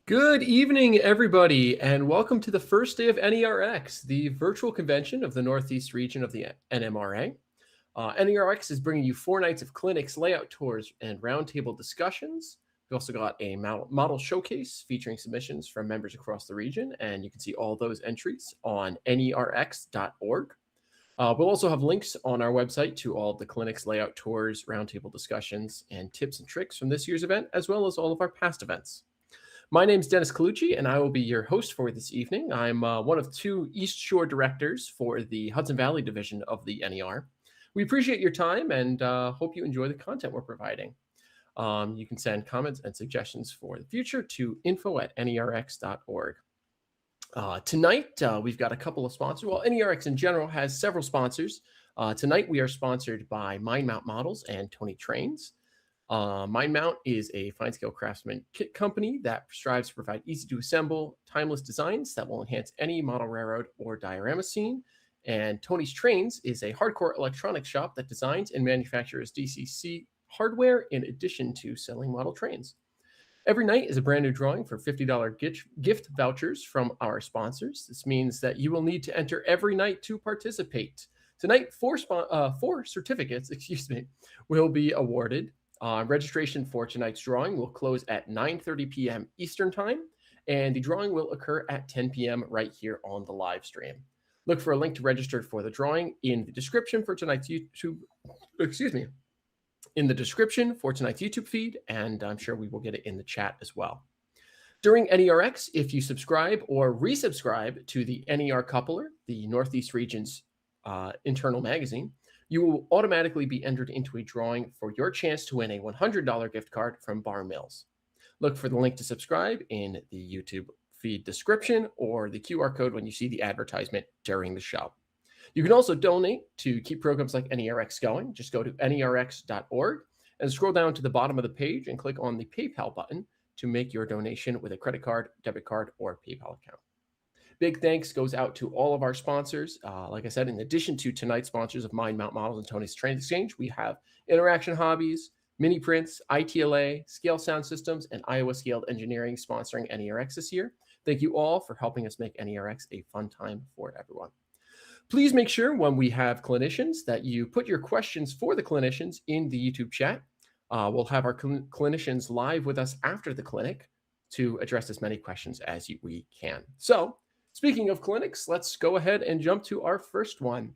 Good evening, everybody, and welcome to the first day of NERx, the virtual convention of the Northeast region of the NMRA. NERx is bringing you 4 nights of clinics, layout tours, and roundtable discussions. We also got a model showcase featuring submissions from members across the region, and you can see all those entries on nerx.org. We'll also have links on our website to all of the clinics, layout tours, roundtable discussions, and tips and tricks from this year's event, as well as all of our past events. My name is Dennis Colucci, and I will be your host for this evening. I'm one of 2 East Shore directors for the Hudson Valley division of the NER. We appreciate your time and hope you enjoy the content we're providing. You can send comments and suggestions for the future to info@nerx.org. Tonight, we've got a couple of sponsors. Well, NERx in general has several sponsors. Tonight, we are sponsored by Mindmount Models and Tony Trains. Mindmount is a fine-scale craftsman kit company that strives to provide easy-to-assemble, timeless designs that will enhance any model railroad or diorama scene. And Tony's Trains is a hardcore electronics shop that designs and manufactures DCC hardware in addition to selling model trains. Every night is a brand new drawing for $50 gift vouchers from our sponsors. This means that you will need to enter every night to participate. Tonight, 4 certificates, will be awarded. Registration for tonight's drawing will close at 9:30 p.m. Eastern Time, and the drawing will occur at 10 p.m. right here on the live stream. Look for a link to register for the drawing in the description for tonight's YouTube feed, and I'm sure we will get it in the chat as well. During NERx, if you subscribe or resubscribe to the NER Coupler, the Northeast Region's internal magazine, you will automatically be entered into a drawing for your chance to win a $100 gift card from Bar Mills. Look for the link to subscribe in the YouTube feed description or the QR code when you see the advertisement during the show. You can also donate to keep programs like NERx going. Just go to nerx.org and scroll down to the bottom of the page and click on the PayPal button to make your donation with a credit card, debit card, or PayPal account. Big thanks goes out to all of our sponsors. Like I said, in addition to tonight's sponsors of Mindmount Models and Tony's Train Exchange, we have Interaction Hobbies, Mini Prints, ITLA, Scale Sound Systems, and Iowa Scaled Engineering sponsoring NERx this year. Thank you all for helping us make NERx a fun time for everyone. Please make sure when we have clinicians that you put your questions for the clinicians in the YouTube chat. We'll have our clinicians live with us after the clinic to address as many questions as we can. So, speaking of clinics, let's go ahead and jump to our first one.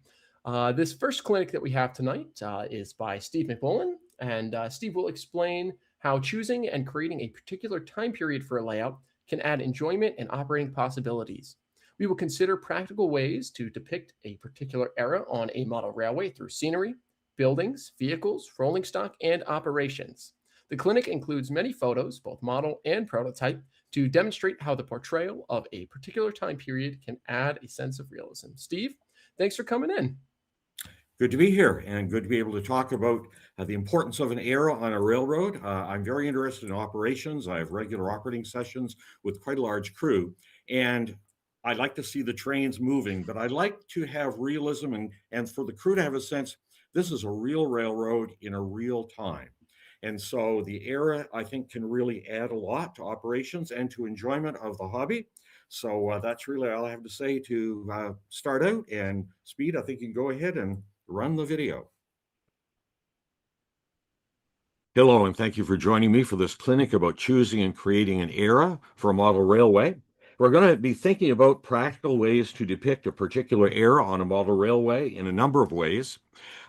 This first clinic that we have tonight is by Steve McMullin, and Steve will explain how choosing and creating a particular time period for a layout can add enjoyment and operating possibilities. We will consider practical ways to depict a particular era on a model railway through scenery, buildings, vehicles, rolling stock, and operations. The clinic includes many photos, both model and prototype, to demonstrate how the portrayal of a particular time period can add a sense of realism. Steve, thanks for coming in. Good to be here and good to be able to talk about the importance of an era on a railroad. I'm very interested in operations. I have regular operating sessions with quite a large crew, and I like to see the trains moving, but I like to have realism and for the crew to have a sense this is a real railroad in a real time. And so the era, I think, can really add a lot to operations and to enjoyment of the hobby. So that's really all I have to say to start out. And Speed, I think you can go ahead and run the video. Hello, and thank you for joining me for this clinic about choosing and creating an era for a model railway. We're going to be thinking about practical ways to depict a particular era on a model railway in a number of ways,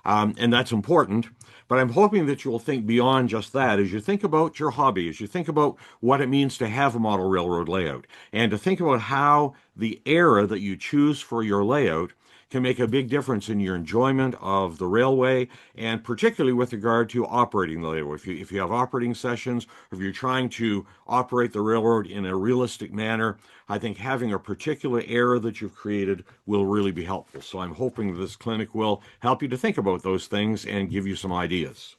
and that's important. But I'm hoping that you will think beyond just that as you think about your hobby, as you think about what it means to have a model railroad layout, and to think about how the era that you choose for your layout can make a big difference in your enjoyment of the railway, and particularly with regard to operating the railroad. If you have operating sessions, or if you're trying to operate the railroad in a realistic manner, I think having a particular era that you've created will really be helpful. So I'm hoping this clinic will help you to think about those things and give you some ideas.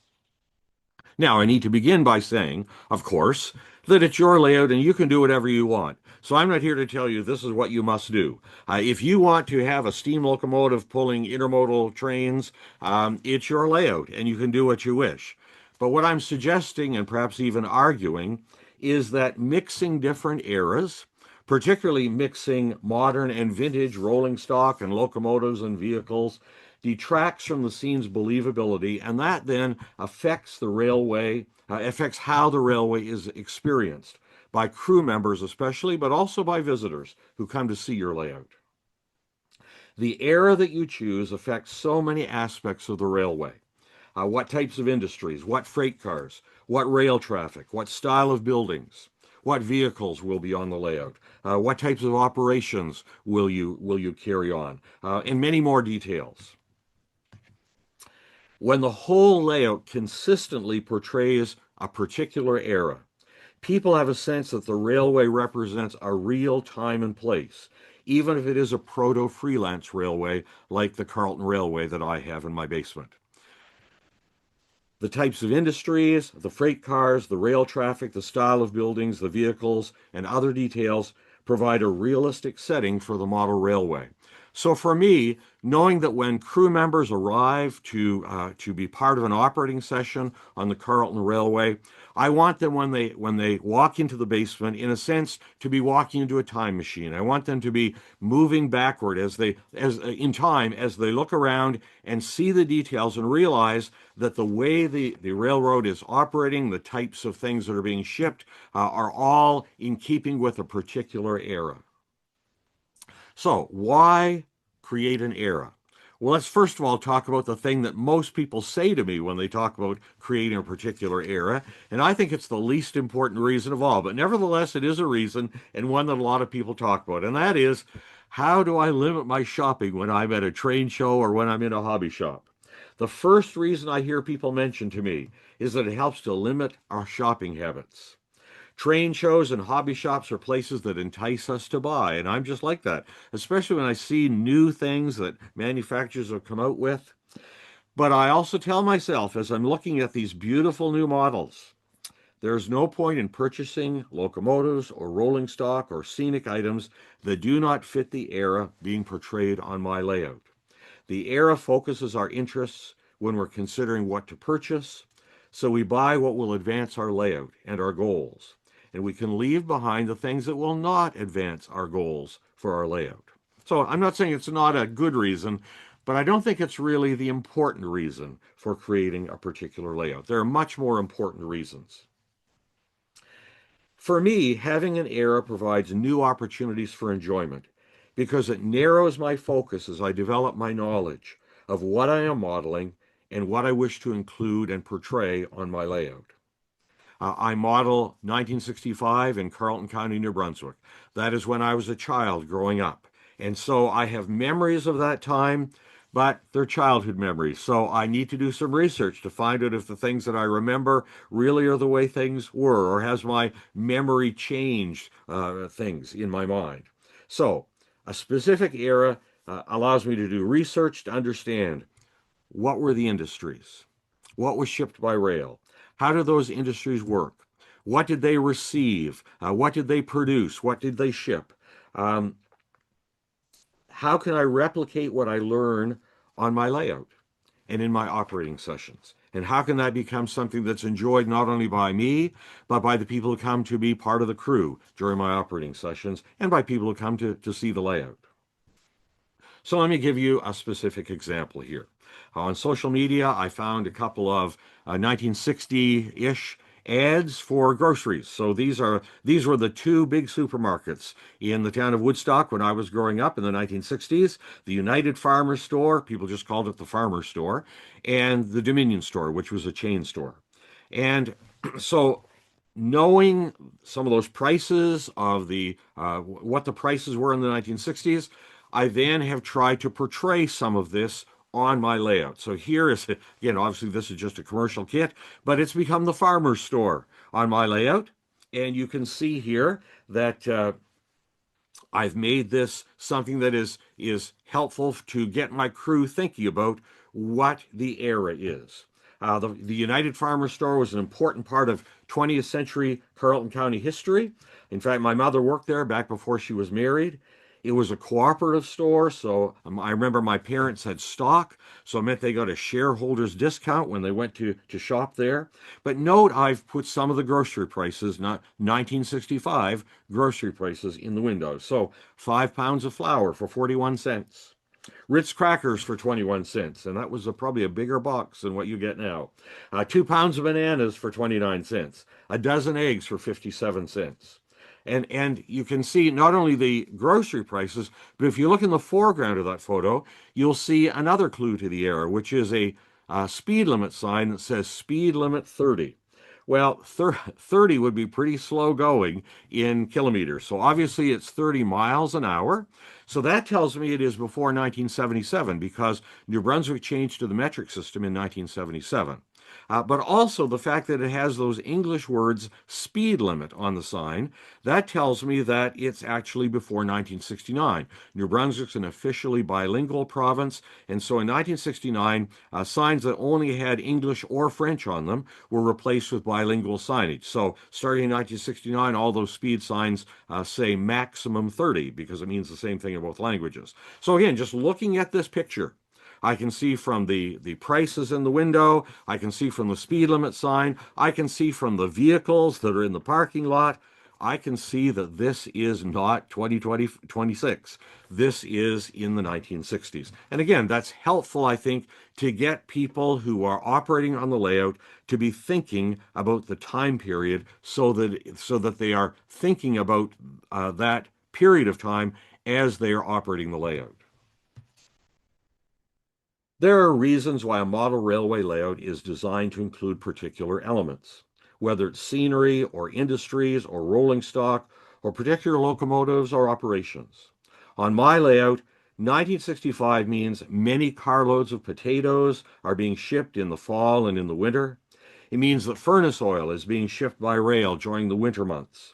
Now, I need to begin by saying, of course, that it's your layout and you can do whatever you want. So I'm not here to tell you this is what you must do. If you want to have a steam locomotive pulling intermodal trains, it's your layout and you can do what you wish. But what I'm suggesting and perhaps even arguing is that mixing different eras, particularly mixing modern and vintage rolling stock and locomotives and vehicles, detracts from the scene's believability, and that then affects the railway, affects how the railway is experienced by crew members especially, but also by visitors who come to see your layout. The era that you choose affects so many aspects of the railway. What types of industries, what freight cars, what rail traffic, what style of buildings, what vehicles will be on the layout, what types of operations will you carry on, and many more details. When the whole layout consistently portrays a particular era, people have a sense that the railway represents a real time and place, even if it is a proto-freelance railway like the Carleton Railway that I have in my basement. The types of industries, the freight cars, the rail traffic, the style of buildings, the vehicles, and other details provide a realistic setting for the model railway. So for me, knowing that when crew members arrive to be part of an operating session on the Carleton Railway, I want them when they walk into the basement, in a sense, to be walking into a time machine. I want them to be moving backward as in time as they look around and see the details and realize that the way the railroad is operating, the types of things that are being shipped, are all in keeping with a particular era. So, why create an era? Well, let's first of all talk about the thing that most people say to me when they talk about creating a particular era, and I think it's the least important reason of all, but nevertheless, it is a reason and one that a lot of people talk about, and that is, how do I limit my shopping when I'm at a train show or when I'm in a hobby shop? The first reason I hear people mention to me is that it helps to limit our shopping habits. Train shows and hobby shops are places that entice us to buy, and I'm just like that, especially when I see new things that manufacturers have come out with. But I also tell myself, as I'm looking at these beautiful new models, there's no point in purchasing locomotives or rolling stock or scenic items that do not fit the era being portrayed on my layout. The era focuses our interests when we're considering what to purchase, so we buy what will advance our layout and our goals, and we can leave behind the things that will not advance our goals for our layout. So I'm not saying it's not a good reason, but I don't think it's really the important reason for creating a particular layout. There are much more important reasons. For me, having an era provides new opportunities for enjoyment because it narrows my focus as I develop my knowledge of what I am modeling and what I wish to include and portray on my layout. I model 1965 in Carleton County, New Brunswick. That is when I was a child growing up. And so I have memories of that time, but they're childhood memories. So I need to do some research to find out if the things that I remember really are the way things were, or has my memory changed things in my mind. So a specific era allows me to do research to understand what were the industries, what was shipped by rail, how did those industries work, what did they receive, what did they produce, what did they ship. How can I replicate what I learn on my layout and in my operating sessions? And how can that become something that's enjoyed not only by me, but by the people who come to be part of the crew during my operating sessions and by people who come to see the layout? So let me give you a specific example here. On social media, I found a couple of 1960-ish ads for groceries. So these were the two big supermarkets in the town of Woodstock when I was growing up in the 1960s. The United Farmer Store, people just called it the Farmer Store, and the Dominion Store, which was a chain store. And so knowing some of those prices of what the prices were in the 1960s, I then have tried to portray some of this on my layout. So here is, again, obviously this is just a commercial kit, but it's become the farmer's store on my layout. And you can see here that I've made this something that is helpful to get my crew thinking about what the era is. The United Farmer Store was an important part of 20th century Carleton County history. In fact, my mother worked there back before she was married. It was a cooperative store, so I remember my parents had stock, so it meant they got a shareholders discount when they went to shop there. But note, I've put some of the grocery prices, not 1965 grocery prices, in the window. So 5 pounds of flour for 41 cents. Ritz crackers for 21 cents, and that was probably a bigger box than what you get now. 2 pounds of bananas for 29 cents. A dozen eggs for 57 cents. And you can see not only the grocery prices, but if you look in the foreground of that photo, you'll see another clue to the era, which is a speed limit sign that says speed limit 30. Well, 30 would be pretty slow going in kilometers. So obviously it's 30 miles an hour. So that tells me it is before 1977 because New Brunswick changed to the metric system in 1977. But also the fact that it has those English words speed limit on the sign, that tells me that it's actually before 1969. New Brunswick's an officially bilingual province, and so in 1969, signs that only had English or French on them were replaced with bilingual signage. So starting in 1969, all those speed signs say maximum 30 because it means the same thing in both languages. So again, just looking at this picture, I can see from the prices in the window. I can see from the speed limit sign. I can see from the vehicles that are in the parking lot. I can see that this is not 2026. This is in the 1960s. And again, that's helpful, I think, to get people who are operating on the layout to be thinking about the time period so that they are thinking about that period of time as they are operating the layout. There are reasons why a model railway layout is designed to include particular elements, whether it's scenery or industries or rolling stock or particular locomotives or operations. On my layout, 1965 means many carloads of potatoes are being shipped in the fall and in the winter. It means that furnace oil is being shipped by rail during the winter months.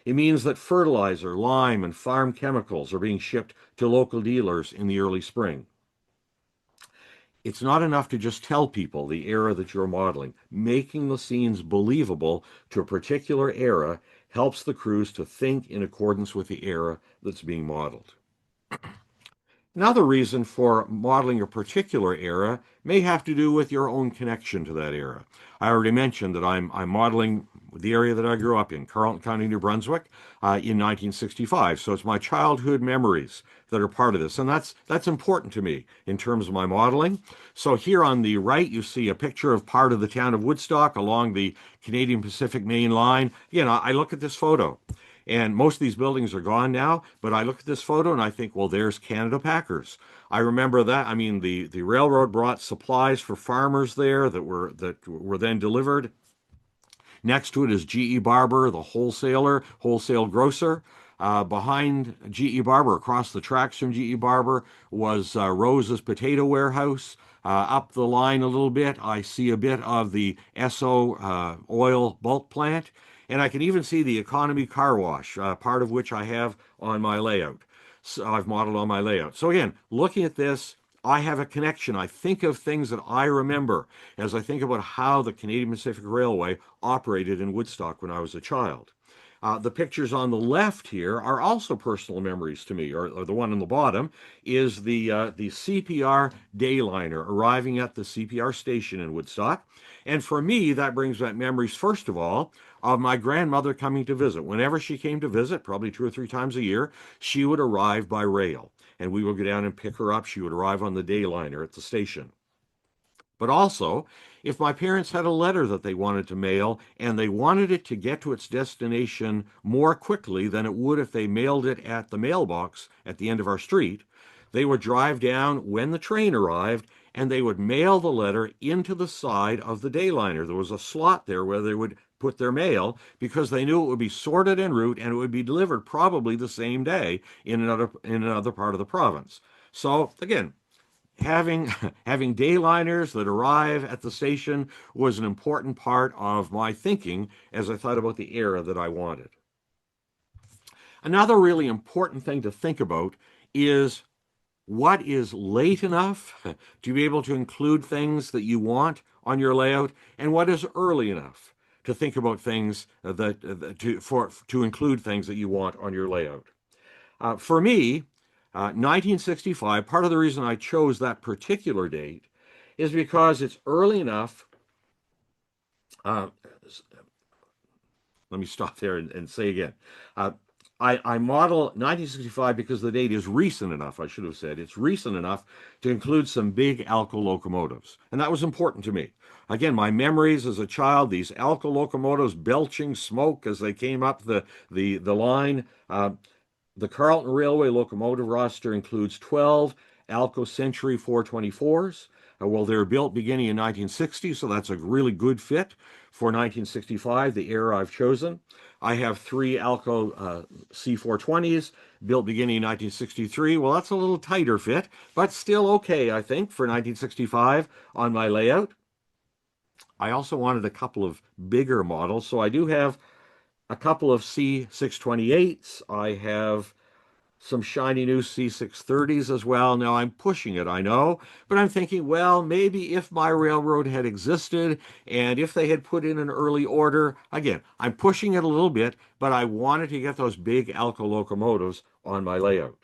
It means that fertilizer, lime, and farm chemicals are being shipped to local dealers in the early spring. It's not enough to just tell people the era that you're modeling. Making the scenes believable to a particular era helps the crews to think in accordance with the era that's being modeled. Another reason for modeling a particular era may have to do with your own connection to that era. I already mentioned that I'm modeling the area that I grew up in, Carleton County, New Brunswick, in 1965. So it's my childhood memories that are part of this, and that's important to me in terms of my modeling. So here on the right, you see a picture of part of the town of Woodstock along the Canadian Pacific Main Line. You know, I look at this photo. And most of these buildings are gone now, but I look at this photo and I think, well, there's Canada Packers. I remember that. I mean, the railroad brought supplies for farmers there that were then delivered. Next to it is G.E. Barber, the wholesale grocer. Behind G.E. Barber, across the tracks from G.E. Barber, was Rose's Potato Warehouse. Up the line a little bit, I see a bit of the Esso oil bulk plant. And I can even see the economy car wash, part of which I have on my layout. So I've modeled on my layout. So again, looking at this, I have a connection. I think of things that I remember as I think about how the Canadian Pacific Railway operated in Woodstock when I was a child. The pictures on the left here are also personal memories to me, or the one on the bottom is the CPR Dayliner arriving at the CPR station in Woodstock. And for me, that brings back memories, first of all, of my grandmother coming to visit. Whenever she came to visit, probably 2 or 3 times a year, she would arrive by rail. And we would go down and pick her up. She would arrive on the Dayliner at the station. But also, if my parents had a letter that they wanted to mail and they wanted it to get to its destination more quickly than it would if they mailed it at the mailbox at the end of our street, they would drive down when the train arrived and they would mail the letter into the side of the Dayliner. There was a slot there where they would put their mail because they knew it would be sorted en route and it would be delivered probably the same day in another part of the province. So again, having dayliners that arrive at the station was an important part of my thinking as I thought about the era that I wanted. Another really important thing to think about is what is late enough to be able to include things that you want on your layout, and what is early enough to think about things to include things that you want on your layout. For me, 1965, part of the reason I chose that particular date is because it's early enough. Uh, Let me stop there and say again. Uh, I model 1965 because the date is recent enough, I should have said. It's recent enough to include some big Alco locomotives. And that was important to me. Again, my memories as a child, these Alco locomotives belching smoke as they came up the line. The Carleton Railway locomotive roster includes 12 Alco Century 424s. Well, they were built beginning in 1960, so that's a really good fit for 1965, the era I've chosen. I have 3 Alco C420s built beginning in 1963. Well, that's a little tighter fit, but still okay, I think, for 1965 on my layout. I also wanted a couple of bigger models, so I do have a couple of C628s. I have some shiny new C630s as well. Now I'm pushing it, I know, but I'm thinking, well, maybe if my railroad had existed and if they had put in an early order, again, I'm pushing it a little bit, but I wanted to get those big Alco locomotives on my layout.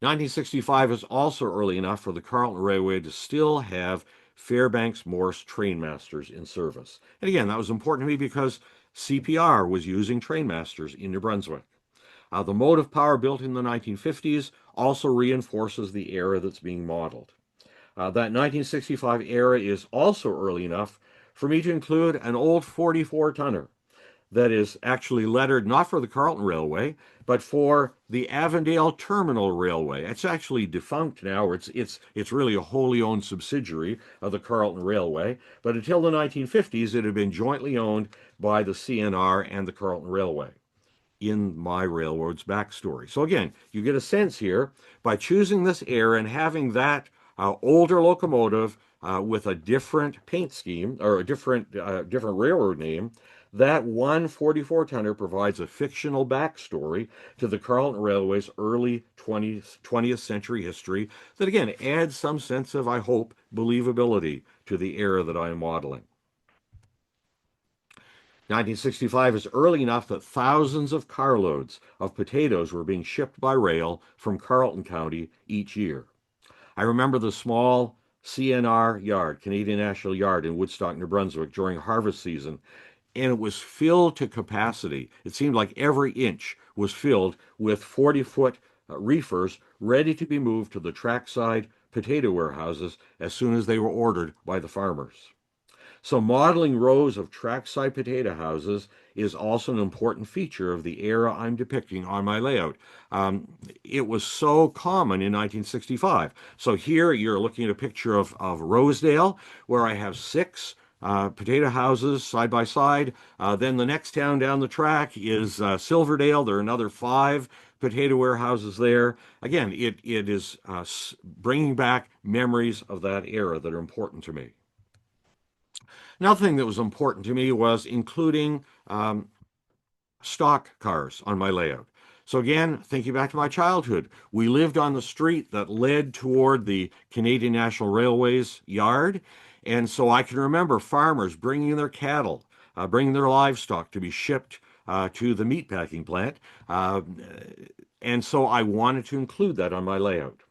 1965 is also early enough for the Carleton Railway to still have Fairbanks Morse trainmasters in service. And again, that was important to me because CPR was using trainmasters in New Brunswick. The motive power built in the 1950s also reinforces the era that's being modeled. That 1965 era is also early enough for me to include an old 44-tonner that is actually lettered not for the Carleton Railway, but for the Avondale Terminal Railway. It's actually defunct now. It's really a wholly owned subsidiary of the Carleton Railway. But until the 1950s, it had been jointly owned by the CNR and the Carleton Railway in my railroad's backstory. So again, you get a sense here by choosing this era and having that older locomotive with a different paint scheme or a different railroad name. That 144-tonner provides a fictional backstory to the Carleton Railway's early 20th century history that, again, adds some sense of, I hope, believability to the era that I am modeling. 1965 is early enough that thousands of carloads of potatoes were being shipped by rail from Carleton County each year. I remember the small CNR yard, Canadian National Yard in Woodstock, New Brunswick, during harvest season, and it was filled to capacity. It seemed like every inch was filled with 40-foot reefers ready to be moved to the trackside potato warehouses as soon as they were ordered by the farmers. So modeling rows of trackside potato houses is also an important feature of the era I'm depicting on my layout. It was so common in 1965. So here you're looking at a picture of Rosedale, where I have 6 potato houses side by side. Then the next town down the track is Silverdale. There are another 5 potato warehouses there. Again, it is bringing back memories of that era that are important to me. Another thing that was important to me was including stock cars on my layout. So again, thinking back to my childhood, we lived on the street that led toward the Canadian National Railway's yard. And so I can remember farmers bringing their cattle, bringing their livestock to be shipped to the meatpacking plant. And so I wanted to include that on my layout.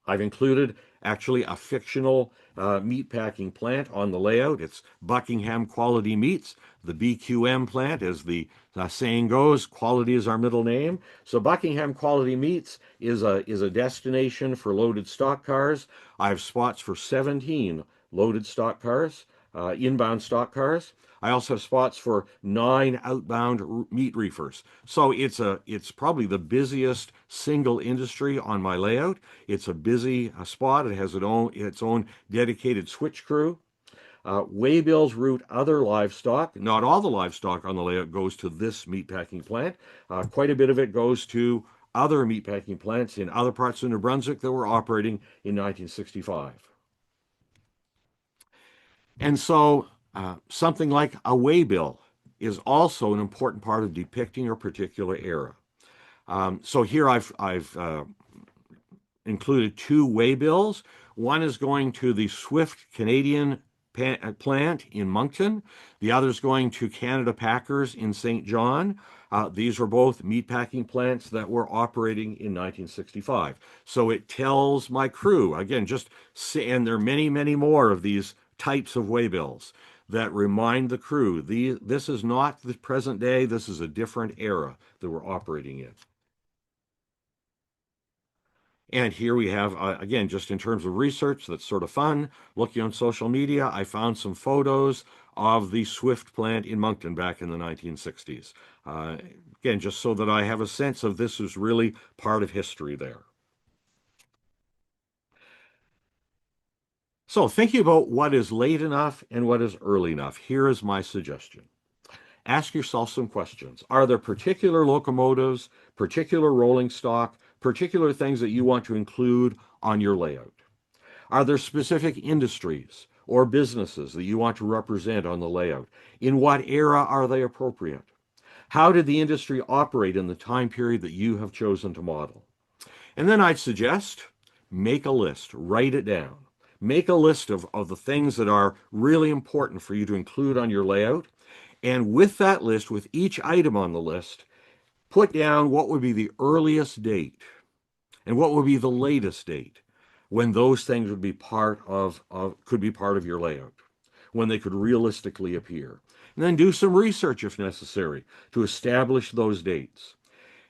I've included actually a fictional meatpacking plant on the layout. It's Buckingham Quality Meats, the BQM plant, as the saying goes, quality is our middle name. So Buckingham Quality Meats is a destination for loaded stock cars. I have spots for 17 loaded stock cars, inbound stock cars. I also have spots for 9 outbound meat reefers. So it's probably the busiest single industry on my layout. It's a busy spot. It has its own dedicated switch crew. Waybills route other livestock. Not all the livestock on the layout goes to this meatpacking plant. Quite a bit of it goes to other meatpacking plants in other parts of New Brunswick that were operating in 1965. And so something like a waybill is also an important part of depicting a particular era. So here I've included 2 waybills. One is going to the Swift Canadian plant in Moncton. The other's going to Canada Packers in St. John. These were both meatpacking plants that were operating in 1965. So it tells my crew, again, and there are many, many more of these types of waybills that remind the crew, this is not the present day, this is a different era that we're operating in. And here we have, again, just in terms of research, that's sort of fun. Looking on social media, I found some photos of the Swift plant in Moncton back in the 1960s. Again, just so that I have a sense of this is really part of history there. So thinking about what is late enough and what is early enough, here is my suggestion. Ask yourself some questions. Are there particular locomotives, particular rolling stock, particular things that you want to include on your layout? Are there specific industries or businesses that you want to represent on the layout? In what era are they appropriate? How did the industry operate in the time period that you have chosen to model? And then I'd suggest make a list, write it down. Make a list of the things that are really important for you to include on your layout. And with that list, with each item on the list, put down what would be the earliest date and what would be the latest date when those things would be could be part of your layout, when they could realistically appear. And then do some research if necessary to establish those dates.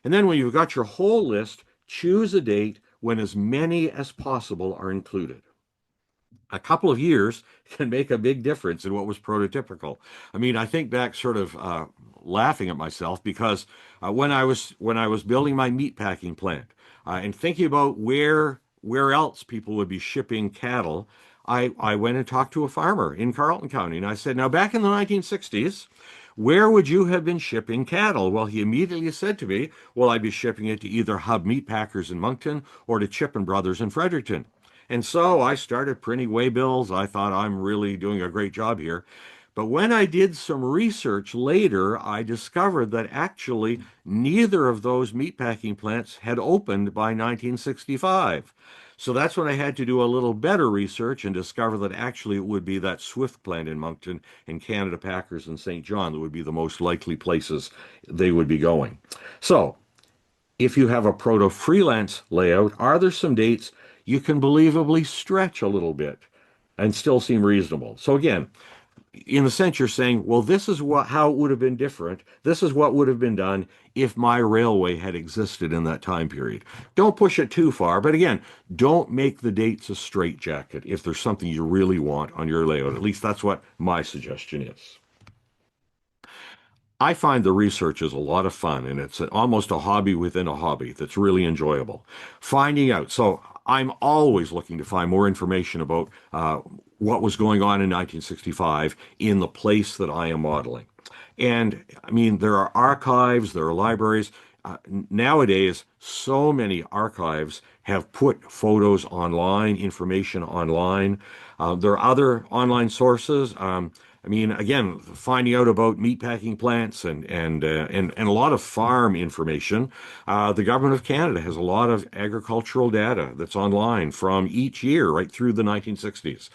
And then when you've got your whole list, choose a date when as many as possible are included. A couple of years can make a big difference in what was prototypical. I mean, I think back sort of laughing at myself because when I was building my meatpacking plant and thinking about where else people would be shipping cattle, I went and talked to a farmer in Carleton County, and I said, now back in the 1960s, where would you have been shipping cattle? Well, he immediately said to me, well, I'd be shipping it to either Hub Meatpackers in Moncton or to Chippen Brothers in Fredericton. And so I started printing waybills. I thought I'm really doing a great job here. But when I did some research later, I discovered that actually neither of those meatpacking plants had opened by 1965. So that's when I had to do a little better research and discover that actually it would be that Swift plant in Moncton and Canada Packers in St. John that would be the most likely places they would be going. So if you have a proto-freelance layout, are there some dates you can believably stretch a little bit and still seem reasonable? So again, in the sense you're saying, well, this is how it would have been different. This is what would have been done if my railway had existed in that time period. Don't push it too far, but again, don't make the dates a straitjacket if there's something you really want on your layout. At least that's what my suggestion is. I find the research is a lot of fun, and it's almost a hobby within a hobby that's really enjoyable. Finding out. So I'm always looking to find more information about what was going on in 1965 in the place that I am modeling. And I mean, there are archives, there are libraries. Nowadays, so many archives have put photos online, information online. There are other online sources. I mean, again, finding out about meatpacking plants and a lot of farm information. The Government of Canada has a lot of agricultural data that's online from each year right through the 1960s.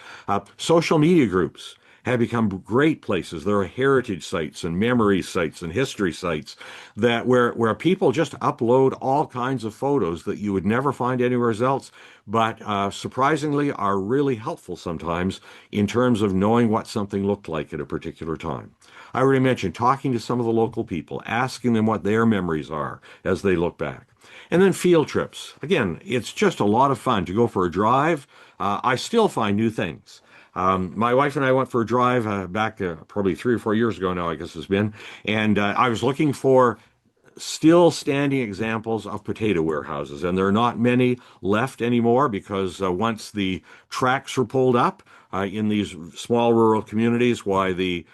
Social media groups have become great places. There are heritage sites and memory sites and history sites where people just upload all kinds of photos that you would never find anywhere else, but surprisingly are really helpful sometimes in terms of knowing what something looked like at a particular time. I already mentioned talking to some of the local people, asking them what their memories are as they look back. And then field trips. Again, it's just a lot of fun to go for a drive. I still find new things. My wife and I went for a drive back probably 3 or 4 years ago now, I guess it's been, and I was looking for still standing examples of potato warehouses, and there are not many left anymore because once the tracks were pulled up in these small rural communities, why the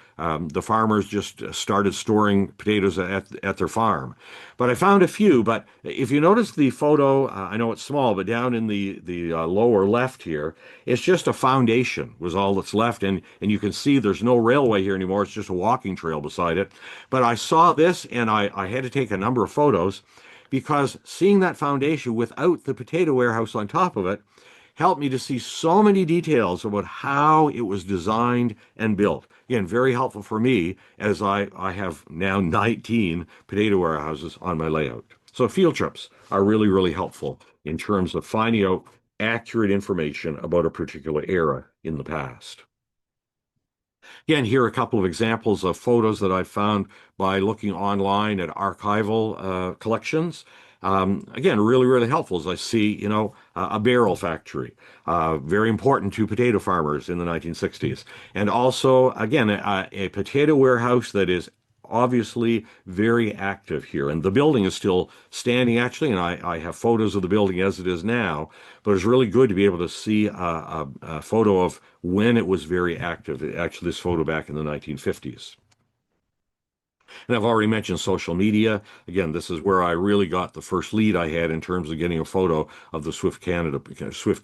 farmers just started storing potatoes at their farm. But I found a few. But if you notice the photo, I know it's small, but down in the lower left here, it's just a foundation was all that's left, and you can see there's no railway here anymore. It's just a walking trail beside it. But I saw this, and I had to take a number of photos because seeing that foundation without the potato warehouse on top of it helped me to see so many details about how it was designed and built. Again, very helpful for me as I have now 19 potato warehouses on my layout. So field trips are really, really helpful in terms of finding out accurate information about a particular era in the past. Again, here are a couple of examples of photos that I found by looking online at archival collections. Again, really, really helpful as I see, a barrel factory, very important to potato farmers in the 1960s. And also, again, a potato warehouse that is obviously very active here. And the building is still standing, actually, and I have photos of the building as it is now, but it's really good to be able to see a photo of when it was very active. Actually, this photo back in the 1950s. And I've already mentioned social media. Again, this is where I really got the first lead I had in terms of getting a photo of the Swift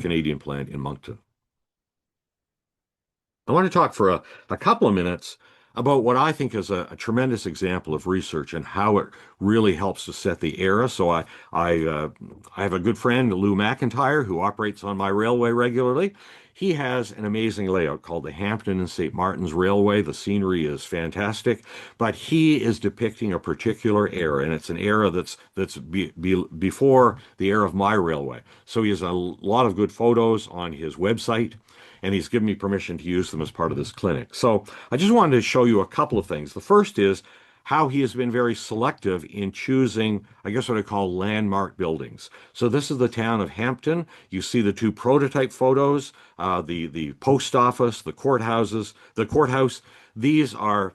Canadian plant in Moncton. I want to talk for a couple of minutes about what I think is a tremendous example of research and how it really helps to set the era. So I have a good friend, Lou McIntyre, who operates on my railway regularly. He has an amazing layout called the Hampton and St. Martin's Railway. The scenery is fantastic, but he is depicting a particular era, and it's an era that's before the era of my railway. So he has a lot of good photos on his website, and he's given me permission to use them as part of this clinic. So I just wanted to show you a couple of things. The first is how he has been very selective in choosing, I guess what I call landmark buildings. So this is the town of Hampton. You see the two prototype photos, the post office, the courthouse. These are,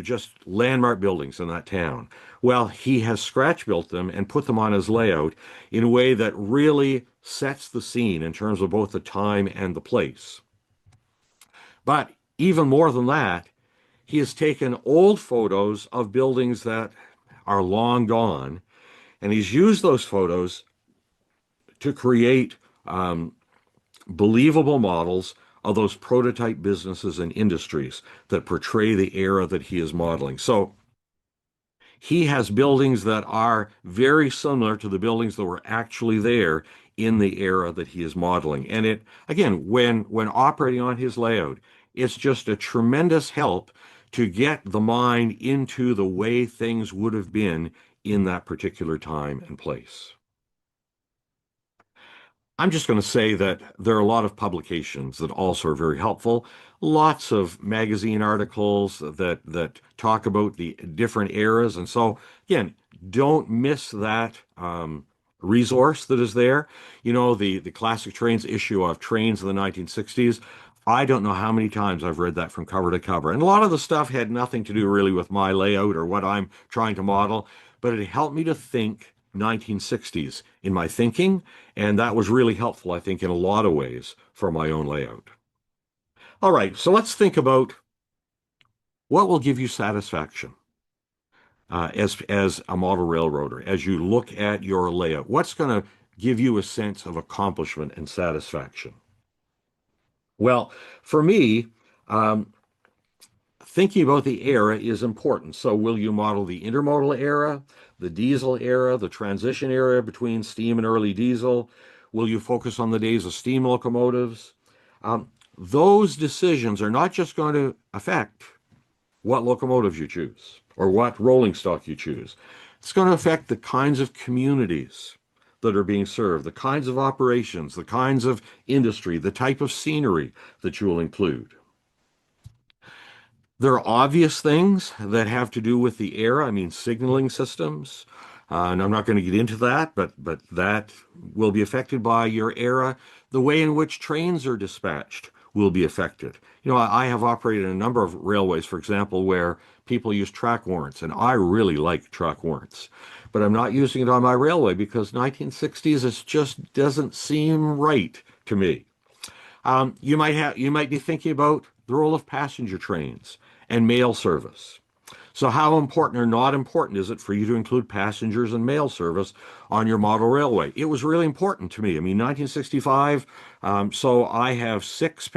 just landmark buildings in that town. Well, he has scratch built them and put them on his layout in a way that really sets the scene in terms of both the time and the place. But even more than that, he has taken old photos of buildings that are long gone, and he's used those photos to create believable models of those prototype businesses and industries that portray the era that he is modeling. So he has buildings that are very similar to the buildings that were actually there in the era that he is modeling. And it, again, when operating on his layout, it's just a tremendous help to get the mind into the way things would have been in that particular time and place. I'm just going to say that there are a lot of publications that also are very helpful. Lots of magazine articles that talk about the different eras. And so, again, don't miss that resource that is there. The Classic Trains issue of Trains in the 1960s. I don't know how many times I've read that from cover to cover. And a lot of the stuff had nothing to do really with my layout or what I'm trying to model, but it helped me to think 1960s in my thinking, and that was really helpful, I think, in a lot of ways for my own layout. All right, so let's think about what will give you satisfaction as a model railroader, as you look at your layout. What's going to give you a sense of accomplishment and satisfaction? Well, for me, thinking about the era is important. So will you model the intermodal era, the diesel era, the transition era between steam and early diesel? Will you focus on the days of steam locomotives? Those decisions are not just going to affect what locomotives you choose or what rolling stock you choose. It's going to affect the kinds of communities that are being served, the kinds of operations, the kinds of industry, the type of scenery that you will include. There are obvious things that have to do with the era. I mean, signaling systems. And I'm not going to get into that, but that will be affected by your era. The way in which trains are dispatched will be affected. I have operated a number of railways, for example, where people use track warrants, and I really like track warrants. But I'm not using it on my railway because 1960s, it just doesn't seem right to me. You might be thinking about the role of passenger trains and mail service. So how important or not important is it for you to include passengers and mail service on your model railway? It was really important to me. I mean, 1965, so I have six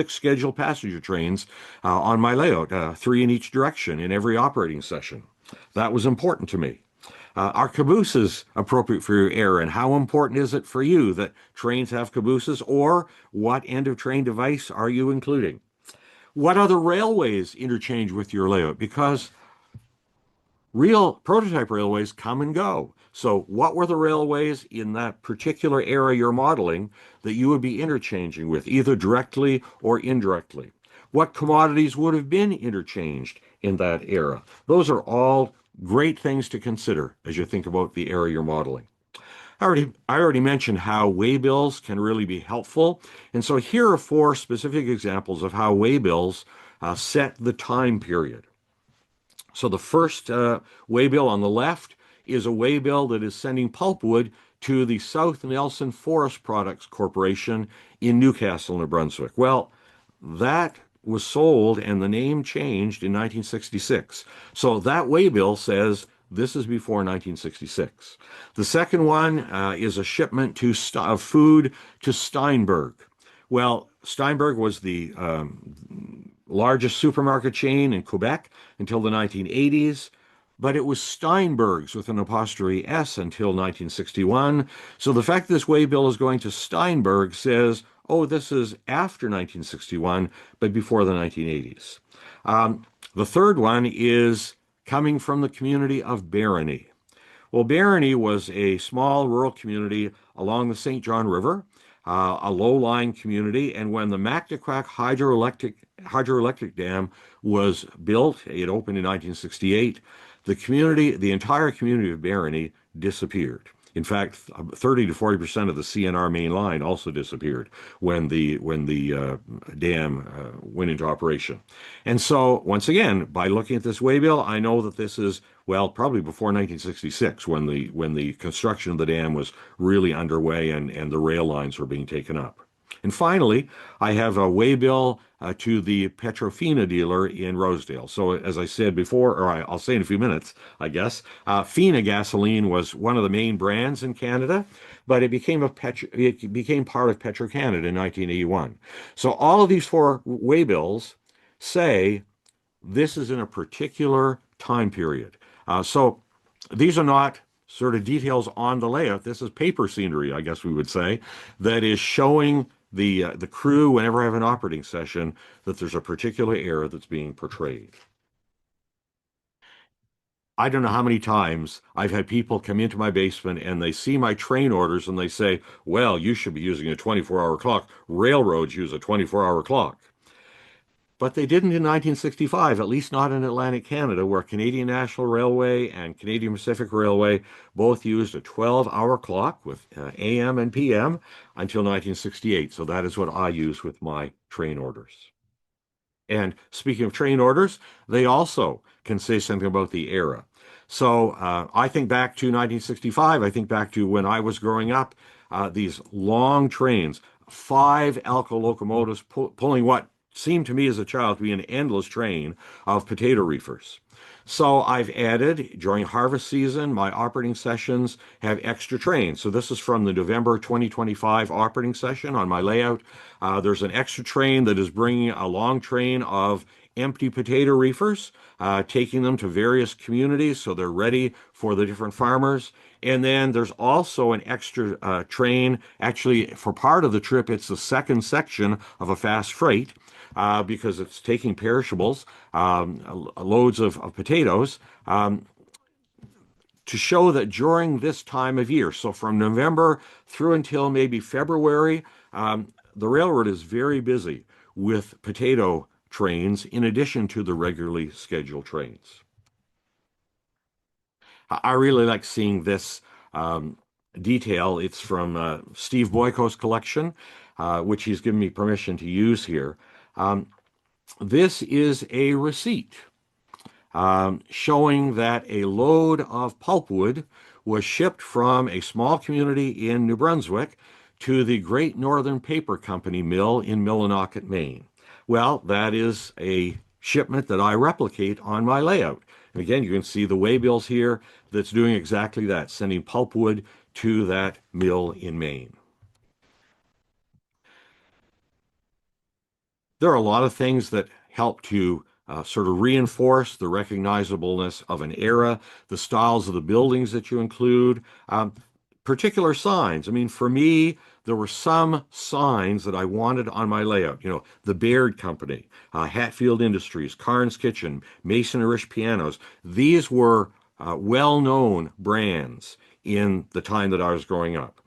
scheduled passenger trains on my layout, 3 in each direction in every operating session. That was important to me. Are cabooses appropriate for your era, and how important is it for you that trains have cabooses, or what end of train device are you including? What other railways interchange with your layout? Because real prototype railways come and go. So, what were the railways in that particular era you're modeling that you would be interchanging with, either directly or indirectly? What commodities would have been interchanged in that era? Those are all great things to consider as you think about the era you're modeling. I already mentioned how waybills can really be helpful. And so here are four specific examples of how waybills set the time period. So the first waybill on the left is a waybill that is sending pulpwood to the South Nelson Forest Products Corporation in Newcastle, New Brunswick. Well, that was sold and the name changed in 1966. So that waybill says this is before 1966. The second one is a shipment of food to Steinberg. Well, Steinberg was the largest supermarket chain in Quebec until the 1980s, but it was Steinberg's with an apostrophe S until 1961. So the fact this waybill is going to Steinberg says, oh, this is after 1961, but before the 1980s. The third one is coming from the community of Barony. Well, Barony was a small rural community along the St. John River, a low-lying community, and when the Mactaquac hydroelectric dam was built, it opened in 1968, the entire community of Barony disappeared. In fact, 30 to 40% of the CNR main line also disappeared when the dam went into operation. And so, once again, by looking at this waybill, I know that this is, well, probably before 1966 when the construction of the dam was really underway and the rail lines were being taken up. And finally, I have a waybill to the Petrofina dealer in Rosedale. So as I said before, or I'll say in a few minutes, I guess, Fina gasoline was one of the main brands in Canada, but it became part of Petro-Canada in 1981. So all of these four waybills say this is in a particular time period. So these are not sort of details on the layout. This is paper scenery, I guess we would say, that is showing the crew, whenever I have an operating session, that there's a particular era that's being portrayed. I don't know how many times I've had people come into my basement and they see my train orders and they say, well, you should be using a 24-hour clock. Railroads use a 24-hour clock. But they didn't in 1965, at least not in Atlantic Canada, where Canadian National Railway and Canadian Pacific Railway both used a 12-hour clock with AM and PM until 1968. So that is what I use with my train orders. And speaking of train orders, they also can say something about the era. So I think back to 1965. I think back to when I was growing up, these long trains, 5 Alco locomotives pulling what seemed to me as a child to be an endless train of potato reefers. So I've added, during harvest season, my operating sessions have extra trains. So this is from the November 2025 operating session on my layout. There's an extra train that is bringing a long train of empty potato reefers, taking them to various communities so they're ready for the different farmers. And then there's also an extra train. Actually, for part of the trip, it's the second section of a fast freight. Because it's taking perishables, loads of potatoes, to show that during this time of year, so from November through until maybe February, the railroad is very busy with potato trains in addition to the regularly scheduled trains. I really like seeing this detail. It's from Steve Boyko's collection, which he's given me permission to use here. This is a receipt showing that a load of pulpwood was shipped from a small community in New Brunswick to the Great Northern Paper Company mill in Millinocket, Maine. Well, that is a shipment that I replicate on my layout. And again, you can see the waybills here that's doing exactly that, sending pulpwood to that mill in Maine. There are a lot of things that help to sort of reinforce the recognizableness of an era, the styles of the buildings that you include, particular signs. I mean, for me, there were some signs that I wanted on my layout. You know, the Baird Company, Hatfield Industries, Carnes Kitchen, Mason and Risch pianos. These were well-known brands in the time that I was growing up.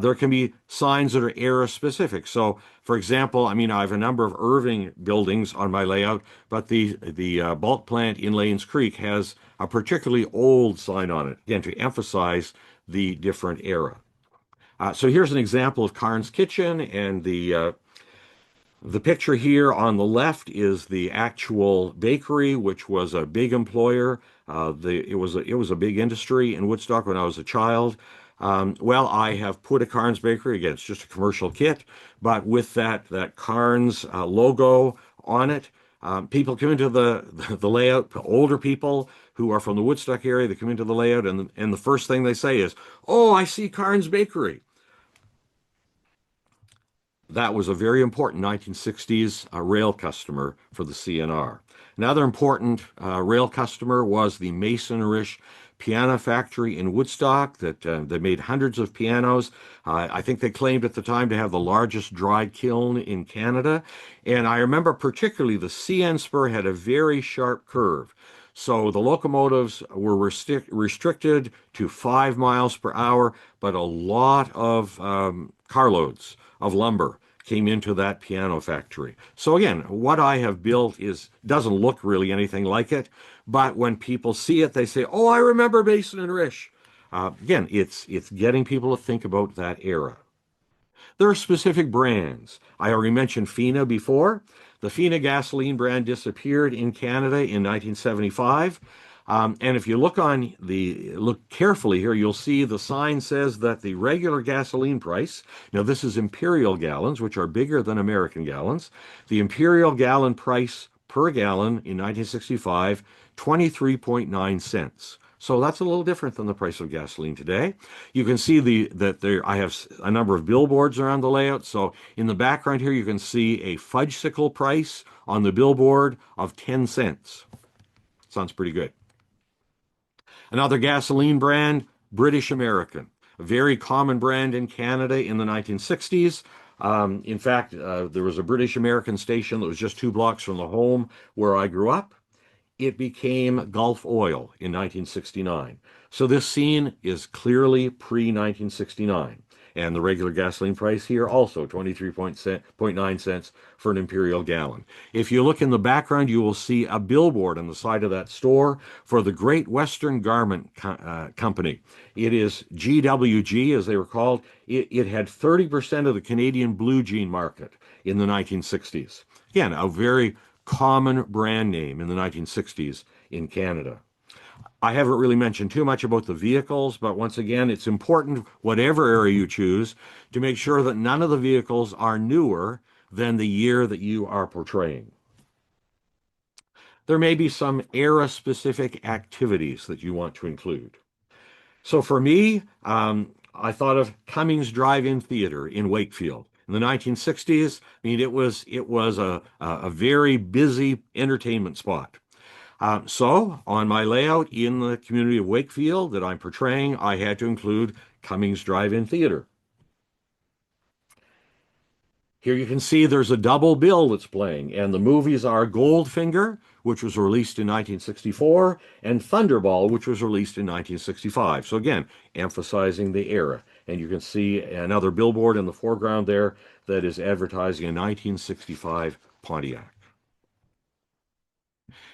There can be signs that are era specific. So, for example, I mean, I have a number of Irving buildings on my layout, but the bulk plant in Lanes Creek has a particularly old sign on it, again, to emphasize the different era. So here's an example of Carnes Kitchen, and the picture here on the left is the actual bakery, which was a big employer. It was a big industry in Woodstock when I was a child. Well, I have put a Carnes bakery, again, it's just a commercial kit, but with that Carnes logo on it. People come into the layout, older people who are from the Woodstock area, they come into the layout, and the first thing they say is, "Oh, I see Carnes Bakery." That was a very important 1960s rail customer for the CNR. Another important rail customer was the Mason Risch piano factory in Woodstock that made hundreds of pianos. I think they claimed at the time to have the largest dry kiln in Canada. And I remember particularly the CN spur had a very sharp curve. So the locomotives were restricted to 5 miles per hour, but a lot of carloads of lumber came into that piano factory. So again, what I have built doesn't look really anything like it, but when people see it, they say, "Oh, I remember Mason and Risch." Again, it's getting people to think about that era. There are specific brands. I already mentioned Fina before. The Fina gasoline brand disappeared in Canada in 1975. And if you look carefully here, you'll see the sign says that the regular gasoline price, now this is imperial gallons, which are bigger than American gallons, the imperial gallon price per gallon in 1965, 23.9 cents. So that's a little different than the price of gasoline today. You can see I have a number of billboards around the layout. So in the background here, you can see a fudgesicle price on the billboard of 10 cents. Sounds pretty good. Another gasoline brand, British American, a very common brand in Canada in the 1960s. In fact, there was a British American station that was just 2 blocks from the home where I grew up. It became Gulf Oil in 1969. So this scene is clearly pre-1969. And the regular gasoline price here also 23.9 cents for an imperial gallon. If you look in the background, you will see a billboard on the side of that store for the Great Western Garment Company. It is GWG, as they were called. It had 30% of the Canadian blue jean market in the 1960s. Again, a very common brand name in the 1960s in Canada. I haven't really mentioned too much about the vehicles, but once again, it's important, whatever area you choose, to make sure that none of the vehicles are newer than the year that you are portraying. There may be some era-specific activities that you want to include. So for me, I thought of Cummings Drive-In Theater in Wakefield. In the 1960s, I mean, it was a very busy entertainment spot. So on my layout in the community of Wakefield that I'm portraying, I had to include Cummings Drive-In Theater. Here you can see there's a double bill that's playing, and the movies are Goldfinger, which was released in 1964, and Thunderball, which was released in 1965. So again, emphasizing the era. And you can see another billboard in the foreground there that is advertising a 1965 Pontiac.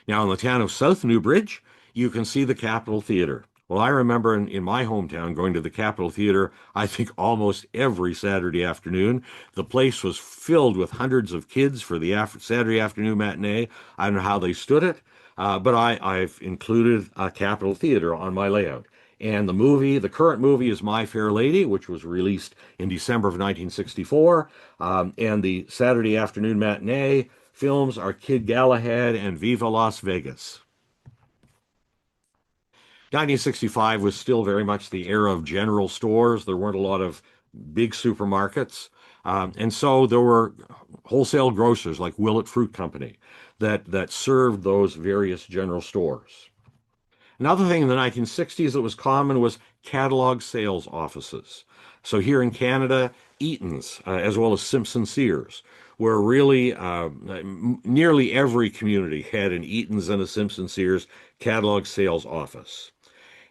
Now in the town of South Newbridge, you can see the Capitol Theater. Well, I remember in my hometown going to the Capitol Theater, I think almost every Saturday afternoon. The place was filled with hundreds of kids for the Saturday afternoon matinee. I don't know how they stood it, but I've included a Capitol Theater on my layout. And the current movie is My Fair Lady, which was released in December of 1964. And the Saturday afternoon matinee films are Kid Galahad and Viva Las Vegas. 1965 was still very much the era of general stores. There weren't a lot of big supermarkets. And so there were wholesale grocers like Willett Fruit Company that served those various general stores. Another thing in the 1960s that was common was catalog sales offices. So here in Canada, Eaton's, as well as Simpson Sears, where really nearly every community had an Eaton's and a Simpson Sears catalog sales office.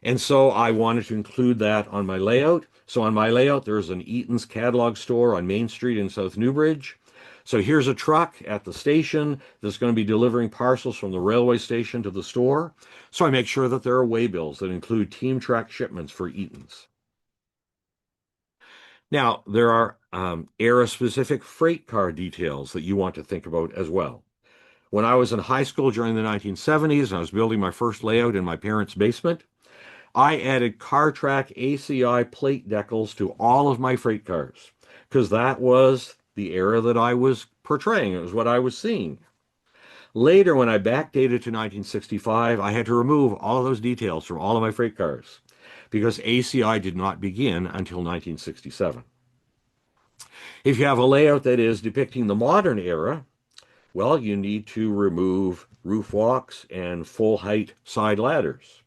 And so I wanted to include that on my layout. So on my layout, there's an Eaton's catalog store on Main Street in South Newbridge. So here's a truck at the station that's going to be delivering parcels from the railway station to the store. So I make sure that there are waybills that include team track shipments for Eaton's. Now, there are era-specific freight car details that you want to think about as well. When I was in high school during the 1970s and I was building my first layout in my parents' basement, I added CarTrack ACI plate decals to all of my freight cars because that was the era that I was portraying. It was what I was seeing. Later, when I backdated to 1965, I had to remove all of those details from all of my freight cars because ACI did not begin until 1967. If you have a layout that is depicting the modern era, well, you need to remove roof walks and full height side ladders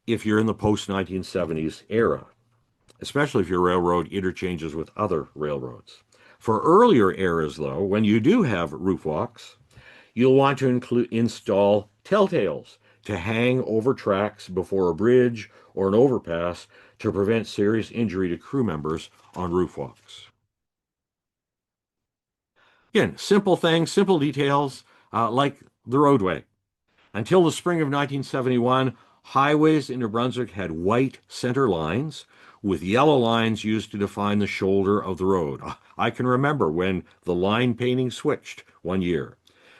if you're in the post-1970s era, especially if your railroad interchanges with other railroads. For earlier eras, though, when you do have roof walks, you'll want to install telltales to hang over tracks before a bridge or an overpass to prevent serious injury to crew members on roof walks. Again, simple things, simple details, like the roadway. Until the spring of 1971, highways in New Brunswick had white center lines with yellow lines used to define the shoulder of the road. I can remember when the line painting switched one year.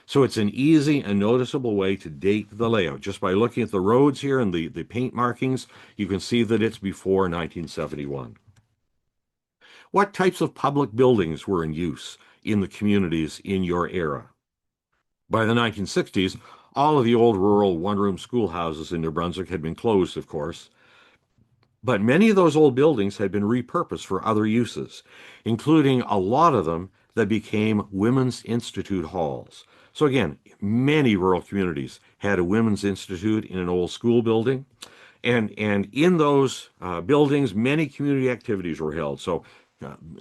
So it's an easy and noticeable way to date the layout. Just by looking at the roads here and the paint markings, you can see that it's before 1971. What types of public buildings were in use in the communities in your era? By the 1960s, all of the old rural one-room schoolhouses in New Brunswick had been closed, of course, but many of those old buildings had been repurposed for other uses, including a lot of them that became Women's Institute halls. So again, many rural communities had a Women's Institute in an old school building. And in those buildings, many community activities were held. So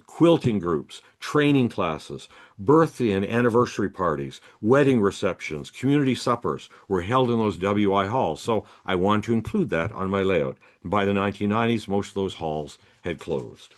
quilting groups, training classes, birthday and anniversary parties, wedding receptions, community suppers were held in those WI halls. So I wanted to include that on my layout. By the 1990s, most of those halls had closed.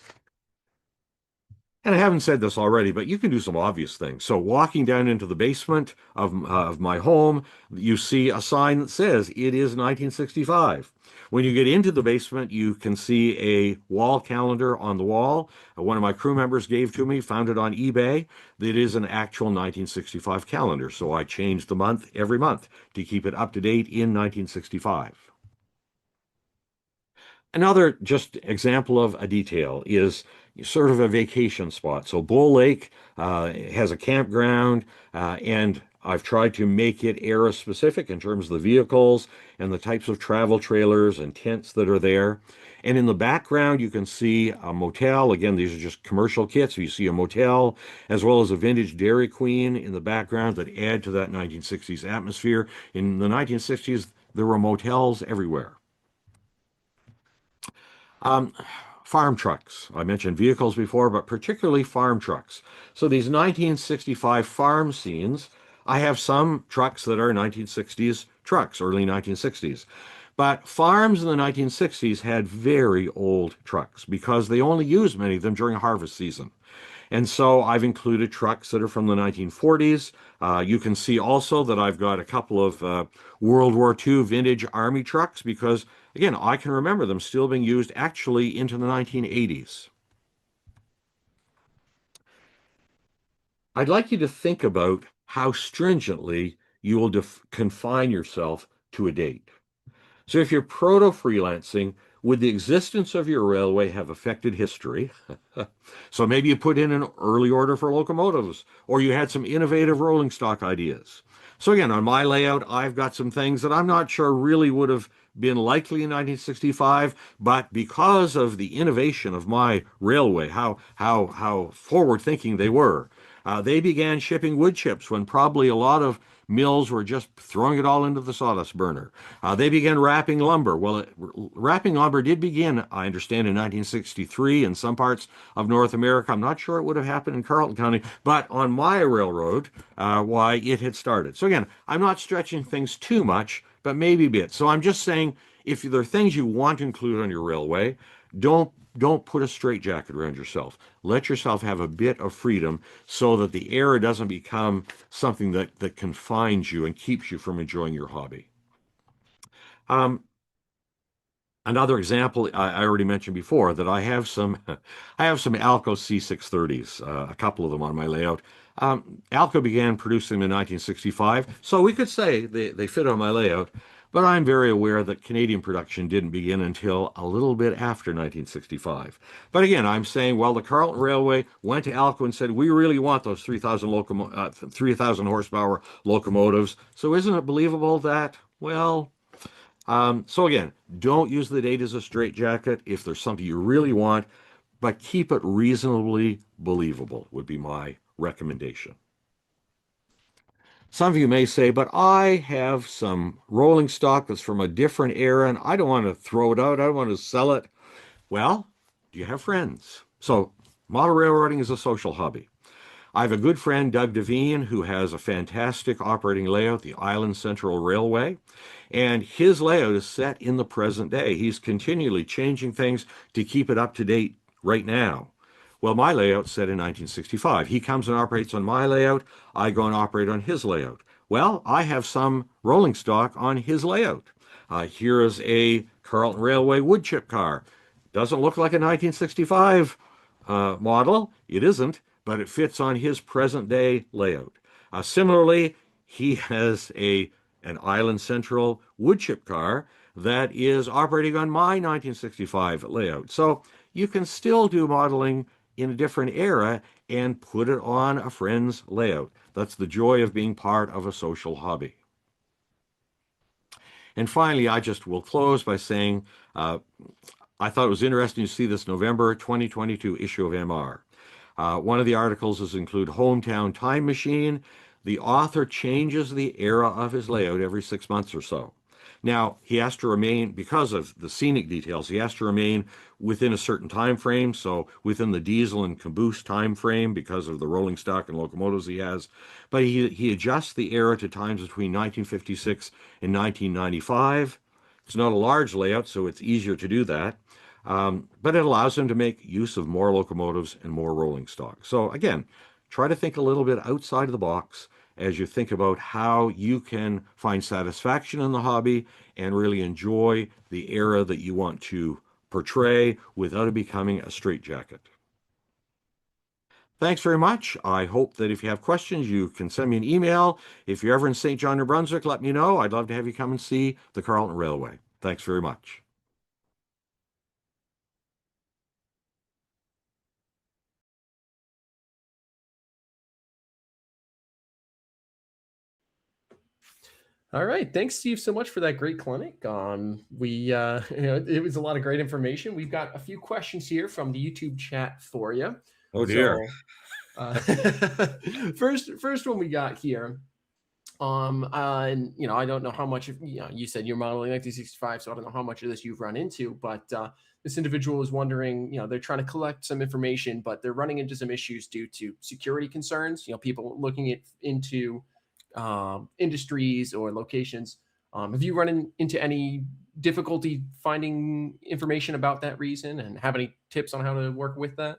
And I haven't said this already, but you can do some obvious things. So walking down into the basement of my home, you see a sign that says it is 1965. When you get into the basement, you can see a wall calendar on the wall. One of my crew members gave to me, found it on eBay. It is an actual 1965 calendar. So I changed the month every month to keep it up to date in 1965. Another just example of a detail is sort of a vacation spot. So Bull Lake has a campground, and I've tried to make it era specific in terms of the vehicles and the types of travel trailers and tents that are there. And in the background, you can see a motel. Again, these are just commercial kits. You see a motel as well as a vintage Dairy Queen in the background that add to that 1960s atmosphere. In the 1960s, there were motels everywhere. Farm trucks. I mentioned vehicles before, but particularly farm trucks. So these 1965 farm scenes, I have some trucks that are 1960s trucks, early 1960s. But farms in the 1960s had very old trucks because they only used many of them during harvest season. And so I've included trucks that are from the 1940s. You can see also that I've got a couple of World War II vintage Army trucks because, again, I can remember them still being used actually into the 1980s. I'd like you to think about how stringently you will confine yourself to a date. So if you're proto-freelancing, would the existence of your railway have affected history? So maybe you put in an early order for locomotives, or you had some innovative rolling stock ideas. So again, on my layout, I've got some things that I'm not sure really would have been likely in 1965, but because of the innovation of my railway, how forward thinking they were, they began shipping wood chips when probably a lot of mills were just throwing it all into the sawdust burner. They began wrapping lumber. Well, wrapping lumber did begin, I understand, in 1963 in some parts of North America. I'm not sure it would have happened in Carleton County, but on my railroad, why it had started. So again, I'm not stretching things too much, but maybe a bit. So I'm just saying, if there are things you want to include on your railway, don't put a straitjacket around yourself. Let yourself have a bit of freedom so that the era doesn't become something that confines you and keeps you from enjoying your hobby. Another example I already mentioned before that I have some Alco C630s, a couple of them on my layout. Alco began producing them in 1965, so we could say they fit on my layout, but I'm very aware that Canadian production didn't begin until a little bit after 1965. But again, I'm saying, well, the Carleton Railway went to Alco and said, we really want those 3,000 horsepower locomotives. So isn't it believable that, well, so again, don't use the date as a straitjacket if there's something you really want, but keep it reasonably believable would be my recommendation. Some of you may say, but I have some rolling stock that's from a different era and I don't want to throw it out. I don't want to sell it. Well, do you have friends? So model railroading is a social hobby. I have a good friend, Doug Devine, who has a fantastic operating layout, the Island Central Railway, and his layout is set in the present day. He's continually changing things to keep it up to date right now. Well, my layout's set in 1965. He comes and operates on my layout. I go and operate on his layout. Well, I have some rolling stock on his layout. Here is a Carleton Railway wood chip car. Doesn't look like a 1965 model. It isn't, but it fits on his present day layout. Similarly, he has an Island Central wood chip car that is operating on my 1965 layout. So you can still do modeling in a different era and put it on a friend's layout. That's the joy of being part of a social hobby. And finally, I just will close by saying I thought it was interesting to see this November 2022 issue of MR. One of the articles is include Hometown Time Machine. The author changes the era of his layout every 6 months or so. Now, he has to remain, because of the scenic details, he has to remain within a certain time frame, so within the diesel and caboose time frame because of the rolling stock and locomotives he has. But he adjusts the era to times between 1956 and 1995. It's not a large layout, so it's easier to do that. But it allows him to make use of more locomotives and more rolling stock. So again, try to think a little bit outside of the box as you think about how you can find satisfaction in the hobby and really enjoy the era that you want to portray without it becoming a straitjacket. Thanks very much. I hope that if you have questions, you can send me an email. If you're ever in St. John, New Brunswick, let me know. I'd love to have you come and see the Carleton Railway. Thanks very much. All right, thanks, Steve, so much for that great clinic. It was a lot of great information. We've got a few questions here from the YouTube chat for you. Oh dear. So, first one we got here. And I don't know how much you said you're modeling 1965, so I don't know how much of this you've run into, but this individual is wondering, they're trying to collect some information, but they're running into some issues due to security concerns. People looking into industries or locations. Have you run into any difficulty finding information about that reason, and have any tips on how to work with that?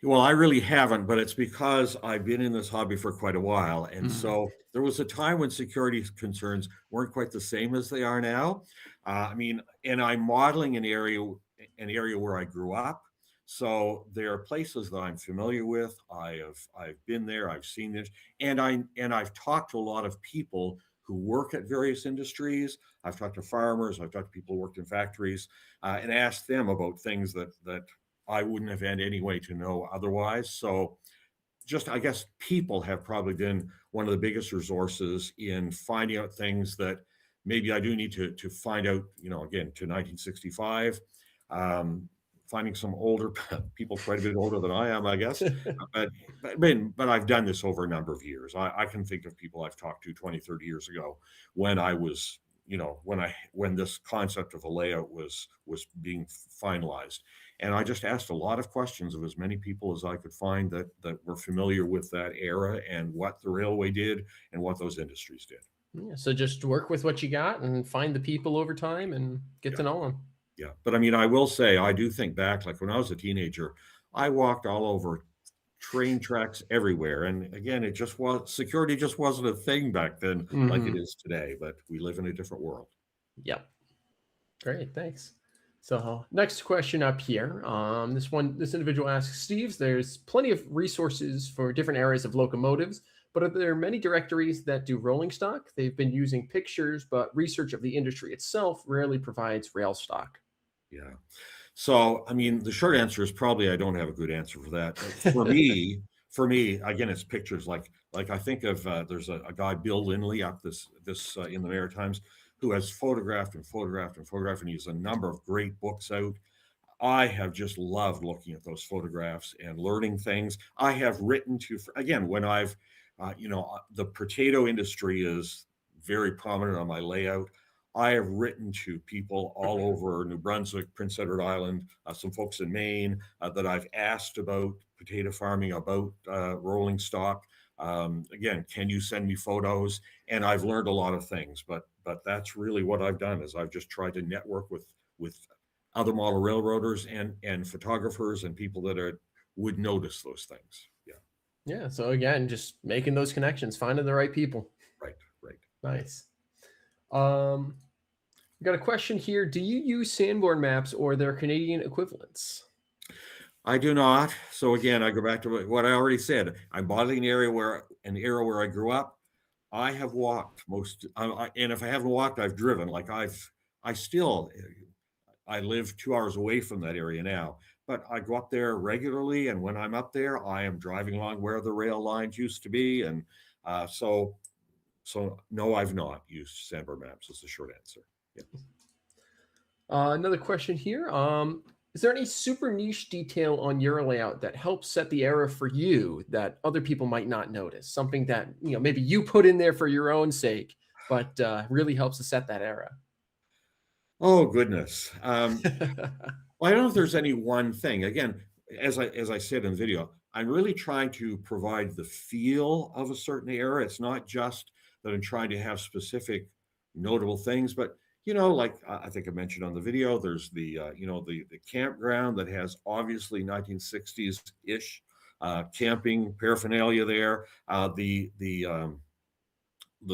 Well, I really haven't, but it's because I've been in this hobby for quite a while. And Mhm. so there was a time when security concerns weren't quite the same as they are now. And I'm modeling an area where I grew up. So there are places that I'm familiar with. I've been there, I've seen this, and I've talked to a lot of people who work at various industries. I've talked to farmers, I've talked to people who worked in factories, and asked them about things that I wouldn't have had any way to know otherwise. So just, I guess, people have probably been one of the biggest resources in finding out things that maybe I do need to find out, again, to 1965, finding some older people, quite a bit older than I am, I guess. But but I've done this over a number of years. I can think of people I've talked to 20, 30 years ago when I was, when this concept of a layout was being finalized. And I just asked a lot of questions of as many people as I could find that were familiar with that era and what the railway did and what those industries did. Yeah, so just work with what you got and find the people over time and get to know them. Yeah. But I mean, I will say, I do think back, like when I was a teenager, I walked all over train tracks everywhere. And again, security just wasn't a thing back then like it is today, but we live in a different world. Yep. Great. Thanks. So next question up here. This individual asks, Steve, there's plenty of resources for different areas of locomotives, but are there many directories that do rolling stock? They've been using pictures, but research of the industry itself rarely provides rail stock. Yeah. So, I mean, the short answer is probably I don't have a good answer for that. For me, again, it's pictures. Like I think of there's a guy, Bill Lindley, up this in the Maritimes, who has photographed and photographed and photographed, and he has a number of great books out. I have just loved looking at those photographs and learning things. I have written to, again, when I've, the potato industry is very prominent on my layout. I have written to people all over New Brunswick, Prince Edward Island, some folks in Maine that I've asked about potato farming, about rolling stock. Again, can you send me photos? And I've learned a lot of things, but that's really what I've done is I've just tried to network with other model railroaders and photographers and people that would notice those things. Yeah. Yeah. So again, just making those connections, finding the right people. Right. Nice. We got a question here. Do you use Sanborn maps or their Canadian equivalents? I do not. So again, I go back to what I already said. I'm modeling an era where I grew up. I have walked and if I haven't walked, I've driven. Like I live 2 hours away from that area now, but I go up there regularly. And when I'm up there, I am driving along where the rail lines used to be. And so no, I've not used Sanborn maps is the short answer. Yeah. Another question here. Is there any super niche detail on your layout that helps set the era for you that other people might not notice? Something that, maybe you put in there for your own sake, but really helps to set that era? Oh, goodness. Well, I don't know if there's any one thing. Again, as I said in the video, I'm really trying to provide the feel of a certain era. It's not just that I'm trying to have specific notable things, but like I think I mentioned on the video, there's the the campground that has obviously 1960s-ish camping paraphernalia there. The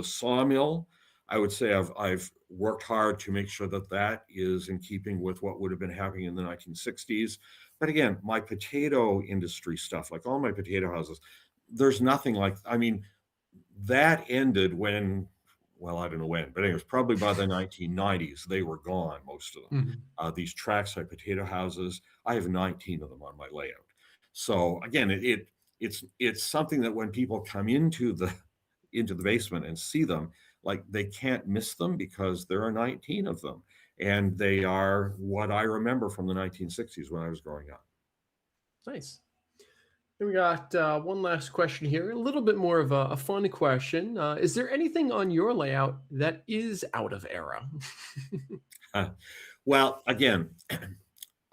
sawmill, I would say I've worked hard to make sure that is in keeping with what would have been happening in the 1960s. But again, my potato industry stuff, like all my potato houses, there's nothing like, I mean, that ended when, well, I don't know when, but anyways, probably by the 1990s, they were gone, most of them. These trackside potato houses, I have 19 of them on my layout. So again, it's something that when people come into the basement and see them, like they can't miss them because there are 19 of them. And they are what I remember from the 1960s when I was growing up. Nice. And we got one last question here, a little bit more of a fun question. Is there anything on your layout that is out of era? Well, again,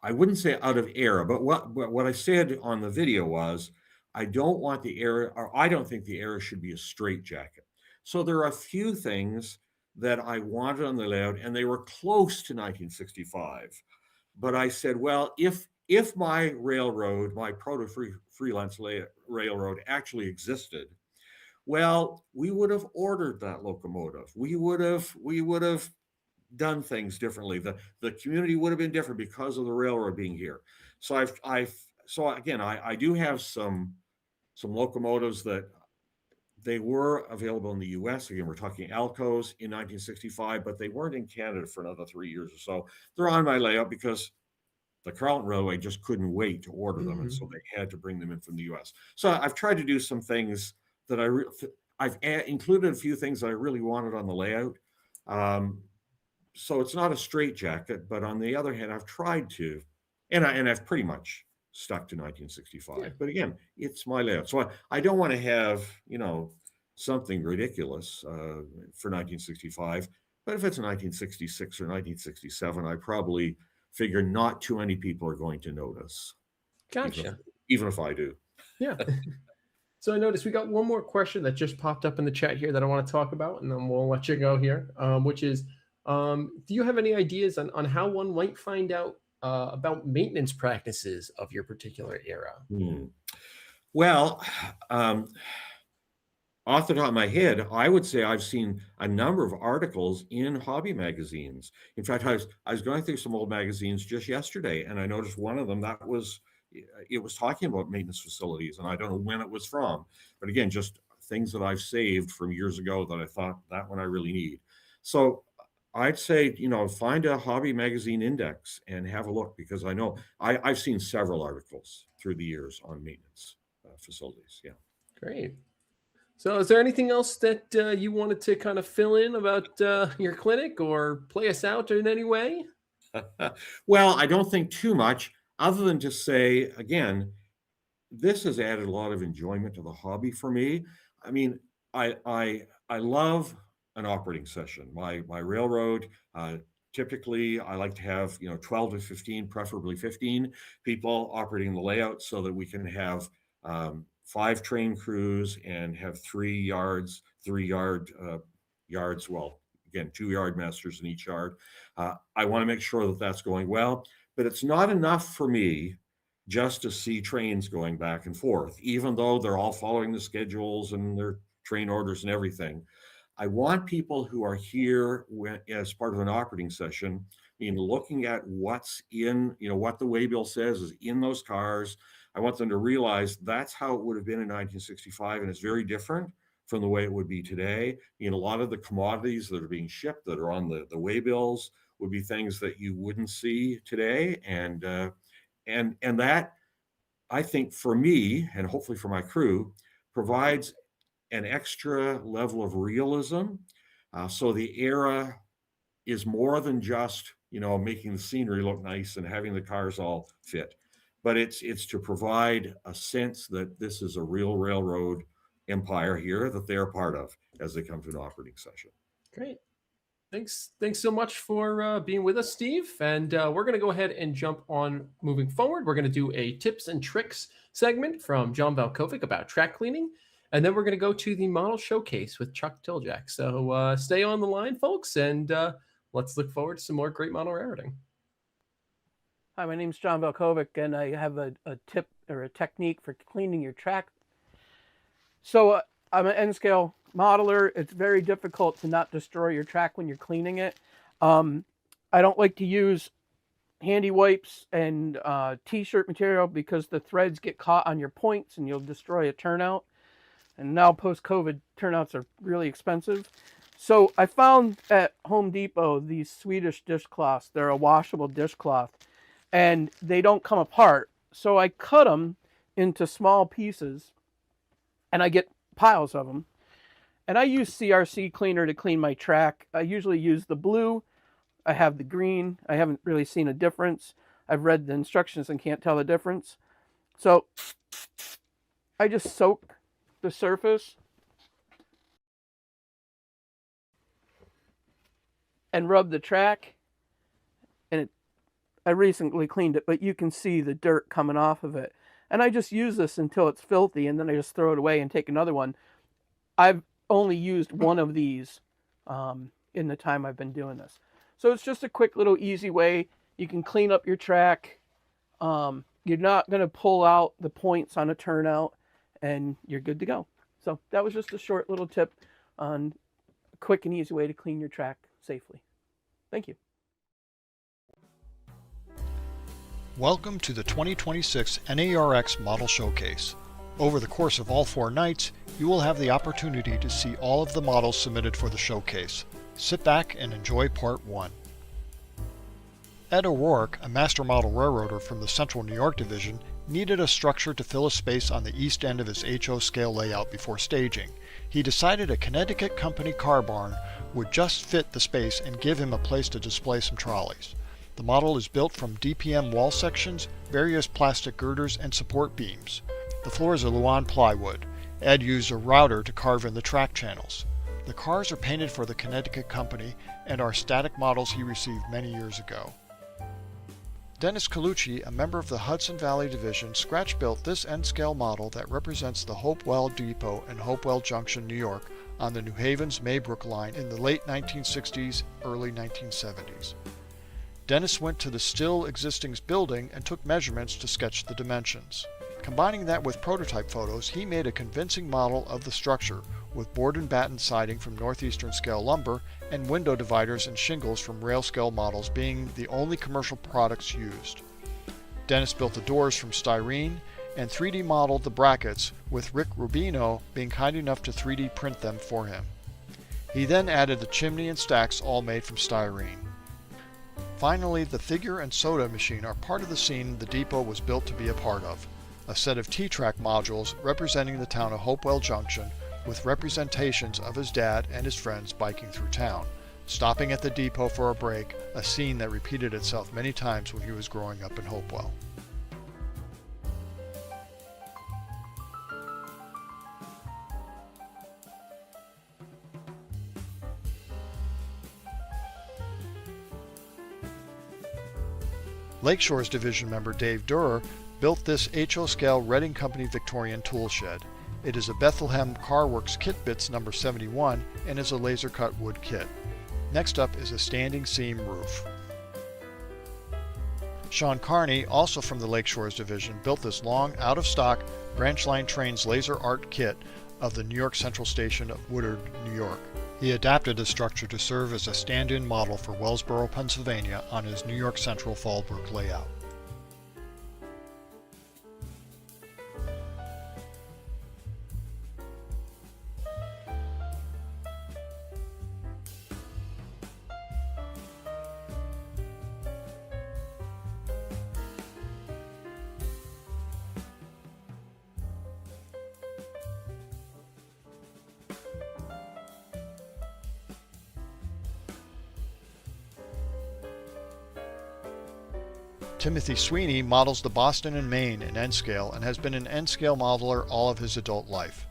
I wouldn't say out of era, but what I said on the video was I don't want the era, or I don't think the era should be a straitjacket. So there are a few things that I wanted on the layout, and they were close to 1965. But I said, well, if my railroad, my proto-freelance railroad actually existed, well, we would have ordered that locomotive. We would have done things differently. The community would have been different because of the railroad being here. So I do have some locomotives that they were available in the US. Again, we're talking Alcos in 1965, but they weren't in Canada for another 3 years or so. They're on my layout because the Carleton Railway just couldn't wait to order them, and so they had to bring them in from the US. So I've tried to do some things that I've included a few things that I really wanted on the layout. So it's not a straitjacket, but on the other hand, I've tried to, and I've pretty much stuck to 1965. Yeah. But again, it's my layout, so I don't want to have something ridiculous for 1965. But if it's 1966 or 1967, I probably figure not too many people are going to notice, Gotcha. even if I do. Yeah. So I noticed we got one more question that just popped up in the chat here that I want to talk about, and then we'll let you go here, which is, do you have any ideas on how one might find out about maintenance practices of your particular era? Well, off the top of my head, I would say I've seen a number of articles in hobby magazines. In fact, I was going through some old magazines just yesterday, and I noticed one of them it was talking about maintenance facilities, and I don't know when it was from, but again, just things that I've saved from years ago that I thought that one I really need. So I'd say, find a hobby magazine index and have a look, because I know I've seen several articles through the years on maintenance facilities. Yeah. Great. So is there anything else that you wanted to kind of fill in about your clinic or play us out in any way? Well, I don't think too much, other than just say, again, this has added a lot of enjoyment to the hobby for me. I mean, I love an operating session. My railroad, typically I like to have 12 to 15, preferably 15 people operating the layout, so that we can have 5 train crews and have 3 yards. Well, again, 2 yard masters in each yard. I want to make sure that that's going well, but it's not enough for me just to see trains going back and forth, even though they're all following the schedules and their train orders and everything. I want people who are here as part of an operating session, looking at what's in, what the waybill says is in those cars. I want them to realize that's how it would have been in 1965, and it's very different from the way it would be today. A lot of the commodities that are being shipped that are on the waybills would be things that you wouldn't see today, and that, I think, for me, and hopefully for my crew, provides an extra level of realism. So the era is more than just, making the scenery look nice and having the cars all fit, but it's to provide a sense that this is a real railroad empire here that they're part of as they come to an operating session. Great. Thanks so much for being with us, Steve. And we're going to go ahead and jump on moving forward. We're going to do a tips and tricks segment from John Valachovic about track cleaning. And then we're going to go to the model showcase with Chuck Diljak. So stay on the line, folks, and let's look forward to some more great model raring. Hi, my name is John Valachovic, and I have a tip or a technique for cleaning your track. So I'm an N-scale modeler. It's very difficult to not destroy your track when you're cleaning it. I don't like to use handy wipes and t-shirt material, because the threads get caught on your points and you'll destroy a turnout. And now post-COVID, turnouts are really expensive. So I found at Home Depot these Swedish dishcloths. They're a washable dishcloth, and they don't come apart. So I cut them into small pieces, and I get piles of them. And I use CRC cleaner to clean my track. I usually use the blue. I have the green. I haven't really seen a difference. I've read the instructions and can't tell the difference. So I just soak the surface and rub the track. And I recently cleaned it, but you can see the dirt coming off of it. And I just use this until it's filthy, and then I just throw it away and take another one. I've only used one of these in the time I've been doing this. So it's just a quick little easy way. You can clean up your track. You're not going to pull out the points on a turnout, and you're good to go. So that was just a short little tip on a quick and easy way to clean your track safely. Thank you. Welcome to the 2026 NERx Model Showcase. Over the course of all 4 nights, you will have the opportunity to see all of the models submitted for the showcase. Sit back and enjoy Part 1. Ed O'Rourke, a master model railroader from the Central New York Division, needed a structure to fill a space on the east end of his HO scale layout before staging. He decided a Connecticut company car barn would just fit the space and give him a place to display some trolleys. The model is built from DPM wall sections, various plastic girders, and support beams. The floor is a Luan plywood. Ed used a router to carve in the track channels. The cars are painted for the Connecticut company and are static models he received many years ago. Dennis Colucci, a member of the Hudson Valley Division, scratch-built this N-scale model that represents the Hopewell Depot in Hopewell Junction, New York, on the New Havens-Maybrook line in the late 1960s, early 1970s. Dennis went to the still existing building and took measurements to sketch the dimensions. Combining that with prototype photos, he made a convincing model of the structure, with board and batten siding from Northeastern scale lumber and window dividers and shingles from rail scale models being the only commercial products used. Dennis built the doors from styrene and 3D modeled the brackets, with Rick Rubino being kind enough to 3D print them for him. He then added the chimney and stacks, all made from styrene. Finally, the figure and soda machine are part of the scene the depot was built to be a part of, a set of T-track modules representing the town of Hopewell Junction, with representations of his dad and his friends biking through town, stopping at the depot for a break, a scene that repeated itself many times when he was growing up in Hopewell. Lakeshore's division member Dave Durer built this HO-scale Reading Company Victorian tool shed. It is a Bethlehem Carworks Kit Bits number 71 and is a laser-cut wood kit. Next up is a standing seam roof. Sean Carney, also from the Lakeshores division, built this long, out-of-stock branch line trains laser art kit of the New York Central Station of Woodard, New York. He adapted the structure to serve as a stand-in model for Wellsboro, Pennsylvania on his New York Central Fallbrook layout. Timothy Sweeney models the Boston and Maine in N-scale and has been an N-scale modeler all of his adult life.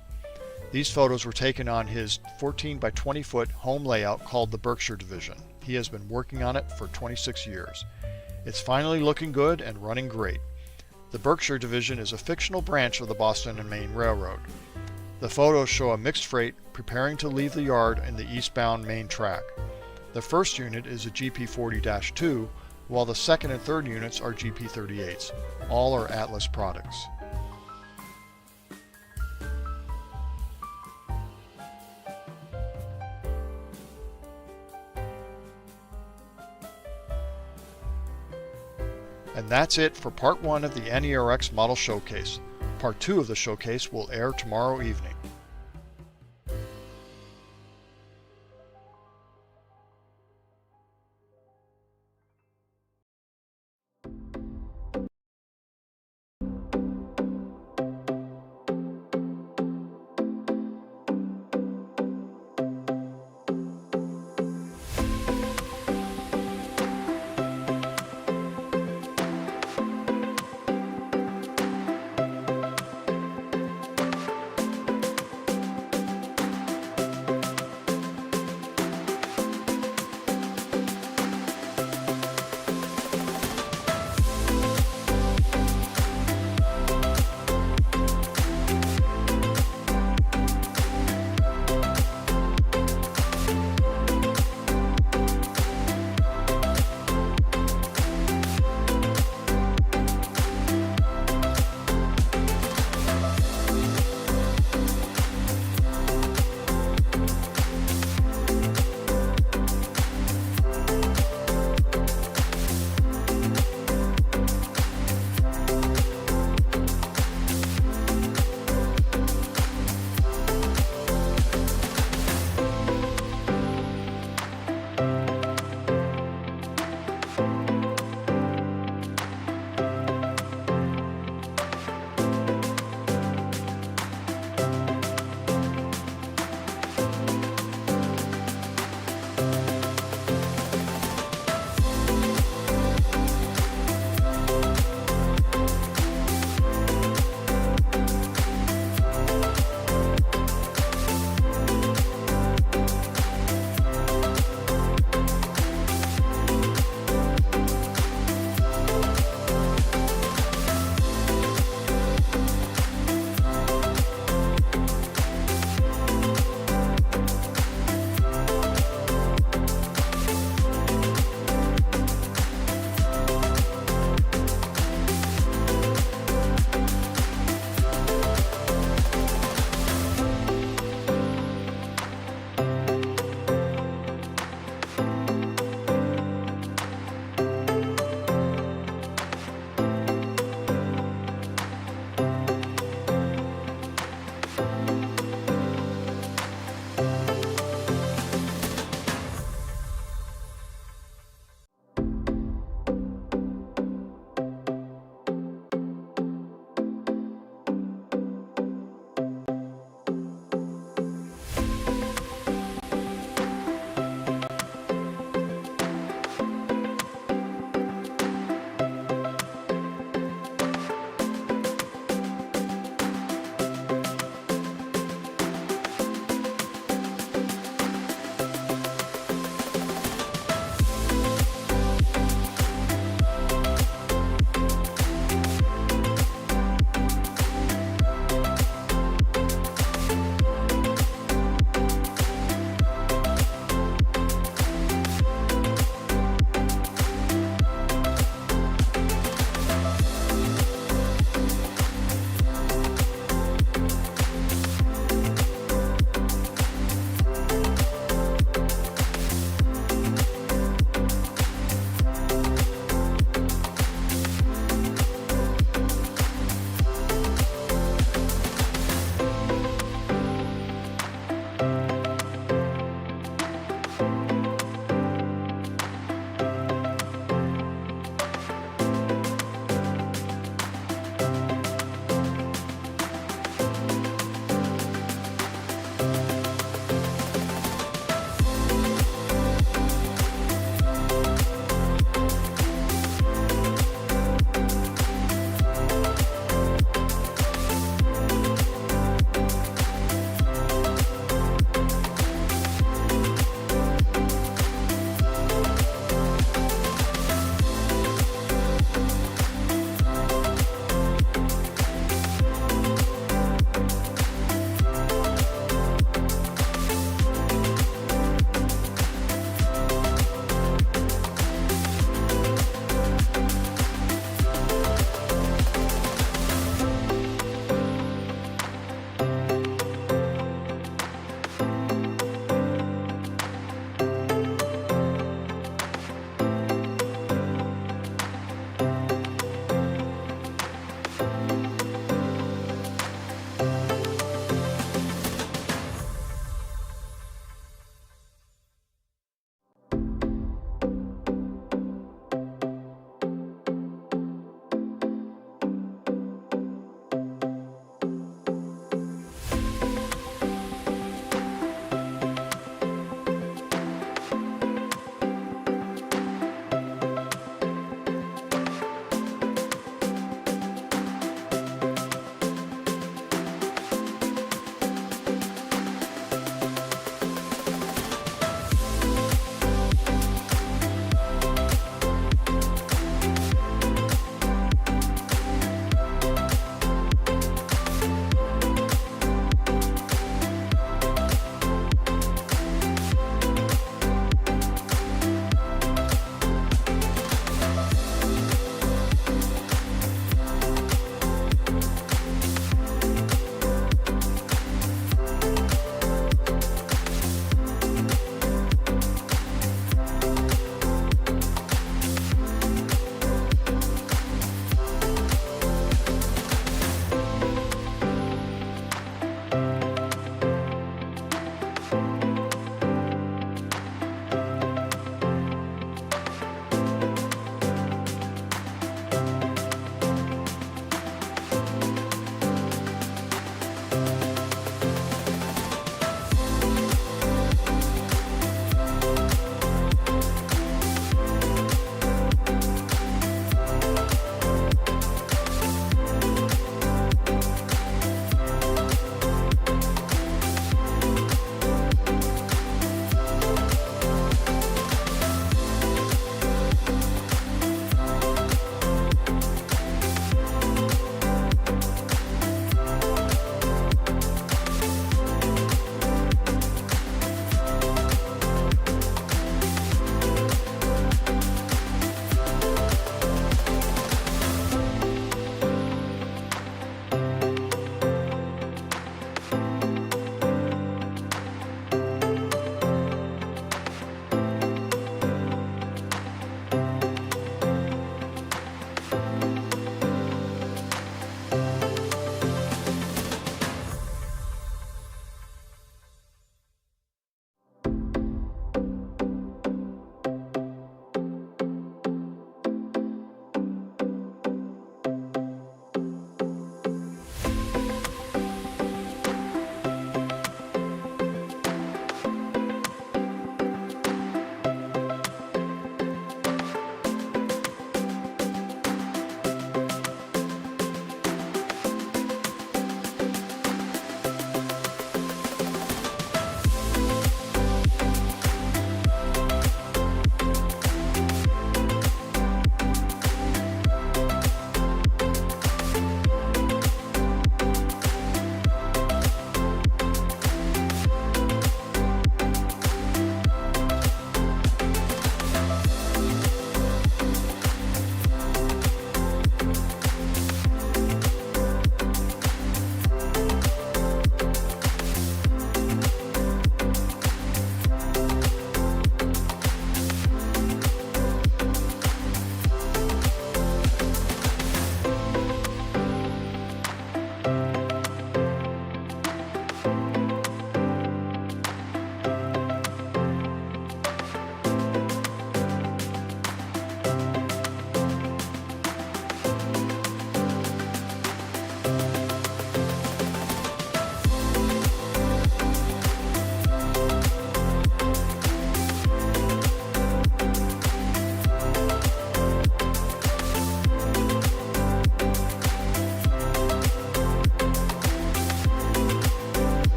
These photos were taken on his 14 by 20 foot home layout called the Berkshire Division. He has been working on it for 26 years. It's finally looking good and running great. The Berkshire Division is a fictional branch of the Boston and Maine Railroad. The photos show a mixed freight preparing to leave the yard in the eastbound main track. The first unit is a GP40-2, while the second and third units are GP38s. All are Atlas products. And that's it for Part 1 of the NERx Model Showcase. Part 2 of the showcase will air tomorrow evening.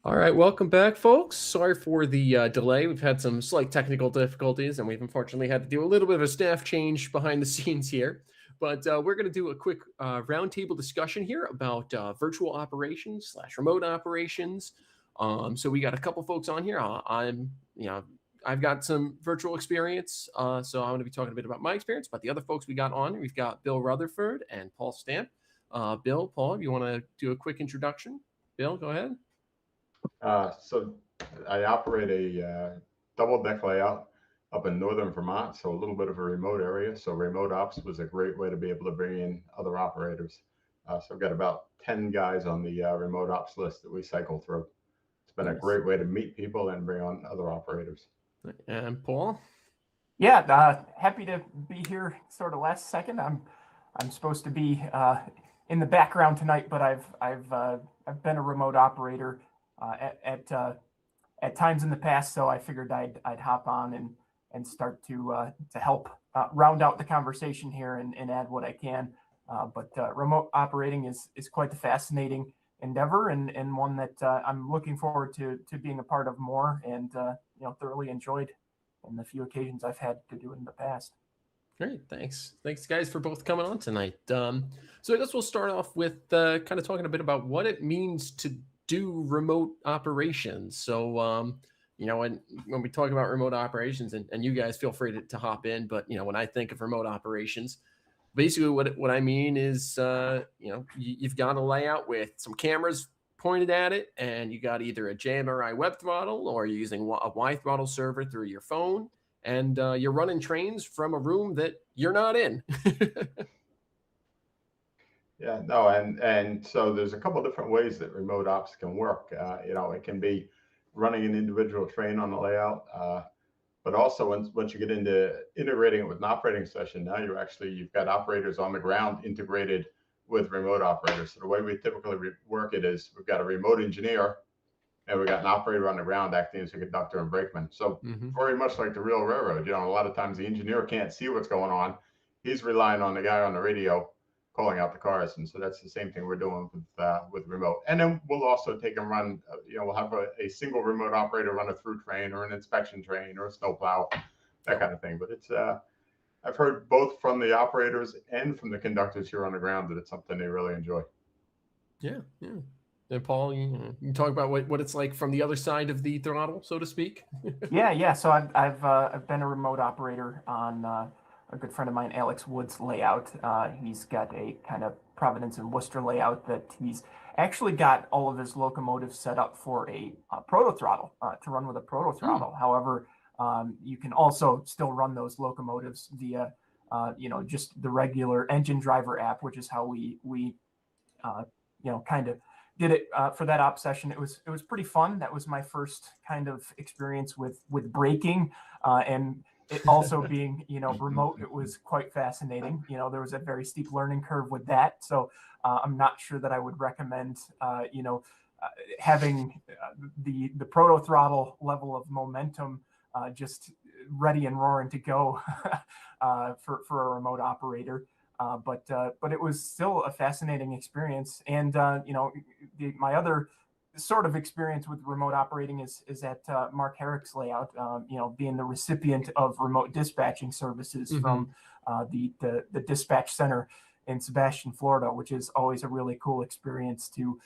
All right, welcome back, folks. Sorry for the delay. We've had some slight technical difficulties, and we've unfortunately had to do a little bit of a staff change behind the scenes here. But we're going to do a quick roundtable discussion here about virtual operations / remote operations. So we got a couple folks on here. I've got some virtual experience, so I'm going to be talking a bit about my experience. But the other folks we got on, we've got Bill Rutherford and Paul Stamp. Bill, Paul, you want to do a quick introduction? Bill, go ahead. So I operate a double deck layout up in northern Vermont, so a little bit of a remote area. So remote ops was a great way to be able to bring in other operators. So I've got about 10 guys on the remote ops list that we cycle through. It's been a great way to meet people and bring on other operators. And Paul? Yeah, happy to be here. Sort of last second. I'm supposed to be in the background tonight, but I've been a remote operator at times in the past, so I figured I'd hop on and start to help round out the conversation here and add what I can. But remote operating is quite the fascinating endeavor and one that I'm looking forward to being a part of more and thoroughly enjoyed in the few occasions I've had to do it in the past. Great, thanks guys for both coming on tonight. So I guess we'll start off with kind of talking a bit about what it means to do remote operations. So when we talk about remote operations, and you guys feel free to hop in, but when I think of remote operations, basically what I mean is you've got a layout with some cameras pointed at it, and you got either a JMRI web throttle or you're using a Y throttle server through your phone, and you're running trains from a room that you're not in. Yeah, no, and so there's a couple different ways that remote ops can work. It can be running an individual train on the layout, but also once you get into integrating it with an operating session, now you've got operators on the ground integrated with remote operators. So the way we typically work it is we've got a remote engineer and we've got an operator on the ground acting as a conductor and brakeman. So very much like the real railroad, a lot of times the engineer can't see what's going on. He's relying on the guy on the radio calling out the cars. And so that's the same thing we're doing with remote. And then we'll also take and run, we'll have a single remote operator run a through train or an inspection train or a snowplow, that kind of thing. But it's, I've heard both from the operators and from the conductors here on the ground that it's something they really enjoy. Yeah. And Paul, you talk about what it's like from the other side of the throttle, so to speak. Yeah. So I've been a remote operator on a good friend of mine, Alex Wood's layout. He's got a kind of Providence and Worcester layout that he's actually got all of his locomotives set up for a proto throttle to run with a proto throttle. However, you can also still run those locomotives via just the regular engine driver app, which is how we kind of did it for that op session. It was pretty fun. That was my first kind of experience with braking and it also being remote. It was quite fascinating. There was a very steep learning curve with that. So I'm not sure that I would recommend having the proto throttle level of momentum just ready and roaring to go for a remote operator. But it was still a fascinating experience. And my other sort of experience with remote operating is at Mark Herrick's layout, being the recipient of remote dispatching services from the dispatch center in Sebastian, Florida, which is always a really cool experience to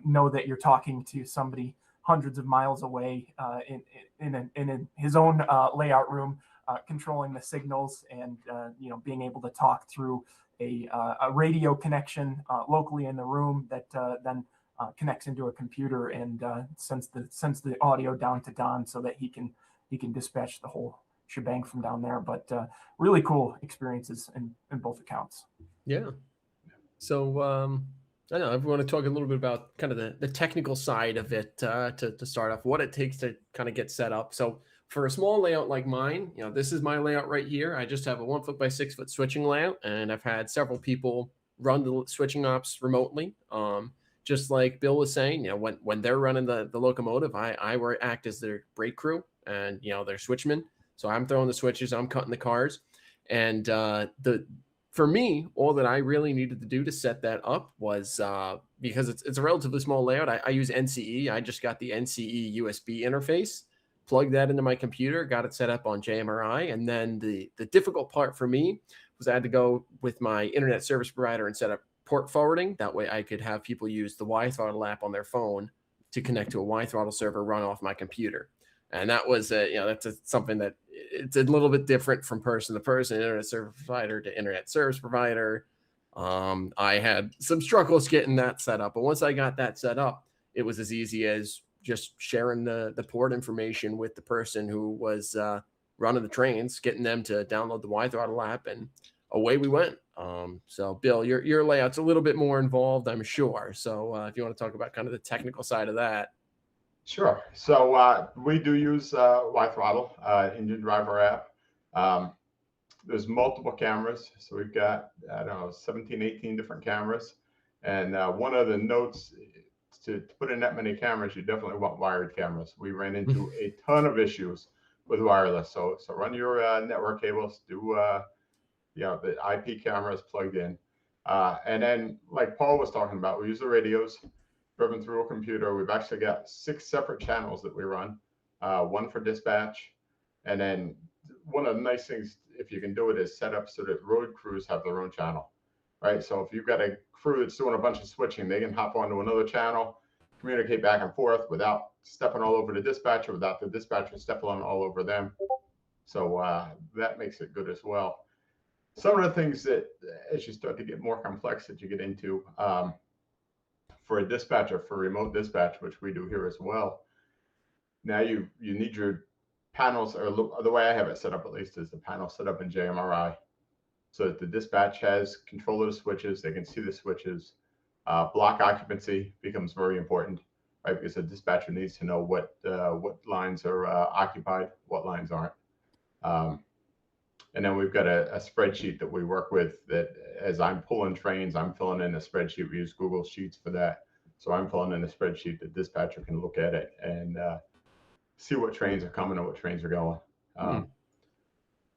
know that you're talking to somebody hundreds of miles away in his own layout room, controlling the signals and being able to talk through a radio connection locally in the room that then connects into a computer and sends the audio down to Don so that he can dispatch the whole shebang from down there. But really cool experiences in both accounts. Yeah. So I know I want to talk a little bit about kind of the technical side of it to start off, what it takes to kind of get set up. So for a small layout like mine, this is my layout right here. I just have a 1 foot by 6 foot switching layout, and I've had several people run the switching ops remotely. Just like Bill was saying, when they're running the locomotive, I act as their brake crew and their switchman. So I'm throwing the switches, I'm cutting the cars, and for me, all that I really needed to do to set that up was because it's a relatively small layout. I use NCE. I just got the NCE USB interface, plugged that into my computer, got it set up on JMRI. And then the difficult part for me was I had to go with my internet service provider and set up port forwarding. That way I could have people use the Y-Throttle app on their phone to connect to a Y-Throttle server run off my computer. And that was, that's something that it's a little bit different from person to person, internet service provider to internet service provider. I had some struggles getting that set up, but once I got that set up, it was as easy as just sharing the port information with the person who was running the trains, getting them to download the Y-Throttle app, and away we went. So Bill, your layout's a little bit more involved, I'm sure. So if you want to talk about kind of the technical side of that. Sure. So we do use Y-Throttle, engine driver app. There's multiple cameras. So we've got, 17, 18 different cameras. And one of the notes to put in that many cameras, you definitely want wired cameras. We ran into a ton of issues with wireless. So run your network cables, do the IP cameras plugged in. And then, like Paul was talking about, we use the radios driven through a computer. We've actually got 6 separate channels that we run, one for dispatch. And then one of the nice things, if you can do it, is set up so that road crews have their own channel, right? So if you've got a crew that's doing a bunch of switching, they can hop onto another channel, communicate back and forth without stepping all over the dispatcher, without the dispatcher stepping on all over them. So that makes it good as well. Some of the things that, as you start to get more complex, that you get into, for a dispatcher, for remote dispatch, which we do here as well, now you need your panels, or the way I have it set up at least, is the panel set up in JMRI, so that the dispatch has control of the switches. They can see the switches. Block occupancy becomes very important, right? Because the dispatcher needs to know what lines are occupied, what lines aren't. And then we've got a spreadsheet that we work with, that as I'm pulling trains, I'm filling in a spreadsheet. We use Google Sheets for that. So I'm filling in a spreadsheet. The dispatcher can look at it and see what trains are coming and what trains are going.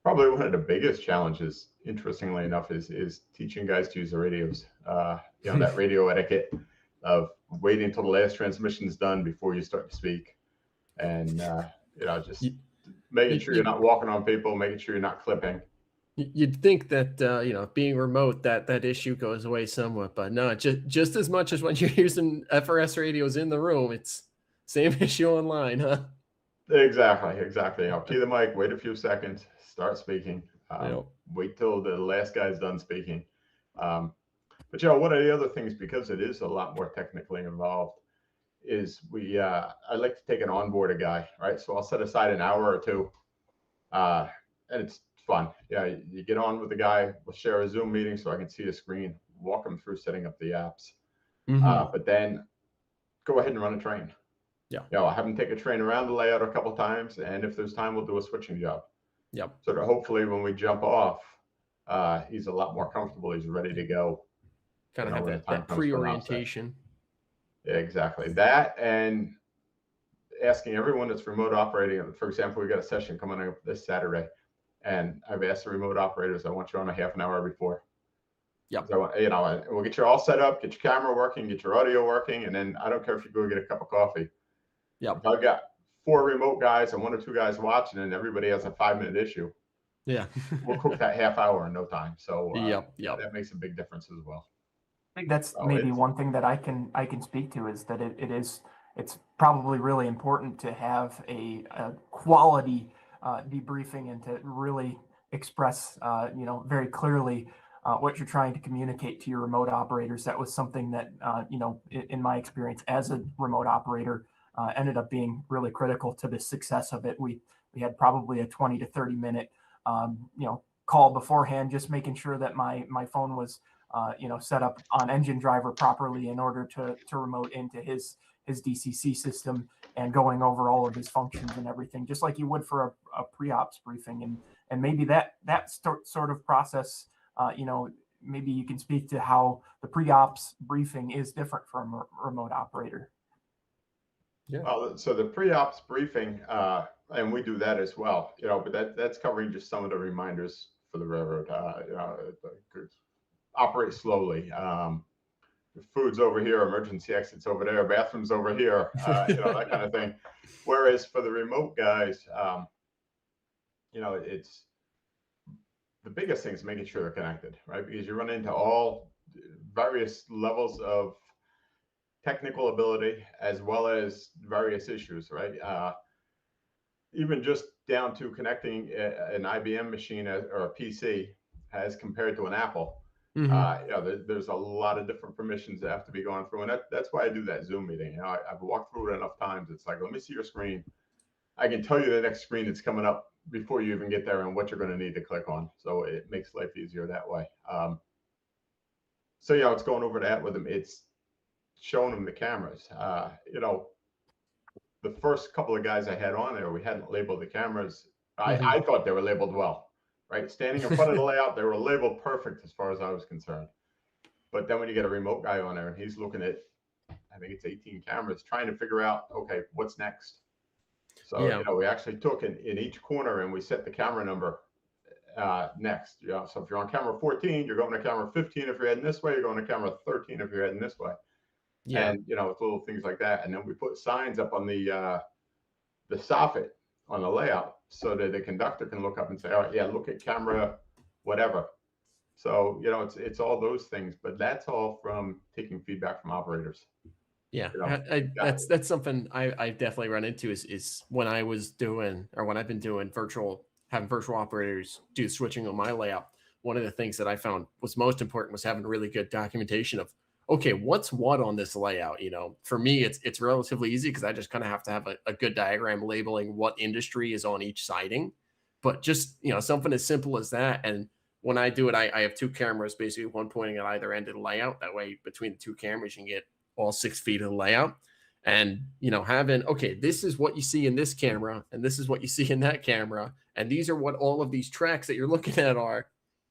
Probably one of the biggest challenges, interestingly enough, is teaching guys to use the radios. That radio etiquette of waiting until the last transmission is done before you start to speak. And, just making sure you're not walking on people, making sure you're not clipping. You'd think that being remote, that issue goes away somewhat, but no, just as much as when you're using FRS radios in the room, it's same issue online, huh? Exactly. Key the mic, wait a few seconds, start speaking. Wait till the last guy's done speaking. But one of the other things, because it is a lot more technically involved, is I like to take an onboard a guy, right? So I'll set aside an hour or two, and it's fun. Yeah, you get on with the guy. We'll share a Zoom meeting so I can see a screen, walk him through setting up the apps. But then go ahead and run a train. Yeah. I'll have him take a train around the layout a couple of times, and if there's time, we'll do a switching job. Yep. So that hopefully when we jump off, he's a lot more comfortable. He's ready to go. Kind of have that pre-orientation. Yeah, exactly. That, and asking everyone that's remote operating. For example, we've got a session coming up this Saturday, and I've asked the remote operators, I want you on a half an hour before. Yep. So, we'll get you all set up, get your camera working, get your audio working, and then I don't care if you go get a cup of coffee. Yep. If I've got 4 remote guys and 1 or 2 guys watching, and everybody has a 5-minute issue, yeah, we'll cook that half hour in no time. So that makes a big difference as well. I think that's maybe one thing that I can speak to, is that it's probably really important to have a quality debriefing, and to really express very clearly what you're trying to communicate to your remote operators. That was something that in my experience as a remote operator ended up being really critical to the success of it. We had probably a 20 to 30 minute call beforehand, just making sure that my phone was set up on engine driver properly in order to remote into his DCC system, and going over all of his functions and everything, just like you would for a pre-ops briefing. And maybe that sort of process, maybe you can speak to how the pre-ops briefing is different from a remote operator. Yeah. Well, so the pre-ops briefing, and we do that as well, but that's covering just some of the reminders for the railroad. Operate slowly. Food's over here, emergency exits over there, bathrooms over here, that kind of thing. Whereas for the remote guys, it's the biggest thing is making sure they're connected, right? Because you run into all various levels of technical ability as well as various issues, right? Even just down to connecting an IBM machine or a PC as compared to an Apple. There's a lot of different permissions that have to be going through, and that's why I do that Zoom meeting. I've walked through it enough times. It's like, let me see your screen. I can tell you the next screen that's coming up before you even get there and what you're going to need to click on. So it makes life easier that way. It's going over that with them. It's showing them the cameras. The first couple of guys I had on there, we hadn't labeled the cameras. I thought they were labeled well, right? Standing in front of the layout, they were labeled perfect as far as I was concerned. But then when you get a remote guy on there and he's looking at, I think it's 18 cameras, trying to figure out, okay, what's next? So, we actually took in each corner and we set the camera number next. So if you're on camera 14, you're going to camera 15 if you're heading this way, you're going to camera 13 if you're heading this way. Yeah. And, with little things like that. And then we put signs up on the soffit on the layout so that the conductor can look up and say, all right, look at camera, whatever. So, it's all those things, but that's all from taking feedback from operators. Yeah, that's something I definitely run into is when I was doing, or when I've been doing having virtual operators do switching on my layout. One of the things that I found was most important was having really good documentation of, okay, what's what on this layout? For me, it's relatively easy because I just kind of have to have a good diagram labeling what industry is on each siding. But just, something as simple as that. And when I do it, I have two cameras, basically one pointing at either end of the layout. That way, between the two cameras, you can get all 6 feet of the layout. And, having, okay, this is what you see in this camera, and this is what you see in that camera. And these are what all of these tracks that you're looking at are.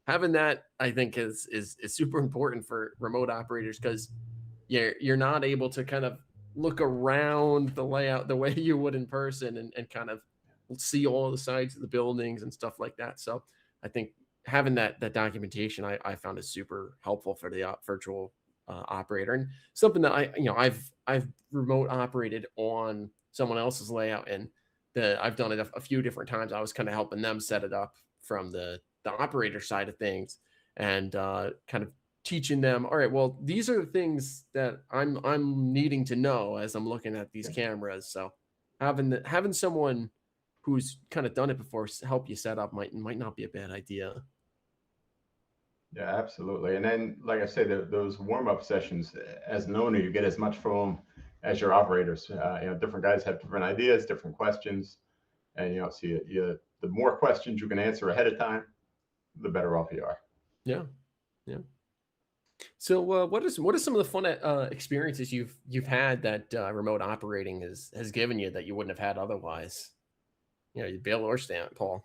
Having that, I think, is super important for remote operators because you're not able to kind of look around the layout the way you would in person and kind of see all the sides of the buildings and stuff like that. So I think having that documentation I found is super helpful for the virtual operator, and something that I've remote operated on someone else's layout, and I've done it a few different times. I was kind of helping them set it up from the operator side of things, and kind of teaching them, all right, well, these are the things that I'm needing to know as I'm looking at these cameras. So having someone who's kind of done it before help you set up might not be a bad idea. Yeah, absolutely. And then, like I say, those warm-up sessions, as an owner, you get as much from them as your operators. Different guys have different ideas, different questions, and the more questions you can answer ahead of time, the better off you are. Yeah. So, what are some of the fun experiences you've had that remote operating has given you that you wouldn't have had otherwise? Bill or Stan, Paul.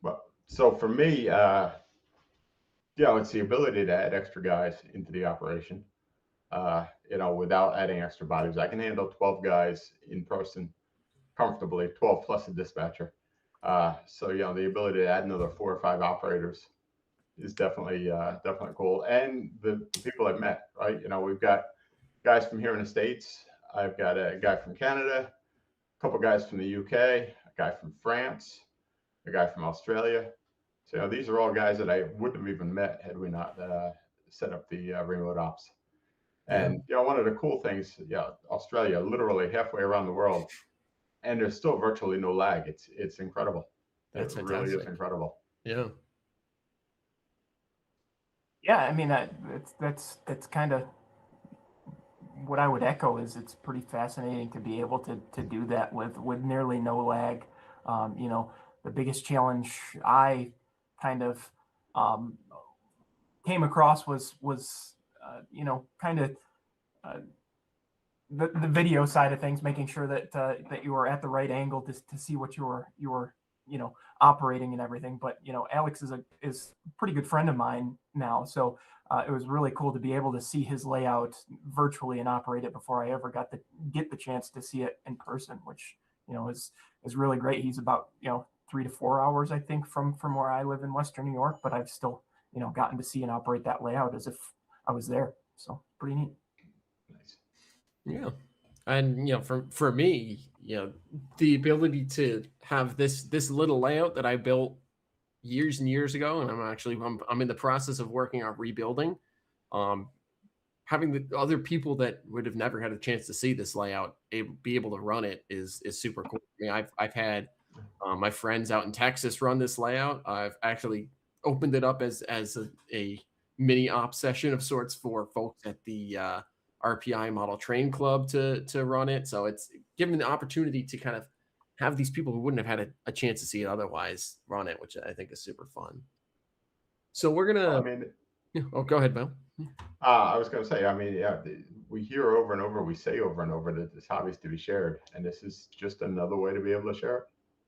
Well, so for me, it's the ability to add extra guys into the operation. Without adding extra bodies, I can handle 12 guys in person comfortably, 12 plus a dispatcher. So the ability to add another 4 or 5 operators is definitely cool. And the people I've met, right? We've got guys from here in the States. I've got a guy from Canada, a couple guys from the UK, a guy from France, a guy from Australia. So these are all guys that I wouldn't have even met had we not set up the remote ops. And one of the cool things, Australia, literally halfway around the world, and there's still virtually no lag. It's incredible. That's it fantastic. Really is incredible. Yeah. Yeah, I mean that's kind of what I would echo. Is it's pretty fascinating to be able to do that with nearly no lag. The biggest challenge I kind of came across was kind of the video side of things, making sure that you were at the right angle to see what you were operating and everything. But Alex is a pretty good friend of mine now, so it was really cool to be able to see his layout virtually and operate it before I ever get the chance to see it in person, which is really great. He's about 3 to 4 hours, I think, from where I live in Western New York, but I've still, gotten to see and operate that layout as if I was there. So pretty neat. Nice. Yeah. And for me, the ability to have this little layout that I built years and years ago, and I'm in the process of working on rebuilding. Having the other people that would have never had a chance to see this layout be able to run it is super cool. I mean, I've had my friends out in Texas run this layout. I've actually opened it up as a mini op session of sorts for folks at the RPI Model Train Club to run it. So it's given the opportunity to kind of have these people who wouldn't have had a chance to see it otherwise run it, which I think is super fun. So we're gonna. Go ahead, Bill. I was going to say, we hear over and over, we say over and over that this hobby is to be shared, and this is just another way to be able to share it.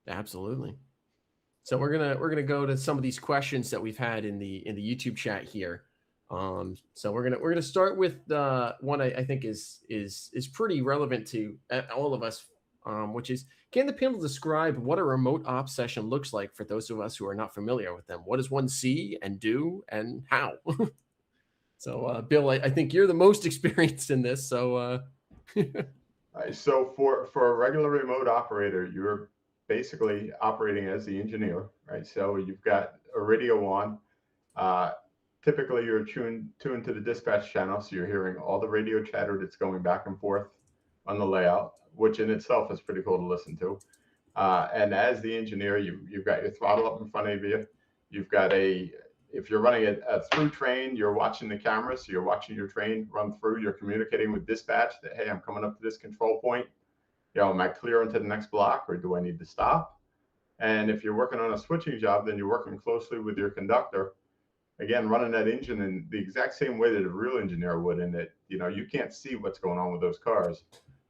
Absolutely. So we're gonna go to some of these questions that we've had in the YouTube chat here. So we're gonna start with one I think is pretty relevant to all of us, which is, can the panel describe what a remote op session looks like for those of us who are not familiar with them? What does one see and do, and how? So, Bill, I think you're the most experienced in this. So, so for a regular remote operator, you're basically operating as the engineer, right? So you've got a radio on. Typically, you're tuned to the dispatch channel, so you're hearing all the radio chatter that's going back and forth on the layout, which in itself is pretty cool to listen to. And as the engineer, you've got your throttle up in front of you. You've got if you're running a through train, you're watching the camera, so you're watching your train run through. You're communicating with dispatch that, hey, I'm coming up to this control point. Am I clear into the next block, or do I need to stop? And if you're working on a switching job, then you're working closely with your conductor, again, running that engine in the exact same way that a real engineer would, in that, you can't see what's going on with those cars.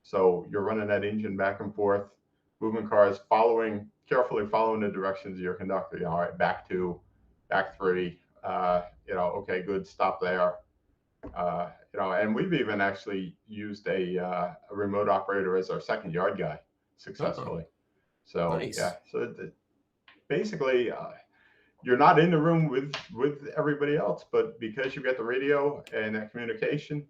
So you're running that engine back and forth, moving cars, carefully following the directions of your conductor. All right, back 3, okay, good, stop there. And we've even actually used a remote operator as our second yard guy successfully. So nice. Yeah, so basically, you're not in the room with everybody else, but because you get the radio and that communication,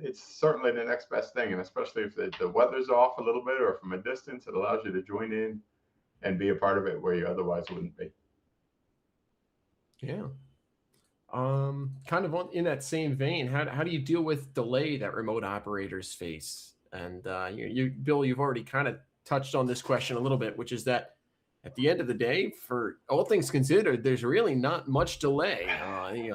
it's certainly the next best thing. And especially if the weather's off a little bit or from a distance, it allows you to join in and be a part of it where you otherwise wouldn't be. Yeah. Kind of in that same vein, how do you deal with delay that remote operators face? And you Bill, you've already kind of touched on this question a little bit, which is that at the end of the day, for all things considered, there's really not much delay.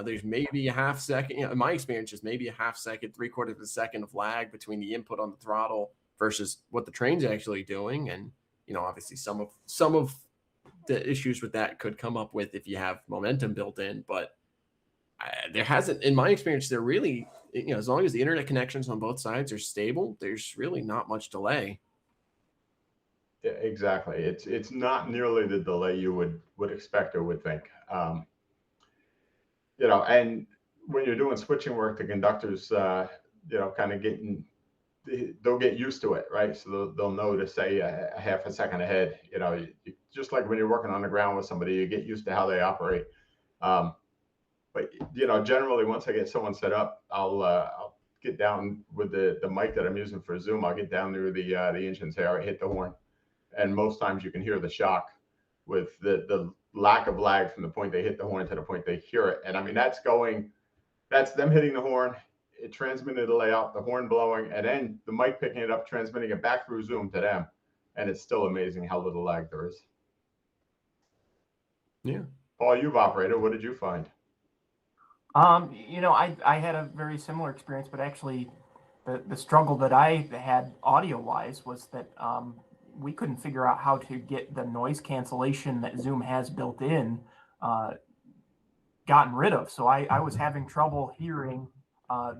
There's maybe a half second. In my experience, just maybe a half second, 3/4 of a second of lag between the input on the throttle versus what the train's actually doing. And obviously, some of the issues with that could come up with if you have momentum built in, but there hasn't, in my experience, there really, as long as the internet connections on both sides are stable, there's really not much delay. Yeah, exactly. It's not nearly the delay you would expect or would think. And when you're doing switching work, the conductors, kind of they'll get used to it, right? So they'll know to say a half a second ahead. Just like when you're working on the ground with somebody, you get used to how they operate. But generally, once I get someone set up, I'll get down with the mic that I'm using for Zoom. I'll get down near the engine and say, all right, hit the horn. And most times you can hear the shock with the lack of lag from the point they hit the horn to the point they hear it. And I mean, that's them hitting the horn, it transmitted the layout, the horn blowing, and then the mic picking it up, transmitting it back through Zoom to them. And it's still amazing how little lag there is. Yeah. Paul, you've operated. What did you find? I had a very similar experience, but actually the struggle that I had audio wise was that we couldn't figure out how to get the noise cancellation that Zoom has built in gotten rid of. So I was having trouble hearing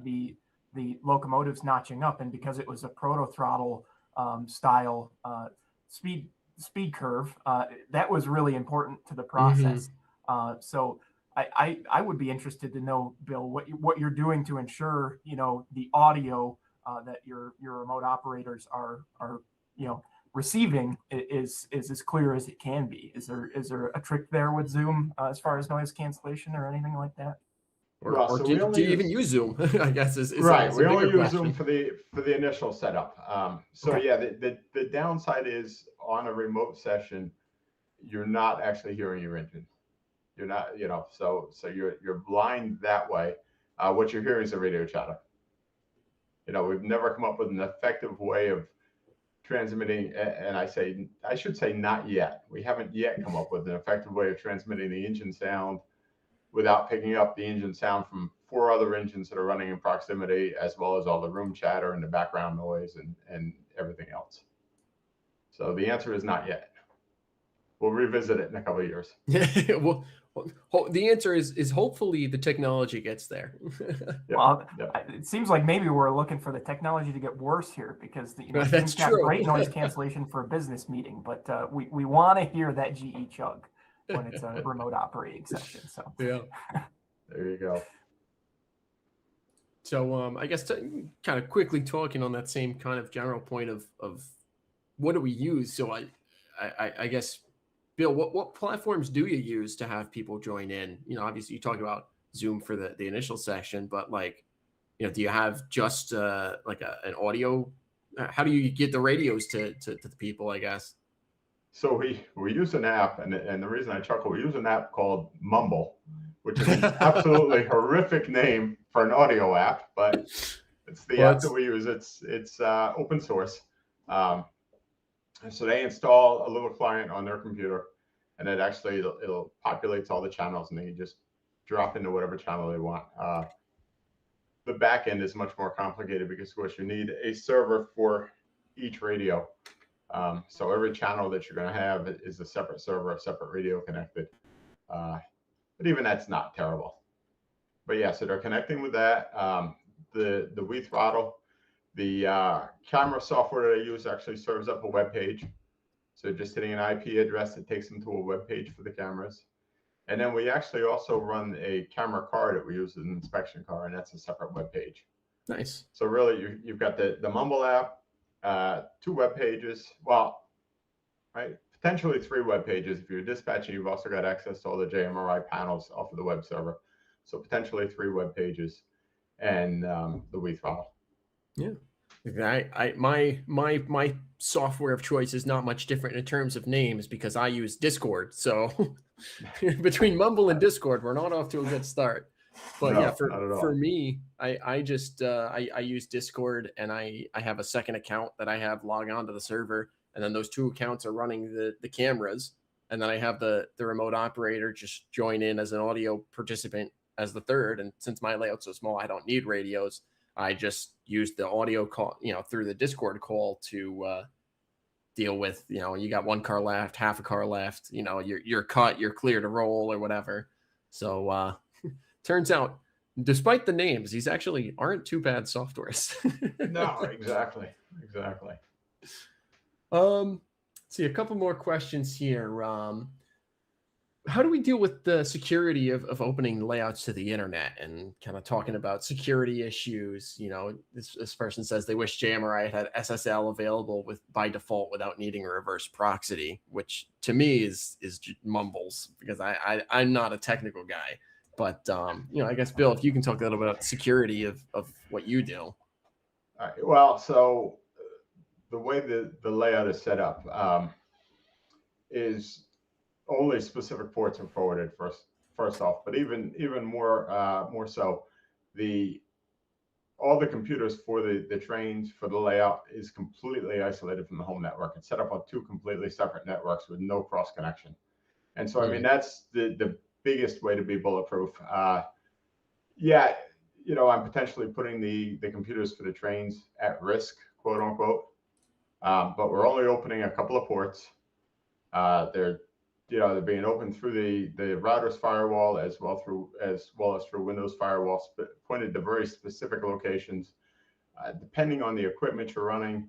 the locomotives notching up, and because it was a proto throttle style speed curve, that was really important to the process. So I would be interested to know, Bill, what you're doing to ensure the audio that your remote operators are receiving is as clear as it can be. Is there a trick there with Zoom as far as noise cancellation or anything like that? Or do you even use Zoom? I guess is right. a We only bigger use question. Zoom for the initial setup. So Okay. yeah, the downside is on a remote session, you're not actually hearing your engine. You're not, so you're blind that way. What you're hearing is a radio chatter. We've never come up with an effective way of transmitting, and I should say not yet. We haven't yet come up with an effective way of transmitting the engine sound without picking up the engine sound from 4 other engines that are running in proximity, as well as all the room chatter and the background noise and everything else. So the answer is not yet. We'll revisit it in a couple of years. well, the answer is hopefully the technology gets there. Well, it seems like maybe we're looking for the technology to get worse here, because That's Zoom's got true. great noise cancellation for a business meeting, but we want to hear that GE chug when it's a remote operating session. So yeah, there you go. So I guess kind of quickly talking on that same kind of general point of what do we use? So I guess, Bill, what platforms do you use to have people join in? Obviously you talk about Zoom for the initial session, but do you have just like an audio? How do you get the radios to the people, I guess? So we use an app, and the reason I chuckle, we use an app called Mumble, which is an absolutely horrific name for an audio app, but it's the app that we use. It's open source. And so they install a little client on their computer, and it actually it'll populates all the channels, and they can just drop into whatever channel they want. The back end is much more complicated because, of course, you need a server for each radio. So every channel that you're going to have is a separate server, a separate radio connected. But even that's not terrible. But yeah, so they're connecting with that. The WeThrottle, the camera software that I use actually serves up a web page. So just hitting an IP address, it takes them to a web page for the cameras. And then we actually also run a camera car that we use as an inspection car, and that's a separate web page. Nice. So really, you've got the Mumble app, 2 web pages. Well, right, potentially 3 web pages. If you're dispatching, you've also got access to all the JMRI panels off of the web server. So potentially 3 web pages, and the WeThrottle. Yeah. My software of choice is not much different in terms of names because I use Discord. So between Mumble and Discord, we're not off to a good start. But no, yeah, for me, I just I use Discord, and I have a second account that I have log on to the server, and then those 2 accounts are running the cameras, and then I have the remote operator just join in as an audio participant as the third. And since my layout's so small, I don't need radios. I just use the audio call, through the Discord call to deal with, you got 1 car left, half a car left, you're cut, you're clear to roll or whatever. So turns out, despite the names, these actually aren't too bad softwares. No, exactly. Let's see, a couple more questions here. How do we deal with the security of opening layouts to the internet, and kind of talking about security issues? This person says they wish JMRI had SSL available by default without needing a reverse proxy, which to me is mumbles, because I'm not a technical guy. But I guess, Bill, if you can talk a little bit about security of what you do. All right. Well, so the way the layout is set up is only specific ports are forwarded first off, but even more so, all the computers for the trains for the layout is completely isolated from the home network. It's set up on 2 completely separate networks with no cross connection. And so, I mean, that's the biggest way to be bulletproof. Yeah, I'm potentially putting the computers for the trains at risk, quote unquote. But we're only opening a couple of ports. They're being opened through the router's firewall as well as through Windows firewalls, but pointed to very specific locations. Depending on the equipment you're running,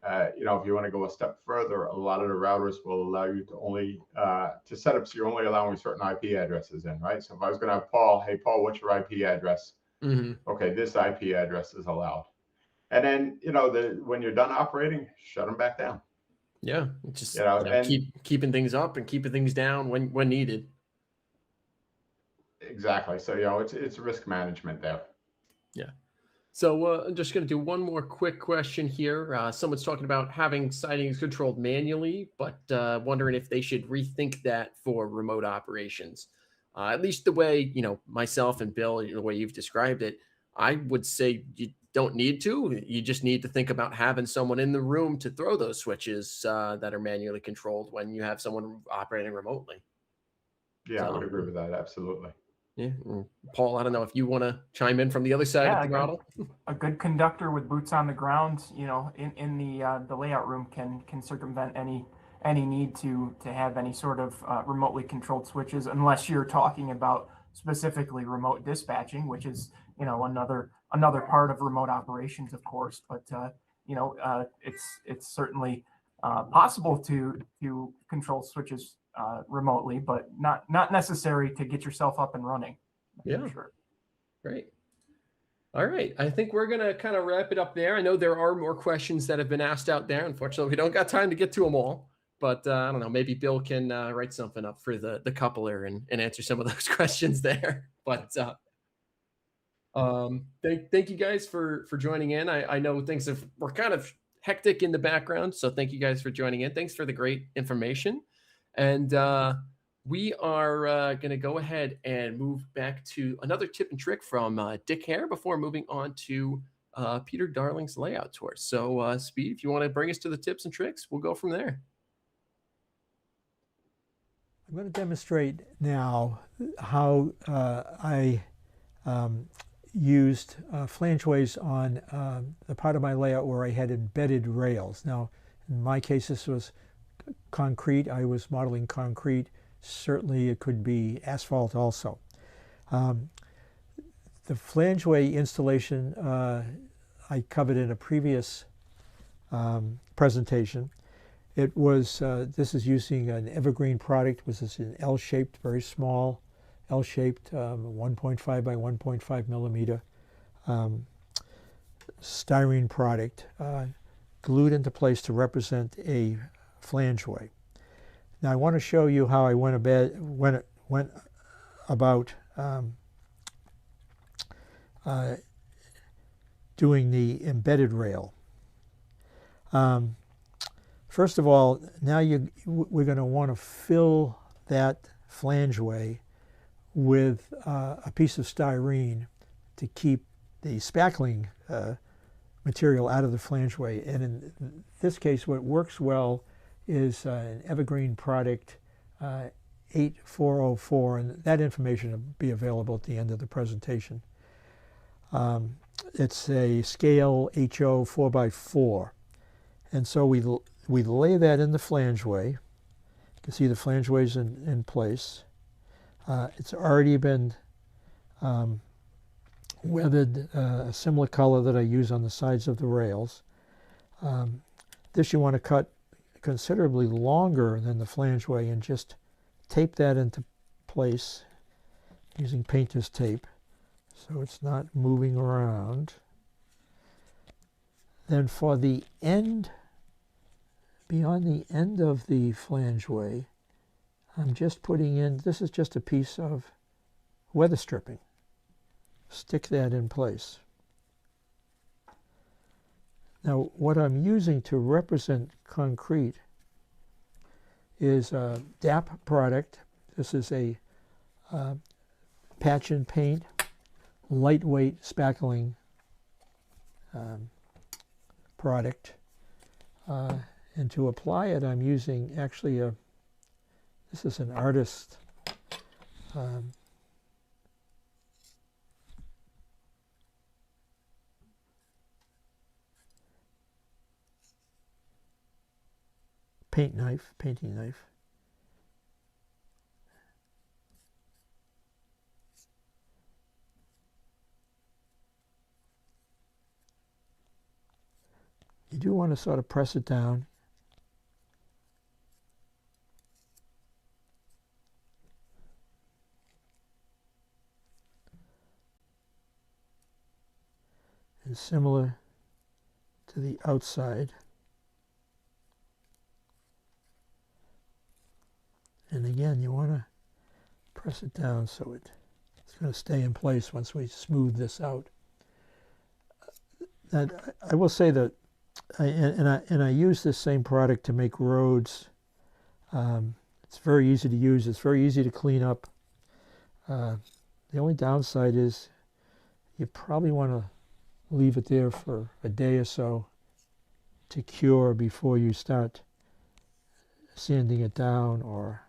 if you want to go a step further, a lot of the routers will allow you to only to set up, so you're only allowing certain IP addresses in, right? So if I was going to have Paul, hey Paul, what's your IP address? Mm-hmm. Okay, this IP address is allowed. And then when you're done operating, shut them back down. Yeah, just You know, and keeping things up and keeping things down when needed. exactly. So, you know, it's risk management there. Yeah. So I'm just going to do one more quick question here. Someone's talking about having sightings controlled manually, but wondering if they should rethink that for remote operations. At least the way, myself and Bill, the way you've described it, I would say you don't need to. You just need to think about having someone in the room to throw those switches that are manually controlled when you have someone operating remotely. Yeah, I So, would agree with that. Absolutely. yeah. Paul, I don't know if you want to chime in from the other side of the model. A good conductor with boots on the ground, in the layout room can circumvent any need to have any sort of remotely controlled switches, unless you're talking about specifically remote dispatching, which is another part of remote operations, of course. But it's certainly possible to control switches remotely, but not necessary to get yourself up and running. Yeah, sure. Great. All right. I think we're going to kind of wrap it up there. I know there are more questions that have been asked out there. Unfortunately, we don't got time to get to them all. But I don't know, maybe Bill can write something up for the coupler and answer some of those questions there. But thank you guys for joining in. I know things were kind of hectic in the background. So thank you guys for joining in. Thanks for the great information. And we are going to go ahead and move back to another tip and trick from Dick Hehir before moving on to Peter Darling's layout tour. So Speed, if you want to bring us to the tips and tricks, we'll go from there. I'm going to demonstrate now how I used flangeways on the part of my layout where I had embedded rails. Now, in my case, this was concrete. I was modeling concrete. Certainly, it could be asphalt also. The flangeway installation I covered in a previous presentation. It was, this is using an evergreen product, which is an L-shaped, very small, L-shaped, 1.5 by 1.5 millimeter styrene product, glued into place to represent a flangeway. Now I want to show you how I went about doing the embedded rail. First of all, now we're going to want to fill that flangeway with a piece of styrene to keep the spackling material out of the flangeway. And in this case, what works well is an evergreen product 8404, and that information will be available at the end of the presentation. It's a scale HO 4x4. And so we lay that in the flangeway. You can see the flangeway's in place. It's already been weathered a similar color that I use on the sides of the rails. This you want to cut considerably longer than the flangeway and just tape that into place using painter's tape so it's not moving around. Then for the end, beyond the end of the flangeway, I'm just putting in, this is just a piece of weather stripping. Stick that in place. Now what I'm using to represent concrete is a DAP product. This is a patch and paint, lightweight spackling product. And to apply it, I'm using actually this is an artist painting knife. You do want to sort of press it down. And similar to the outside. again, you want to press it down so it's going to stay in place once we smooth this out. And I will say that, I use this same product to make roads. It's very easy to use. It's very easy to clean up. The only downside is you probably want to leave it there for a day or so to cure before you start sanding it down or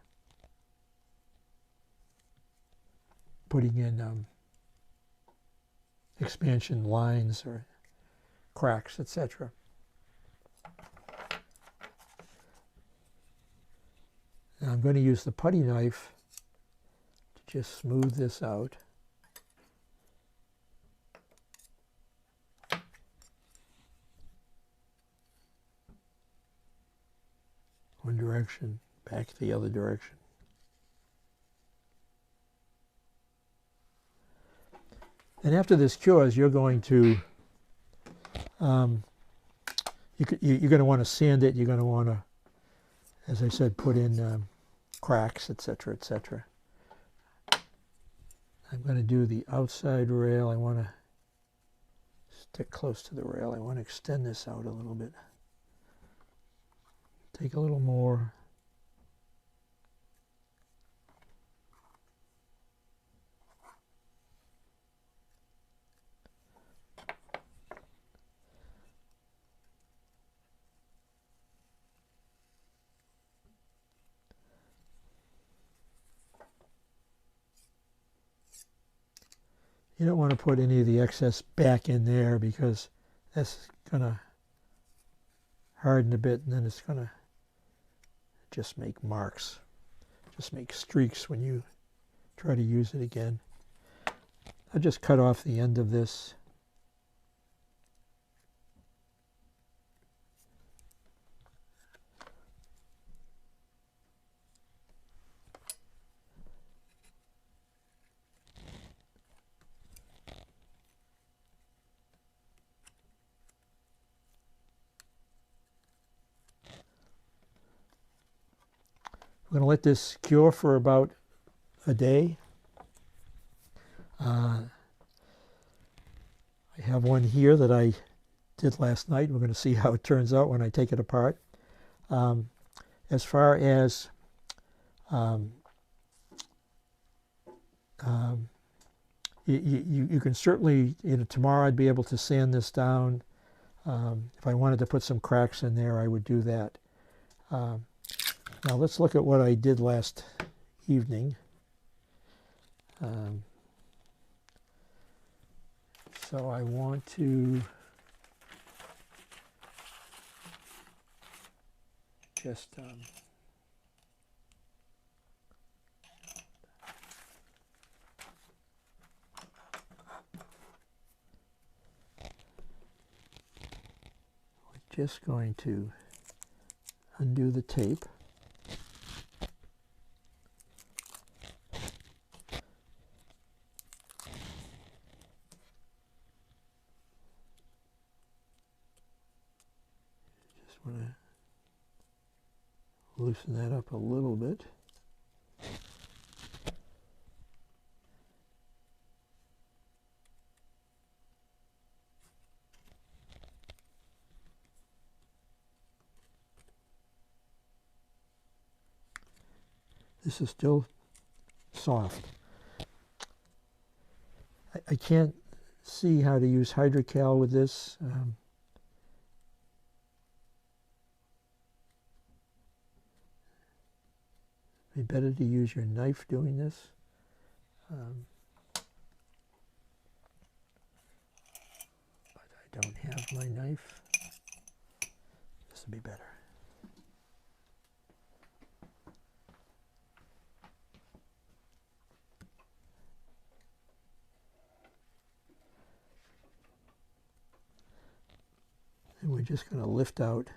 putting in expansion lines or cracks, etc. Now I'm going to use the putty knife to just smooth this out. One direction, back the other direction. And after this cures, you're going to you're going to want to sand it. You're going to want to, as I said, put in cracks, etc., etc. I'm going to do the outside rail. I want to stick close to the rail. I want to extend this out a little bit. Take a little more. You don't want to put any of the excess back in there because that's going to harden a bit and then it's going to just make marks, just make streaks when you try to use it again. I'll just cut off the end of this. We're going to let this cure for about a day. I have one here that I did last night. We're going to see how it turns out when I take it apart. As far as you can certainly, tomorrow I'd be able to sand this down. If I wanted to put some cracks in there, I would do that. Now let's look at what I did last evening. So I want to just we're just going to undo the tape. Want to loosen that up a little bit. This is still soft. I can't see how to use hydrocal with this. It'd be better to use your knife doing this. But I don't have my knife. This would be better. And we're just going to lift out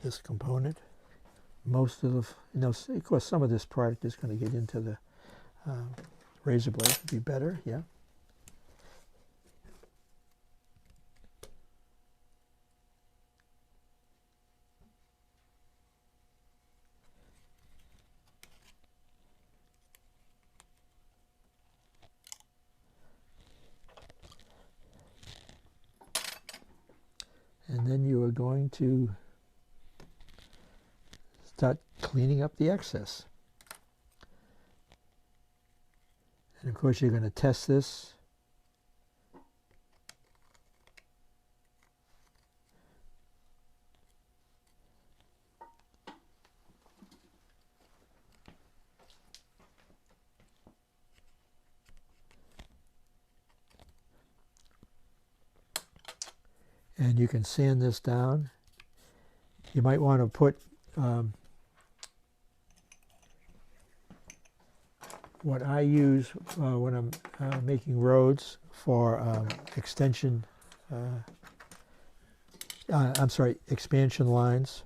this component. Most of the, of course, some of this product is going to get into the razor blade. Would be better, yeah. And then you are going to start cleaning up the excess. And of course you're going to test this. And you can sand this down. You might want to put what I use when I'm making roads for expansion lines.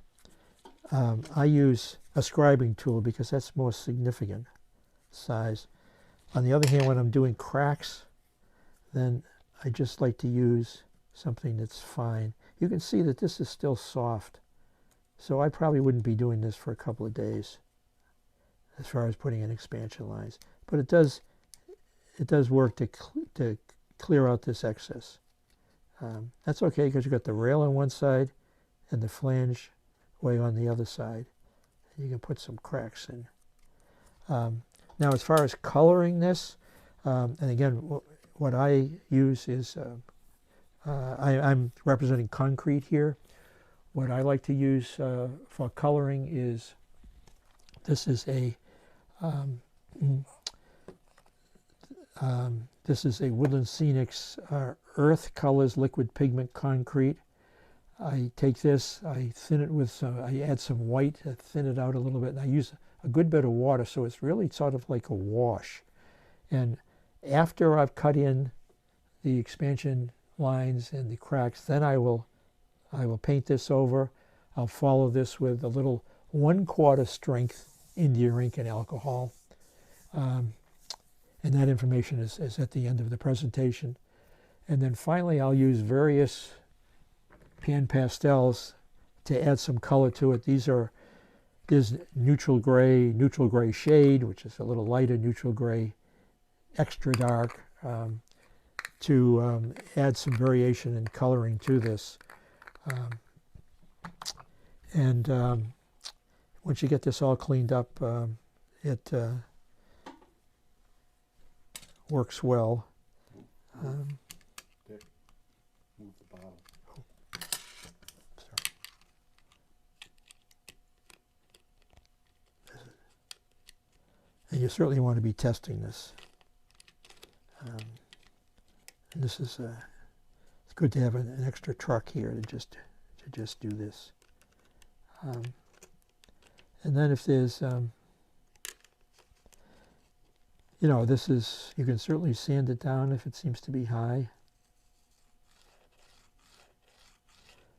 I use a scribing tool because that's more significant size. On the other hand, when I'm doing cracks, then I just like to use something that's fine. You can see that this is still soft, so I probably wouldn't be doing this for a couple of days as far as putting in expansion lines, but it does work to clear out this excess. That's okay because you've got the rail on one side and the flange way on the other side. And you can put some cracks in. Now as far as coloring this, and again what I use is I'm representing concrete here. What I like to use for coloring is, this is a Woodland Scenics Earth Colors Liquid Pigment Concrete. I take this, I thin it with I add some white, thin it out a little bit, and I use a good bit of water, so it's really sort of like a wash. And after I've cut in the expansion lines and the cracks, then I will paint this over. I'll follow this with a little 1/4 strength India ink and alcohol. And that information is at the end of the presentation. And then finally I'll use various pan pastels to add some color to it. There's neutral gray shade, which is a little lighter, neutral gray, extra dark, to add some variation in coloring to this. Once you get this all cleaned up, it works well. Dick, move the bottle. Sorry. And you certainly want to be testing this. And this is it's good to have an extra truck here to just do this. And then if there's this is, you can certainly sand it down if it seems to be high.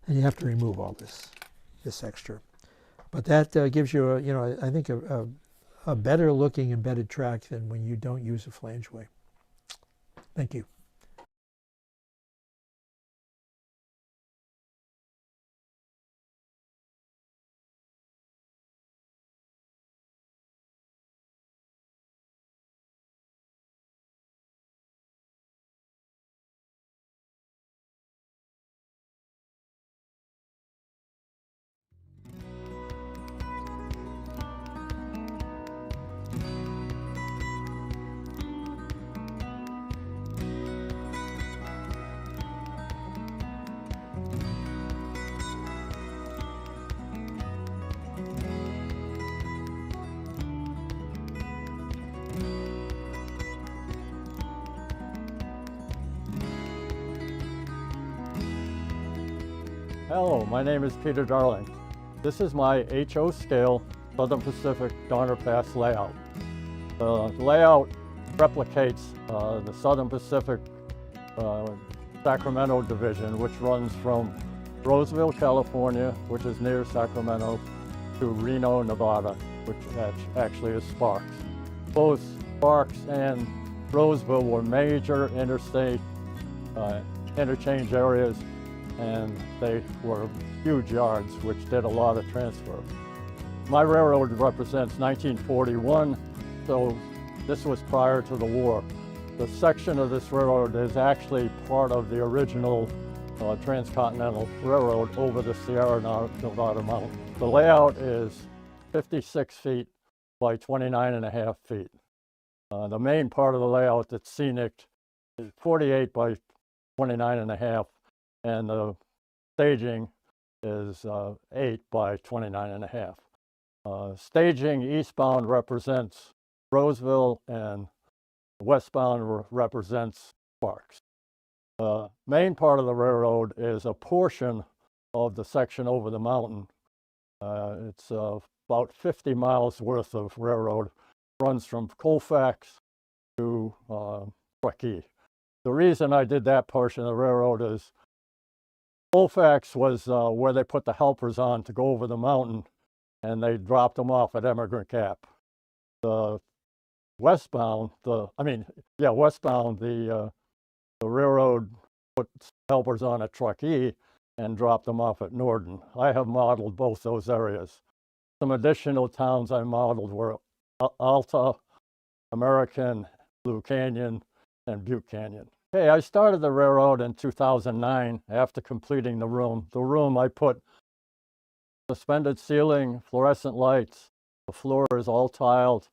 And you have to remove all this extra. But that gives you I think a better looking embedded track than when you don't use a flangeway. Thank you. Hello, my name is Peter Darling. This is my HO scale Southern Pacific Donner Pass layout. The layout replicates the Southern Pacific Sacramento division, which runs from Roseville, California, which is near Sacramento, to Reno, Nevada, which actually is Sparks. Both Sparks and Roseville were major interstate interchange areas, and they were huge yards which did a lot of transfer. My railroad represents 1941, so this was prior to the war. The section of this railroad is actually part of the original transcontinental railroad over the Sierra Nevada mountain. The layout is 56 feet by 29.5 feet. The main part of the layout that's scenic is 48 by 29.5, and the staging is 8 by 29.5. Staging eastbound represents Roseville, and westbound represents Sparks. The main part of the railroad is a portion of the section over the mountain. It's about 50 miles worth of railroad, runs from Colfax to Truckee. The reason I did that portion of the railroad is Colfax was where they put the helpers on to go over the mountain, and they dropped them off at Emigrant Gap. The westbound, the railroad put helpers on at Truckee and dropped them off at Norden. I have modeled both those areas. Some additional towns I modeled were Alta, American, Blue Canyon, and Butte Canyon. Okay, I started the railroad in 2009 after completing the room. The room I put suspended ceiling, fluorescent lights, the floor is all tiled,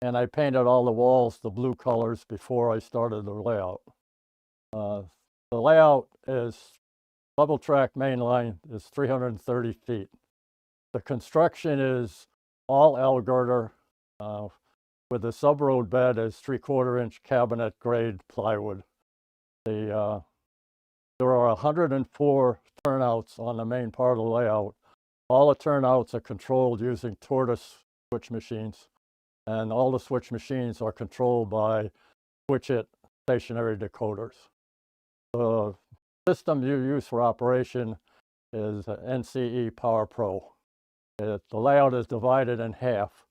and I painted all the walls the blue colors before I started the layout. The layout is level track main line is 330 feet. The construction is all L girder with the sub-road bed is 3/4 inch cabinet grade plywood. There are 104 turnouts on the main part of the layout. All the turnouts are controlled using Tortoise switch machines, and all the switch machines are controlled by switch-it stationary decoders. The system you use for operation is NCE Power Pro. The layout is divided in half.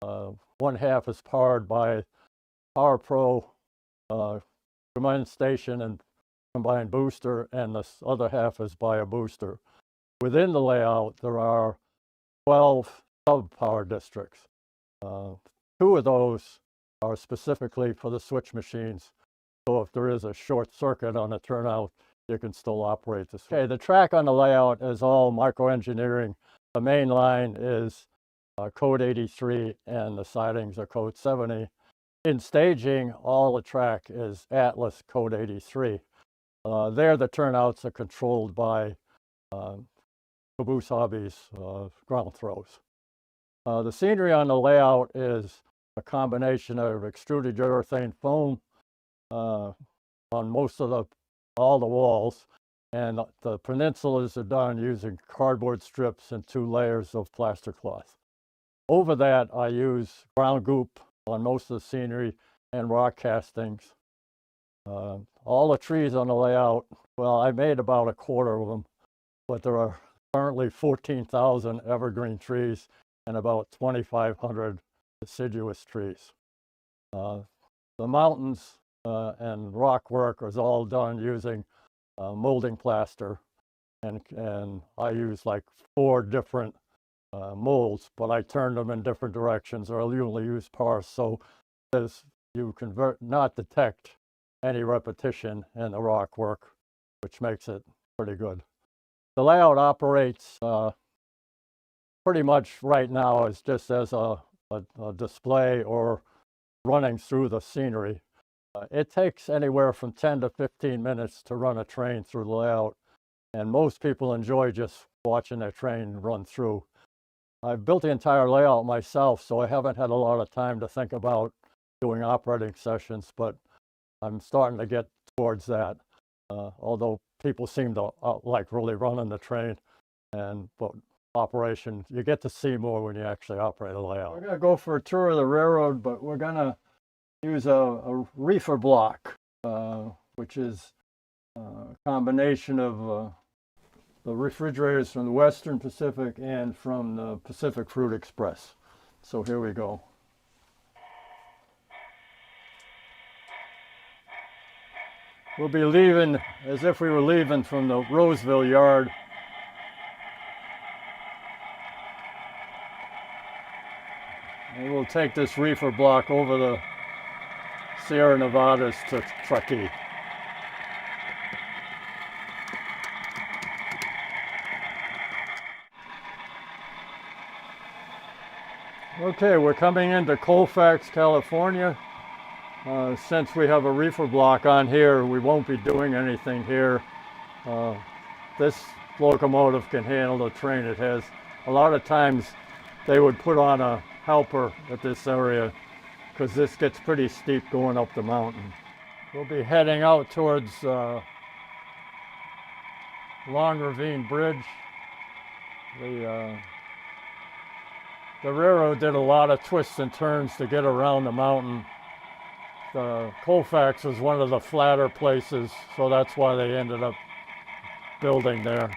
One half is powered by Power Pro combined station and combined booster, and the other half is by a booster. Within the layout, there are 12 sub-power districts. 2 of those are specifically for the switch machines. So if there is a short circuit on a turnout, you can still operate the switch. Okay, the track on the layout is all microengineering. The main line is code 83 and the sidings are code 70. In staging, all the track is Atlas code 83. There, the turnouts are controlled by Caboose Hobbies ground throws. The scenery on the layout is a combination of extruded urethane foam on most of all the walls, and the peninsulas are done using cardboard strips and 2 layers of plaster cloth. Over that, I use ground goop on most of the scenery and rock castings. All the trees on the layout, well, I made about a quarter of them, but there are currently 14,000 evergreen trees and about 2,500 deciduous trees. The mountains and rock work is all done using molding plaster, and I use like 4 different molds, but I turn them in different directions, or I'll usually use parse, so as you not detect any repetition in the rock work, which makes it pretty good. The layout operates pretty much right now as just as a display or running through the scenery. It takes anywhere from 10 to 15 minutes to run a train through the layout, and most people enjoy just watching their train run through. I've built the entire layout myself, so I haven't had a lot of time to think about doing operating sessions, but I'm starting to get towards that. Although people seem to like really running the train, but operation, you get to see more when you actually operate a layout. We're going to go for a tour of the railroad, but we're going to use a reefer block, which is a combination of the refrigerators from the Western Pacific and from the Pacific Fruit Express. So here we go. We'll be leaving as if we were leaving from the Roseville yard. And we'll take this reefer block over the Sierra Nevadas to Truckee. Okay, we're coming into Colfax, California. Since we have a reefer block on here, we won't be doing anything here. This locomotive can handle the train it has. A lot of times they would put on a helper at this area because this gets pretty steep going up the mountain. We'll be heading out towards Long Ravine Bridge. The railroad did a lot of twists and turns to get around the mountain. Colfax was one of the flatter places, so that's why they ended up building there.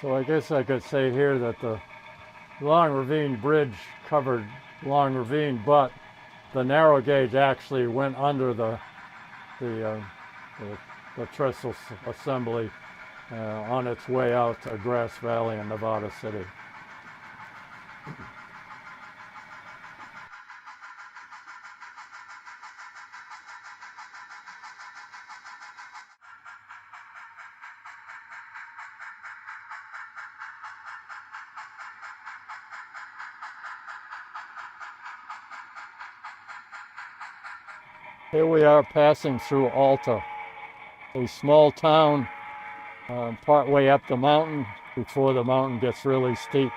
So I guess I could say here that the Long Ravine Bridge covered Long Ravine, but the narrow gauge actually went under the trestle assembly on its way out to Grass Valley in Nevada City. Here we are passing through Alta, a small town part way up the mountain before the mountain gets really steep.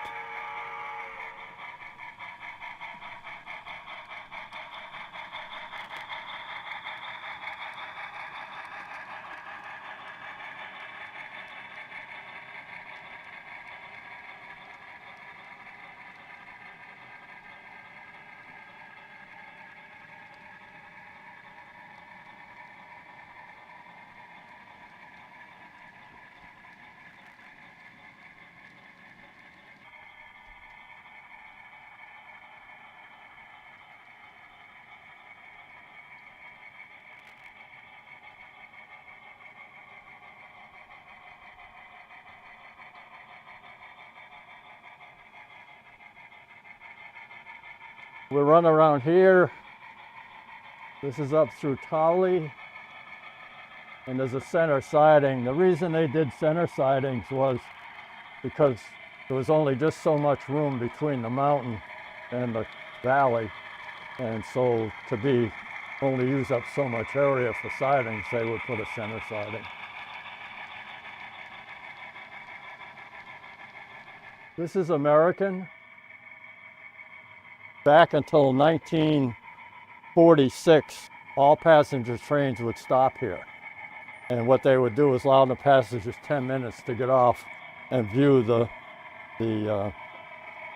We run around here. This is up through Tolly, and there's a center siding. The reason they did center sidings was because there was only just so much room between the mountain and the valley, and so to only use up so much area for sidings, they would put a center siding. This is American. Back until 1946, all passenger trains would stop here. And what they would do is allow the passengers 10 minutes to get off and view the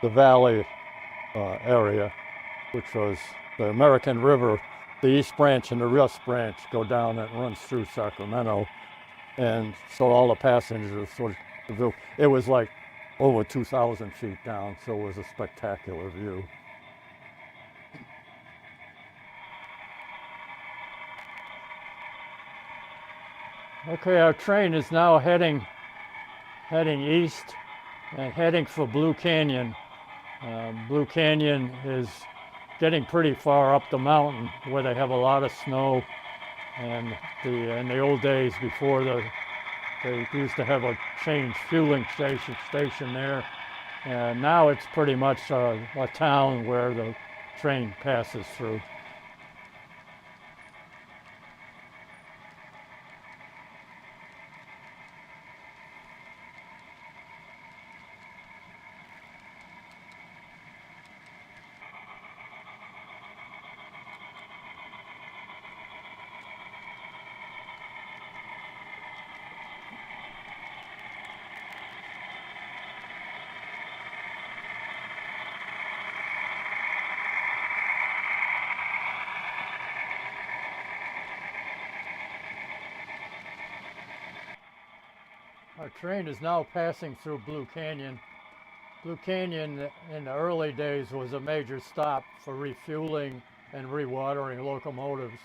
valley area, which was the American River. The East Branch and the West Branch go down and runs through Sacramento. And so all the passengers sort of view. It was like over 2,000 feet down, so it was a spectacular view. Okay, our train is now heading east and heading for Blue Canyon. Blue Canyon is getting pretty far up the mountain where they have a lot of snow. And in the old days, before they used to have a change fueling station there. And now it's pretty much a town where the train passes through. Our train is now passing through Blue Canyon. Blue Canyon in the early days was a major stop for refueling and rewatering locomotives.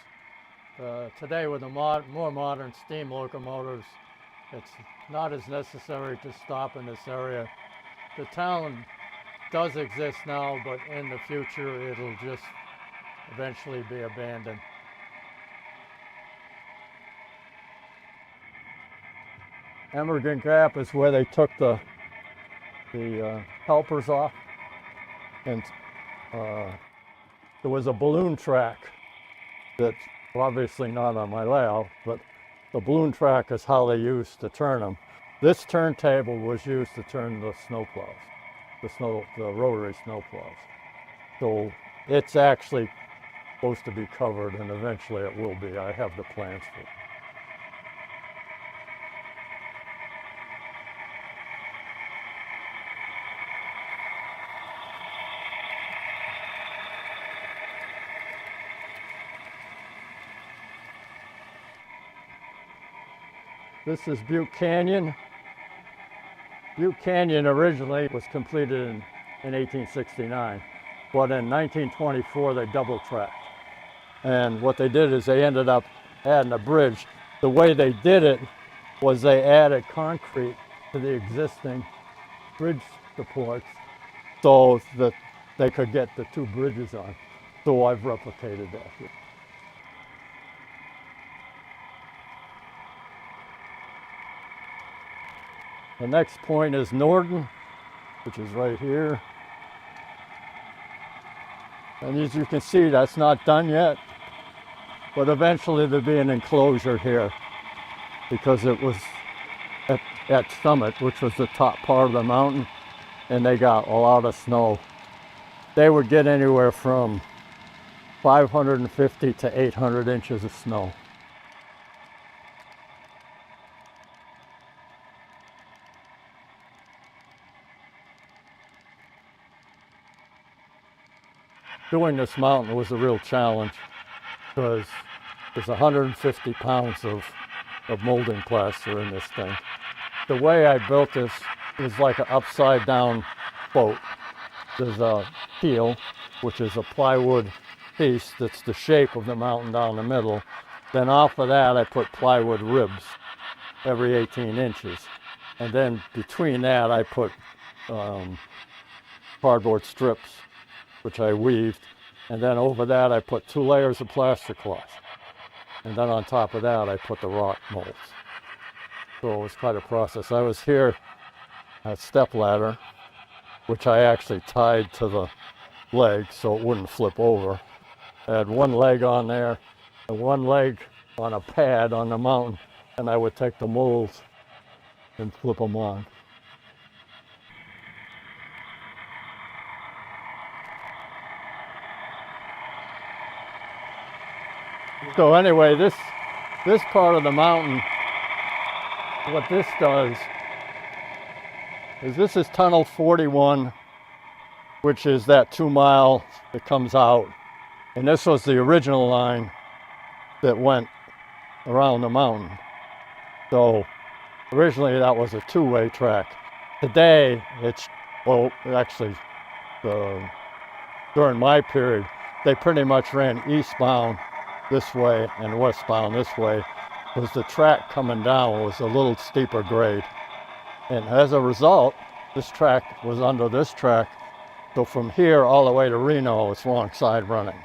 Today with the more modern steam locomotives, it's not as necessary to stop in this area. The town does exist now, but in the future it'll just eventually be abandoned. Emergent Gap is where they took the helpers off, and there was a balloon track that's obviously not on my layout, but the balloon track is how they used to turn them. This turntable was used to turn the snowplows, the rotary snowplows. So it's actually supposed to be covered, and eventually it will be. I have the plans for it. This is Butte Canyon. Butte Canyon originally was completed in 1869, but in 1924 they double tracked. And what they did is they ended up adding a bridge. The way they did it was they added concrete to the existing bridge supports so that they could get the two bridges on. So I've replicated that here. The next point is Norden, which is right here. And as you can see, that's not done yet, but eventually there'll be an enclosure here because it was at Summit, which was the top part of the mountain, and they got a lot of snow. They would get anywhere from 550 to 800 inches of snow. Doing this mountain was a real challenge because there's 150 pounds of molding plaster in this thing. The way I built this is like an upside down boat. There's a keel, which is a plywood piece that's the shape of the mountain down the middle. Then off of that I put plywood ribs every 18 inches. And then between that I put cardboard strips, which I weaved, and then over that I put 2 layers of plaster cloth. And then on top of that I put the rock molds. So it was quite a process. I was here at step ladder, which I actually tied to the leg so it wouldn't flip over. I had one leg on there and one leg on a pad on the mountain, and I would take the molds and flip them on. So anyway, this part of the mountain, what this does is this is tunnel 41, which is that 2 mile that comes out. And this was the original line that went around the mountain. So originally that was a 2-way track. Today it's, well, actually during my period, they pretty much ran eastbound this way and westbound this way, because the track coming down was a little steeper grade. And as a result, this track was under this track. So from here all the way to Reno, it's wrong side running.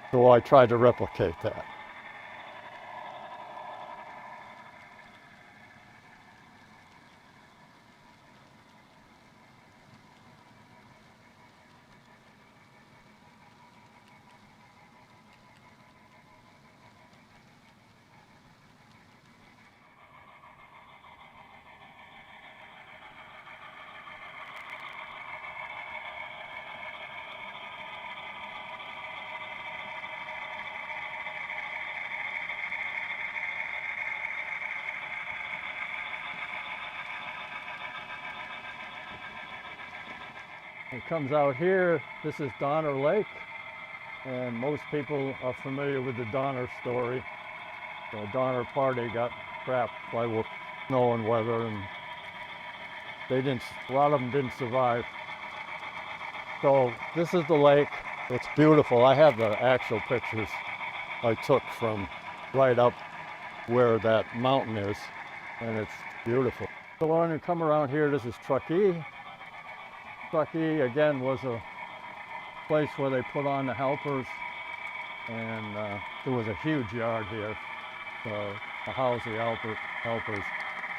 So I tried to replicate that. It comes out here. This is Donner Lake, and most people are familiar with the Donner story. The Donner Party got trapped by snow and weather, and a lot of them didn't survive. So this is the lake. It's beautiful. I have the actual pictures I took from right up where that mountain is, and it's beautiful. So when you come around here, this is Truckee. Truckee, again, was a place where they put on the helpers, and there was a huge yard here to house the helpers.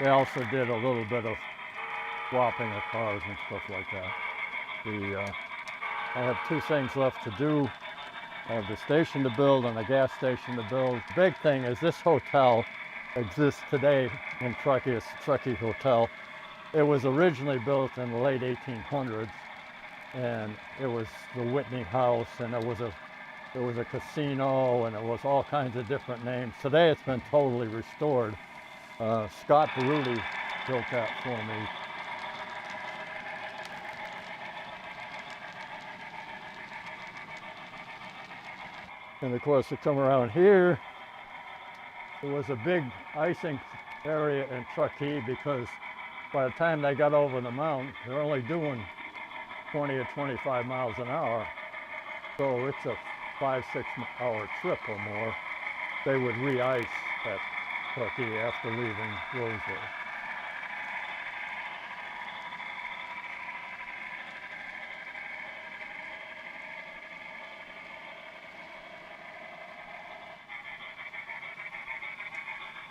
They also did a little bit of swapping of cars and stuff like that. I have two things left to do. I have the station to build and a gas station to build. The big thing is this hotel exists today in Truckee. It's the Truckee Hotel. It was originally built in the late 1800s, and it was the Whitney House, and there was a casino, and it was all kinds of different names. Today it's been totally restored. Scott Baruti built that for me. And of course, to come around here, there was a big icing area in Truckee, because by the time they got over the mountain, they're only doing 20 or 25 miles an hour. So it's a 5-6 hour trip or more. They would re-ice at Truckee after leaving Roseville.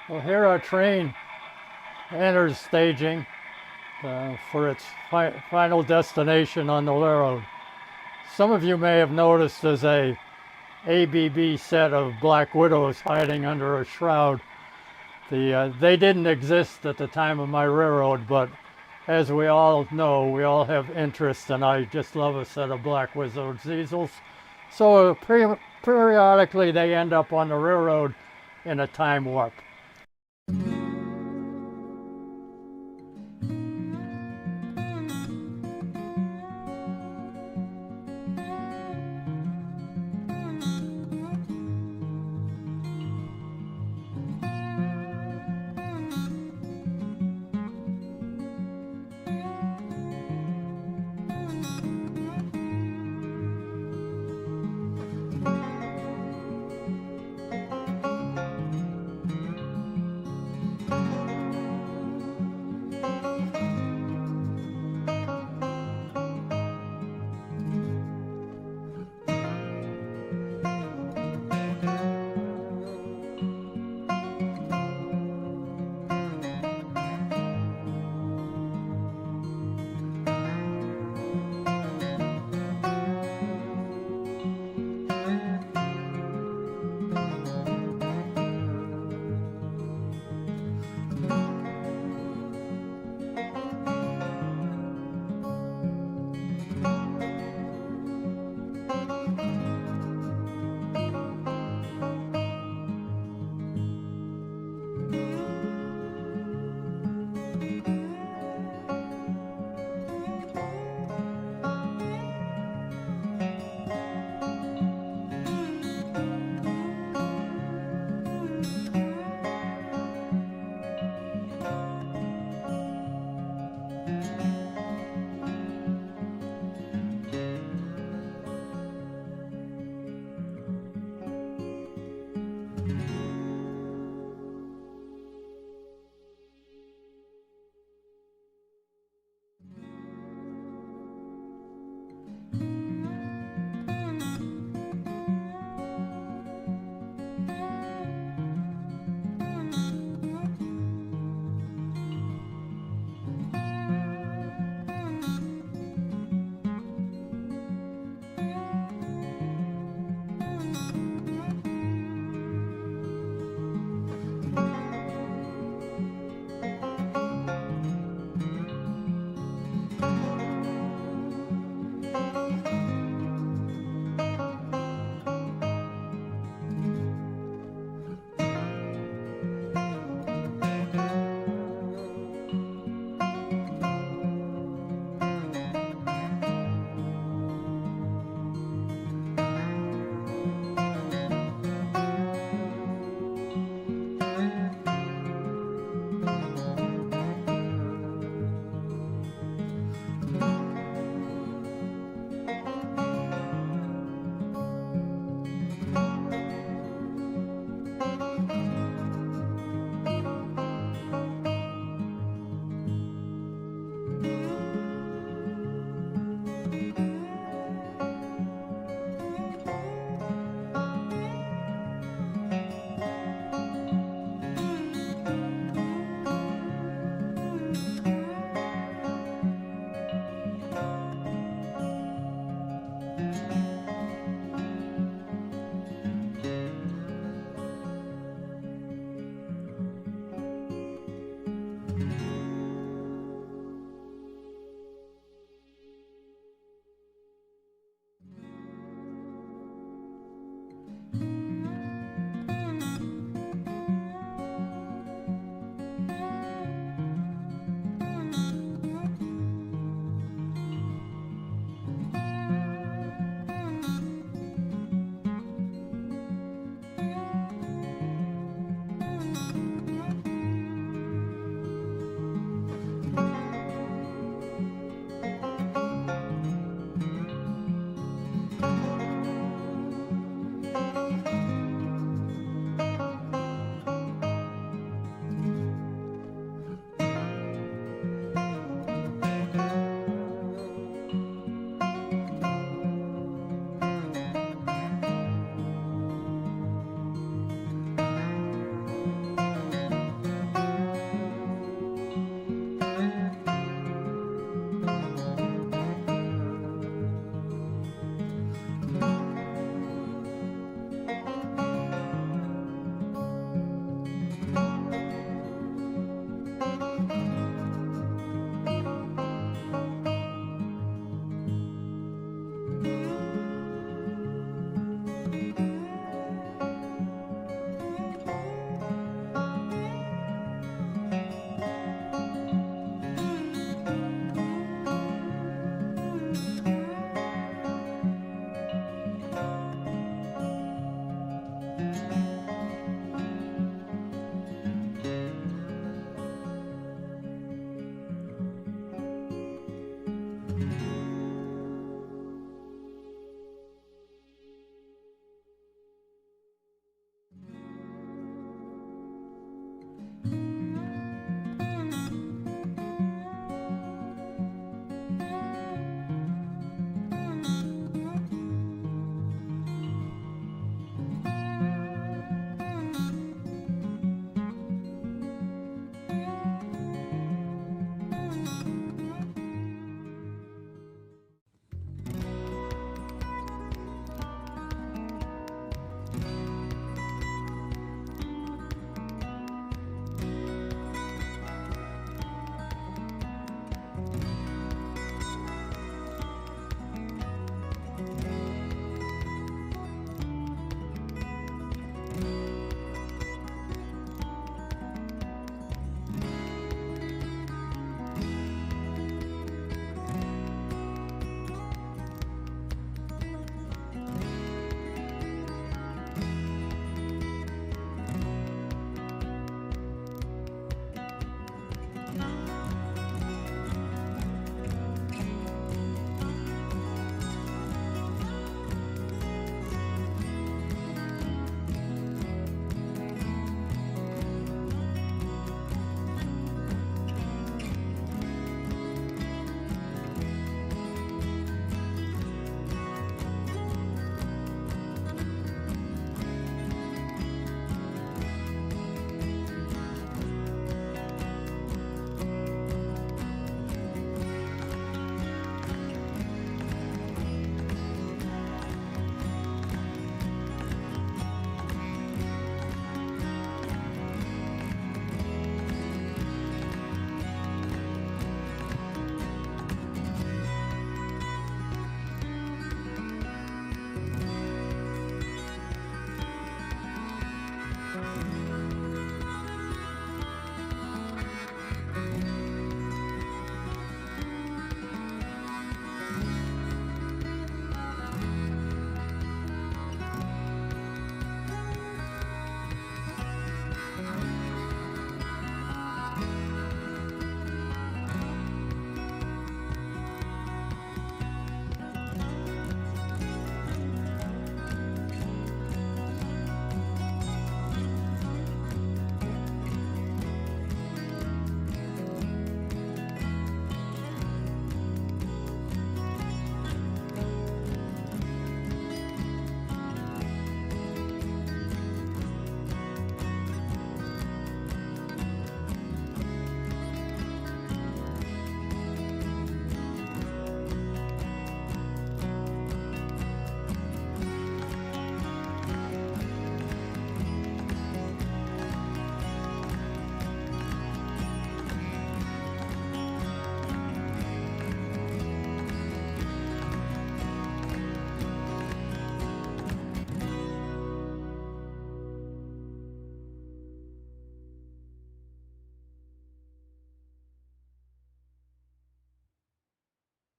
Well, here our train enters staging for its final destination on the railroad. Some of you may have noticed there's a ABB set of Black Widows hiding under a shroud. They didn't exist at the time of my railroad, but as we all know, we all have interests, and I just love a set of Black Widows easels. So periodically they end up on the railroad in a time warp.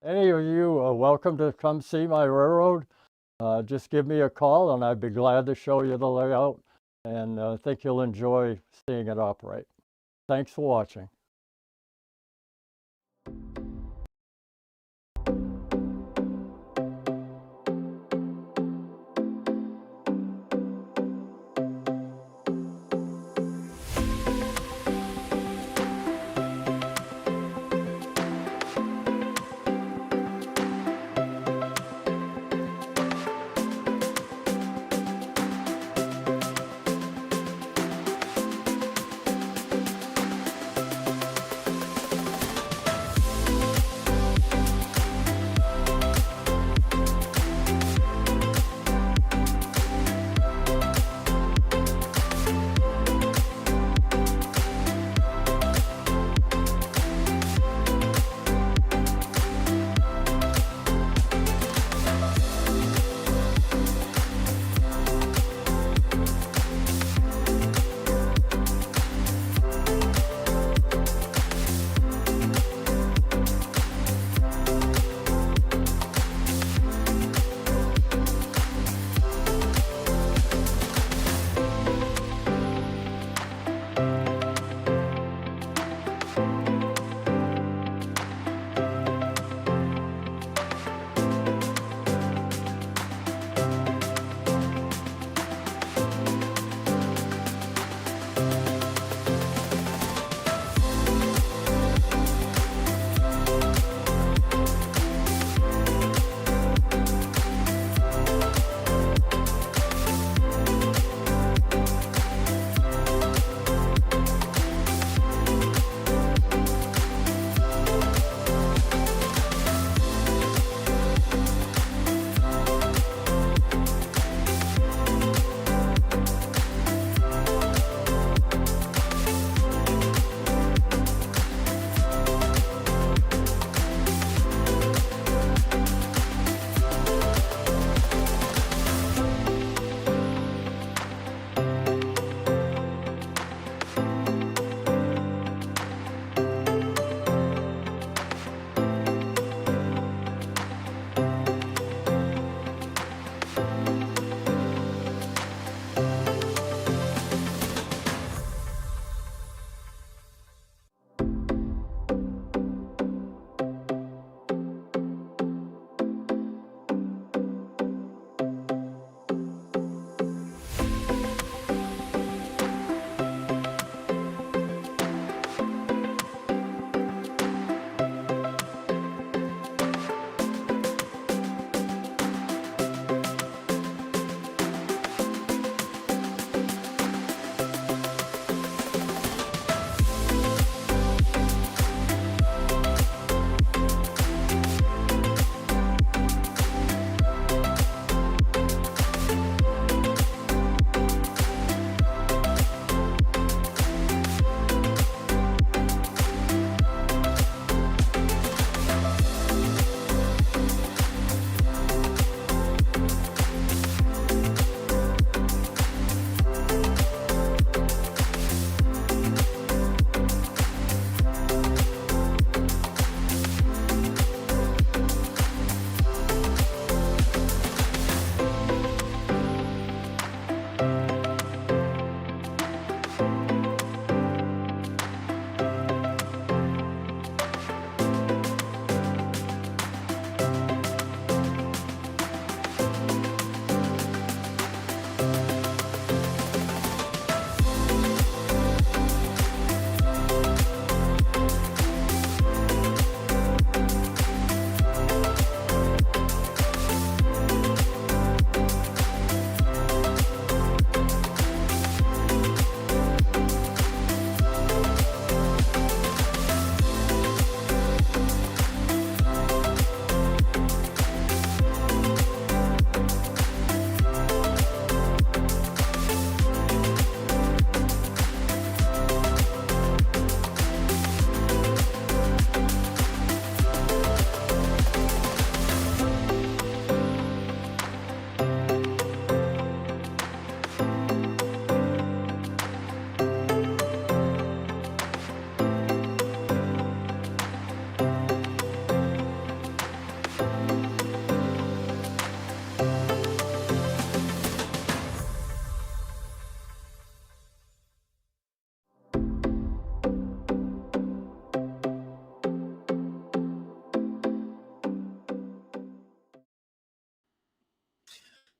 Any of you are welcome to come see my railroad. Just give me a call and I'd be glad to show you the layout, and I think you'll enjoy seeing it operate. Thanks for watching.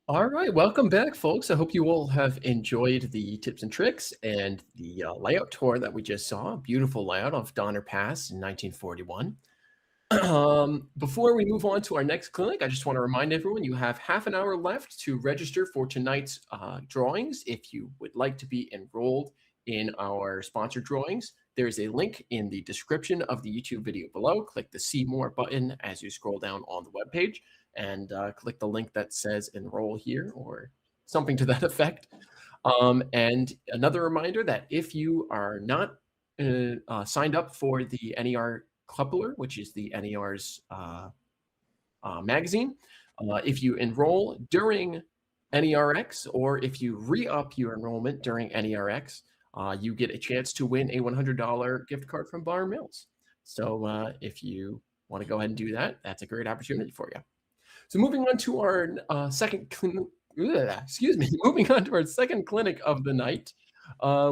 All right, welcome back, folks. I hope you all have enjoyed the tips and tricks and the layout tour that we just saw. Beautiful layout of Donner Pass in 1941. Before we move on to our next clinic, I just want to remind everyone you have half an hour left to register for tonight's drawings. If you would like to be enrolled in our sponsored drawings, there's a link in the description of the YouTube video below. Click the See More button as you scroll down on the webpage and click the link that says enroll here or something to that effect. And another reminder that if you are not signed up for the NER Coupler, which is the NER's magazine, if you enroll during NERx or if you re-up your enrollment during NERx, you get a chance to win a $100 gift card from Bar Mills. So if you want to go ahead and do that, that's a great opportunity for you. So moving on to our moving on to our second clinic of the night,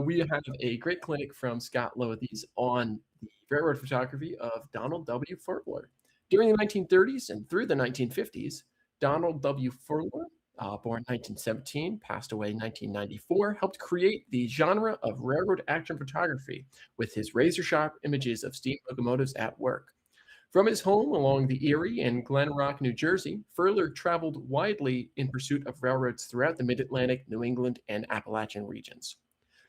we have a great clinic from Scott Lothes on the railroad photography of Donald W. Furler. During the 1930s and through the 1950s, Donald W. Furler, born 1917, passed away in 1994, helped create the genre of railroad action photography with his razor-sharp images of steam locomotives at work. From his home along the Erie and Glen Rock, New Jersey, Furler traveled widely in pursuit of railroads throughout the Mid-Atlantic, New England, and Appalachian regions.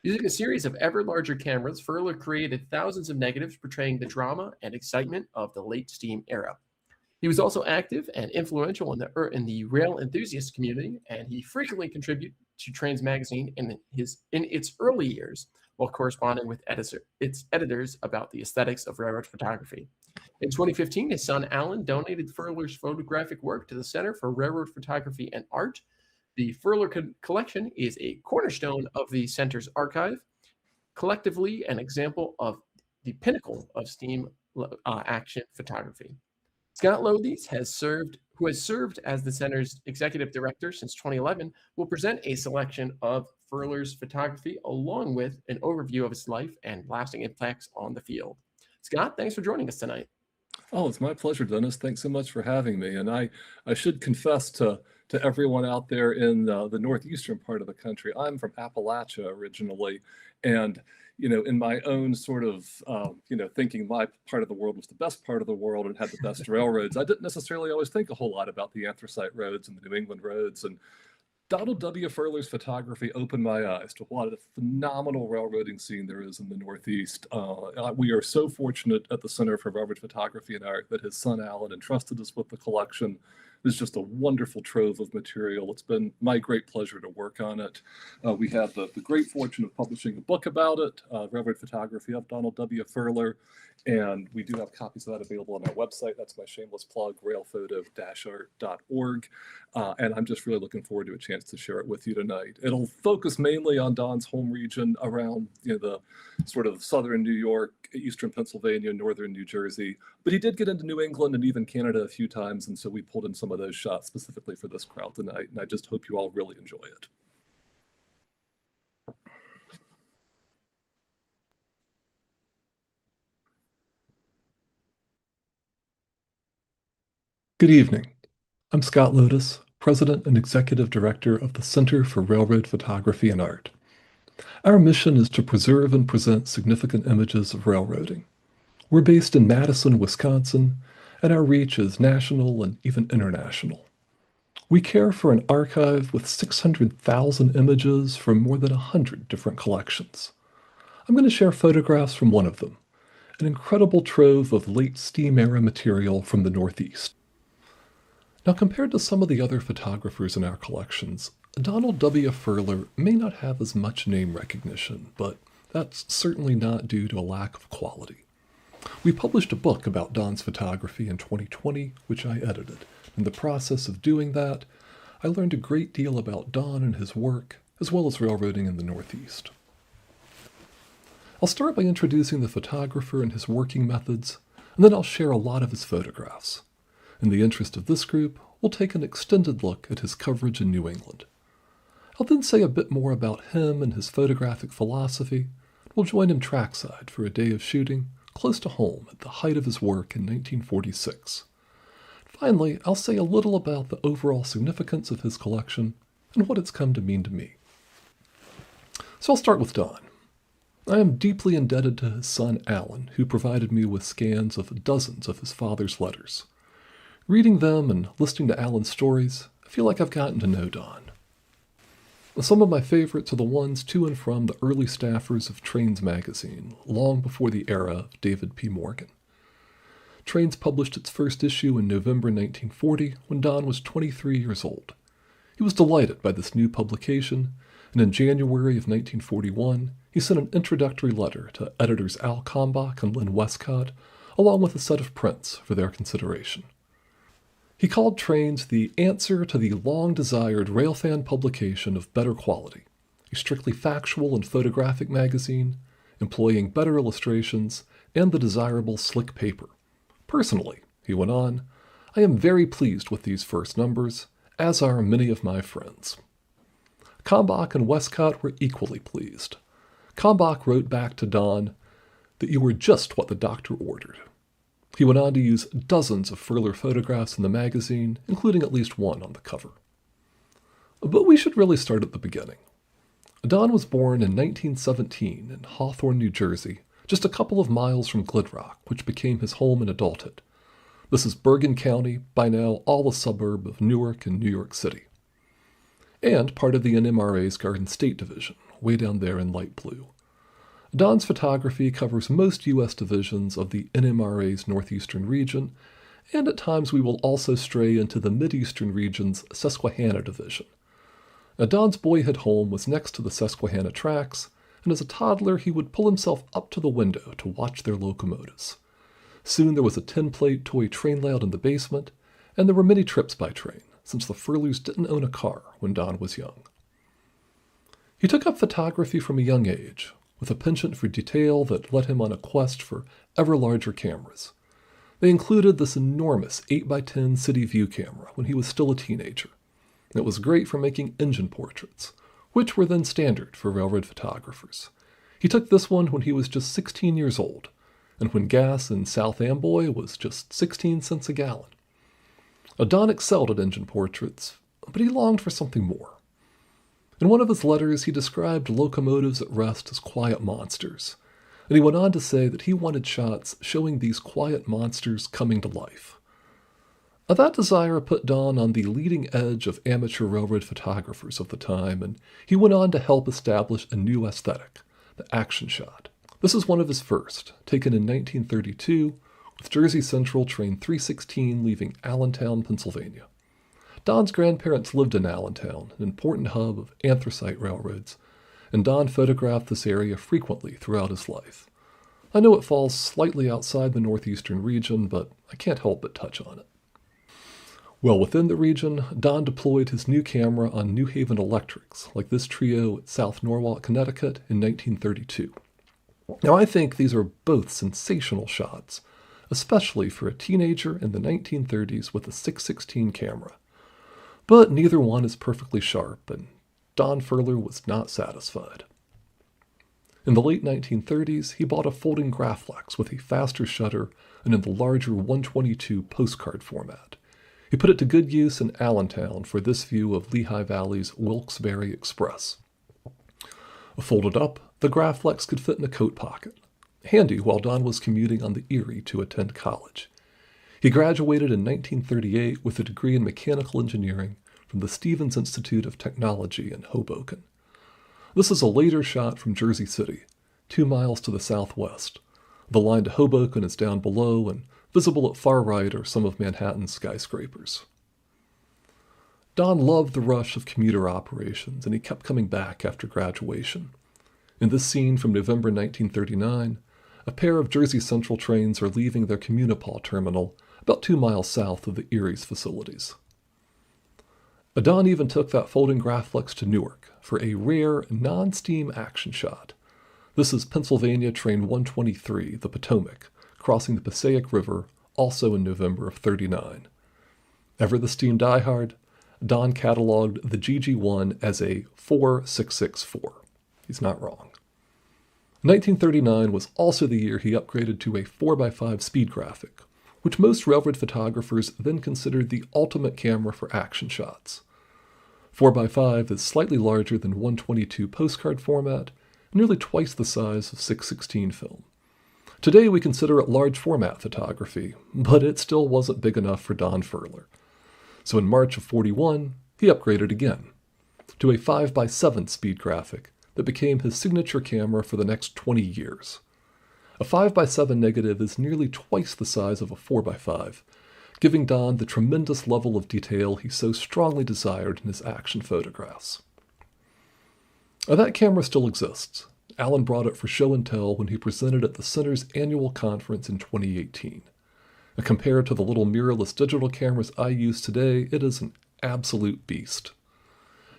Using a series of ever larger cameras, Furler created thousands of negatives portraying the drama and excitement of the late steam era. He was also active and influential in the rail enthusiast community, and he frequently contributed to Trains magazine in its early years, while corresponding with its editors about the aesthetics of railroad photography. In 2015, his son Alan donated Furler's photographic work to the Center for Railroad Photography and Art. The Furler collection is a cornerstone of the center's archive, collectively an example of the pinnacle of steam action photography. Scott Lothes, who has served as the center's executive director since 2011, will present a selection of Furler's photography along with an overview of his life and lasting impacts on the field. Scott, thanks for joining us tonight. Oh, it's my pleasure, Dennis. Thanks so much for having me. And I should confess to everyone out there in the northeastern part of the country, I'm from Appalachia originally. And, in my own sort of, thinking my part of the world was the best part of the world and had the best railroads, I didn't necessarily always think a whole lot about the anthracite roads and the New England roads. And Donald W. Furler's photography opened my eyes to what a phenomenal railroading scene there is in the Northeast. We are so fortunate at the Center for Railroad Photography and Art that his son Alan entrusted us with the collection. It's just a wonderful trove of material. It's been my great pleasure to work on it. We have the great fortune of publishing a book about it, Railroad Photography of Donald W. Furler, and we do have copies of that available on our website. That's my shameless plug, railphoto-art.org. And I'm just really looking forward to a chance to share it with you tonight. It'll focus mainly on Don's home region around the sort of southern New York, eastern Pennsylvania, northern New Jersey. But he did get into New England and even Canada a few times, and so we pulled in some of those shots specifically for this crowd tonight, and I just hope you all really enjoy it. Good evening. I'm Scott Lothes, President and Executive Director of the Center for Railroad Photography and Art. Our mission is to preserve and present significant images of railroading. We're based in Madison, Wisconsin, and our reach is national and even international. We care for an archive with 600,000 images from more than 100 different collections. I'm going to share photographs from one of them, an incredible trove of late steam era material from the Northeast. Now, compared to some of the other photographers in our collections, Donald W. Furler may not have as much name recognition, but that's certainly not due to a lack of quality. We published a book about Don's photography in 2020, which I edited. In the process of doing that, I learned a great deal about Don and his work, as well as railroading in the Northeast. I'll start by introducing the photographer and his working methods, and then I'll share a lot of his photographs. In the interest of this group, we'll take an extended look at his coverage in New England. I'll then say a bit more about him and his photographic philosophy. We'll join him trackside for a day of shooting close to home at the height of his work in 1946. Finally, I'll say a little about the overall significance of his collection and what it's come to mean to me. So I'll start with Don. I am deeply indebted to his son Alan, who provided me with scans of dozens of his father's letters. Reading them and listening to Alan's stories, I feel like I've gotten to know Don. Some of my favorites are the ones to and from the early staffers of Trains magazine, long before the era of David P. Morgan. Trains published its first issue in November 1940 when Don was 23 years old. He was delighted by this new publication, and in January of 1941, he sent an introductory letter to editors Al Kalmbach and Lynn Westcott, along with a set of prints for their consideration. He called Trains the answer to the long-desired railfan publication of better quality, a strictly factual and photographic magazine, employing better illustrations and the desirable slick paper. Personally, he went on, I am very pleased with these first numbers, as are many of my friends. Kalmbach and Westcott were equally pleased. Kalmbach wrote back to Don that you were just what the doctor ordered. He went on to use dozens of further photographs in the magazine, including at least one on the cover. But we should really start at the beginning. Don was born in 1917 in Hawthorne, New Jersey, just a couple of miles from Glidrock, which became his home in adulthood. This is Bergen County, by now all a suburb of Newark and New York City, and part of the NMRA's Garden State Division, way down there in light blue. Don's photography covers most U.S. divisions of the NMRA's northeastern region, and at times we will also stray into the mideastern region's Susquehanna division. Don's boyhood home was next to the Susquehanna tracks, and as a toddler he would pull himself up to the window to watch their locomotives. Soon there was a tin-plate toy train layout in the basement, and there were many trips by train, since the Furleys didn't own a car when Don was young. He took up photography from a young age, with a penchant for detail that led him on a quest for ever larger cameras. They included this enormous 8x10 city view camera when he was still a teenager. It was great for making engine portraits, which were then standard for railroad photographers. He took this one when he was just 16 years old, and when gas in South Amboy was just 16 cents a gallon. Don excelled at engine portraits, but he longed for something more. In one of his letters, he described locomotives at rest as quiet monsters, and he went on to say that he wanted shots showing these quiet monsters coming to life. That desire put Don on the leading edge of amateur railroad photographers of the time, and he went on to help establish a new aesthetic, the action shot. This is one of his first, taken in 1932, with Jersey Central Train 316 leaving Allentown, Pennsylvania. Don's grandparents lived in Allentown, an important hub of anthracite railroads, and Don photographed this area frequently throughout his life. I know it falls slightly outside the northeastern region, but I can't help but touch on it. Well, within the region, Don deployed his new camera on New Haven electrics, like this trio at South Norwalk, Connecticut in 1932. Now, I think these are both sensational shots, especially for a teenager in the 1930s with a 616 camera. But neither one is perfectly sharp, and Don Furler was not satisfied. In the late 1930s, he bought a folding Graflex with a faster shutter and in the larger 122 postcard format. He put it to good use in Allentown for this view of Lehigh Valley's Wilkes-Barre Express. Folded up, the Graflex could fit in a coat pocket, handy while Don was commuting on the Erie to attend college. He graduated in 1938 with a degree in mechanical engineering from the Stevens Institute of Technology in Hoboken. This is a later shot from Jersey City, 2 miles to the southwest. The line to Hoboken is down below, and visible at far right are some of Manhattan's skyscrapers. Don loved the rush of commuter operations, and he kept coming back after graduation. In this scene from November 1939, a pair of Jersey Central trains are leaving their Communipaw terminal about 2 miles south of the Erie's facilities. Don even took that folding Graflex to Newark for a rare non-steam action shot. This is Pennsylvania Train 123, the Potomac, crossing the Passaic River, also in November of '39. Ever the steam diehard, Don cataloged the GG1 as a 4664. He's not wrong. 1939 was also the year he upgraded to a 4x5 speed graphic, which most railroad photographers then considered the ultimate camera for action shots. 4x5 is slightly larger than 122 postcard format, nearly twice the size of 616 film. Today we consider it large format photography, but it still wasn't big enough for Don Furler. So in March of 41, he upgraded again to a 5x7 speed graphic that became his signature camera for the next 20 years. A 5x7 negative is nearly twice the size of a 4x5, giving Don the tremendous level of detail he so strongly desired in his action photographs. Now, that camera still exists. Alan brought it for show and tell when he presented at the Center's annual conference in 2018. And compared to the little mirrorless digital cameras I use today, it is an absolute beast.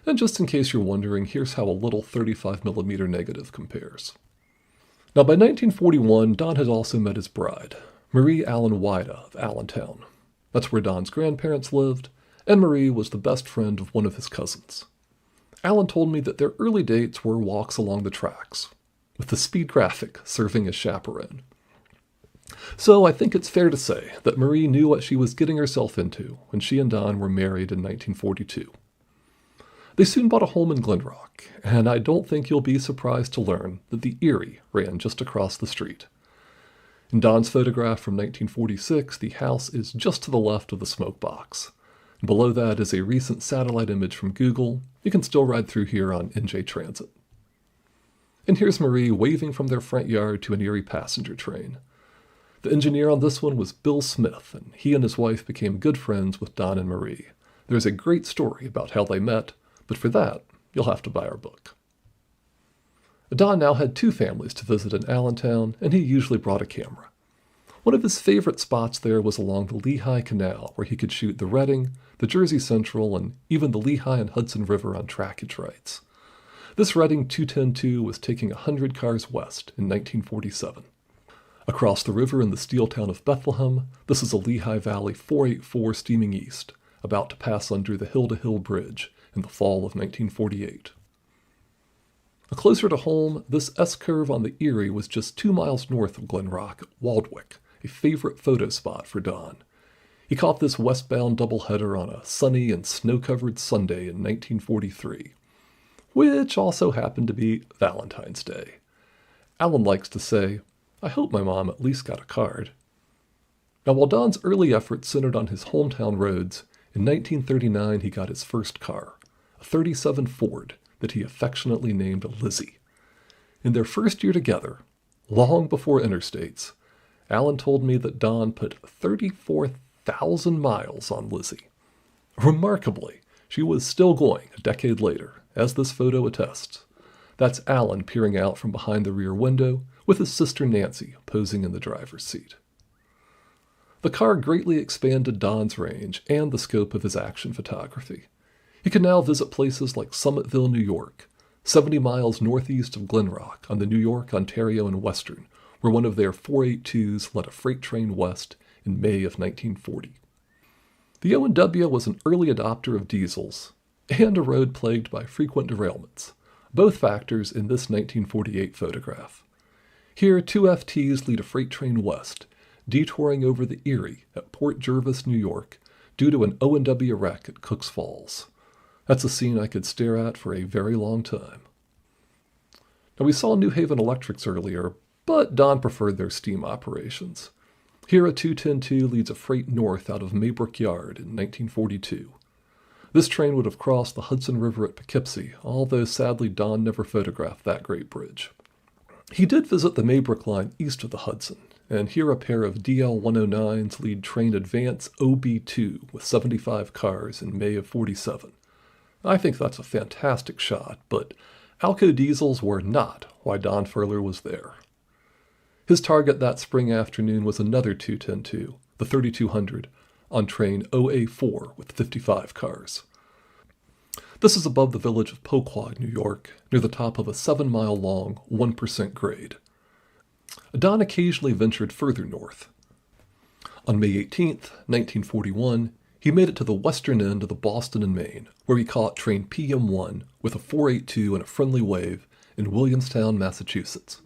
And just in case you're wondering, here's how a little 35mm negative compares. Now, by 1941, Don had also met his bride, Marie Allen Wida of Allentown. That's where Don's grandparents lived, and Marie was the best friend of one of his cousins. Alan told me that their early dates were walks along the tracks, with the speed graphic serving as chaperone. So I think it's fair to say that Marie knew what she was getting herself into when she and Don were married in 1942. They soon bought a home in Glen Rock, and I don't think you'll be surprised to learn that the Erie ran just across the street. In Don's photograph from 1946, the house is just to the left of the smoke box. Below that is a recent satellite image from Google. You can still ride through here on NJ Transit. And here's Marie waving from their front yard to an Erie passenger train. The engineer on this one was Bill Smith, and he and his wife became good friends with Don and Marie. There's a great story about how they met, but for that, you'll have to buy our book. Don now had two families to visit in Allentown, and he usually brought a camera. One of his favorite spots there was along the Lehigh Canal, where he could shoot the Reading, the Jersey Central, and even the Lehigh and Hudson River on trackage rights. This Reading 210-2 was taking 100 cars west in 1947. Across the river in the steel town of Bethlehem, this is a Lehigh Valley 484 steaming east, about to pass under the Hill-to-Hill Bridge in the fall of 1948. Closer to home, this S-curve on the Erie was just 2 miles north of Glen Rock at Waldwick, a favorite photo spot for Don. He caught this westbound doubleheader on a sunny and snow-covered Sunday in 1943, which also happened to be Valentine's Day. Alan likes to say, "I hope my mom at least got a card." Now, while Don's early efforts centered on his hometown roads, in 1939 he got his first car, a 37 Ford that he affectionately named Lizzie. In their first year together, long before interstates, Alan told me that Don put 34,000 miles on Lizzie. Remarkably, she was still going a decade later, as this photo attests. That's Alan peering out from behind the rear window, with his sister Nancy posing in the driver's seat. The car greatly expanded Don's range and the scope of his action photography. He could now visit places like Summitville, New York, 70 miles northeast of Glen Rock on the New York, Ontario, and Western, where one of their 482s led a freight train west in May of 1940. The O&W was an early adopter of diesels and a road plagued by frequent derailments, both factors in this 1948 photograph. Here, two FTs lead a freight train west, detouring over the Erie at Port Jervis, New York, due to an O&W wreck at Cooks Falls. That's a scene I could stare at for a very long time. Now, we saw New Haven Electrics earlier, but Don preferred their steam operations. Here, a 210-2 leads a freight north out of Maybrook Yard in 1942. This train would have crossed the Hudson River at Poughkeepsie, although sadly Don never photographed that great bridge. He did visit the Maybrook line east of the Hudson, and here a pair of DL-109s lead train Advance OB2 with 75 cars in May of 47. I think that's a fantastic shot, but Alco diesels were not why Don Furler was there. His target that spring afternoon was another 210-2, the 3200, on train OA4 with 55 cars. This is above the village of Poquod, New York, near the top of a 7-mile-long, 1% grade. Don occasionally ventured further north. On May 18th, 1941, he made it to the western end of the Boston and Maine, where he caught train PM1 with a 482 and a friendly wave in Williamstown, Massachusetts.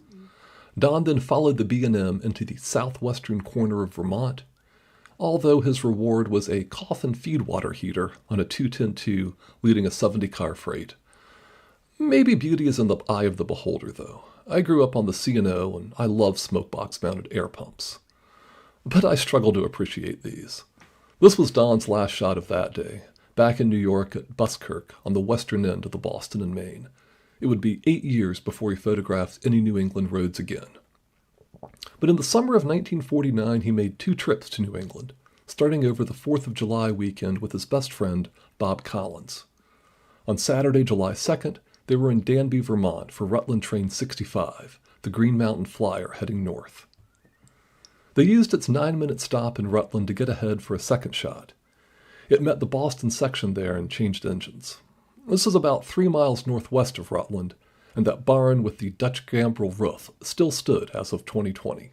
Don then followed the B&M into the southwestern corner of Vermont, although his reward was a coffin feed water heater on a 210-2 leading a 70-car freight. Maybe beauty is in the eye of the beholder, though. I grew up on the C&O, and I love smokebox-mounted air pumps. But I struggle to appreciate these. This was Don's last shot of that day, back in New York at Buskirk on the western end of the Boston and Maine. It would be 8 years before he photographed any New England roads again. But in the summer of 1949, he made 2 trips to New England, starting over the 4th of July weekend with his best friend, Bob Collins. On Saturday, July 2nd, they were in Danby, Vermont for Rutland Train 65, the Green Mountain Flyer heading north. They used its 9-minute stop in Rutland to get ahead for a second shot. It met the Boston section there and changed engines. This is about 3 miles northwest of Rutland, and that barn with the Dutch gambrel roof still stood as of 2020.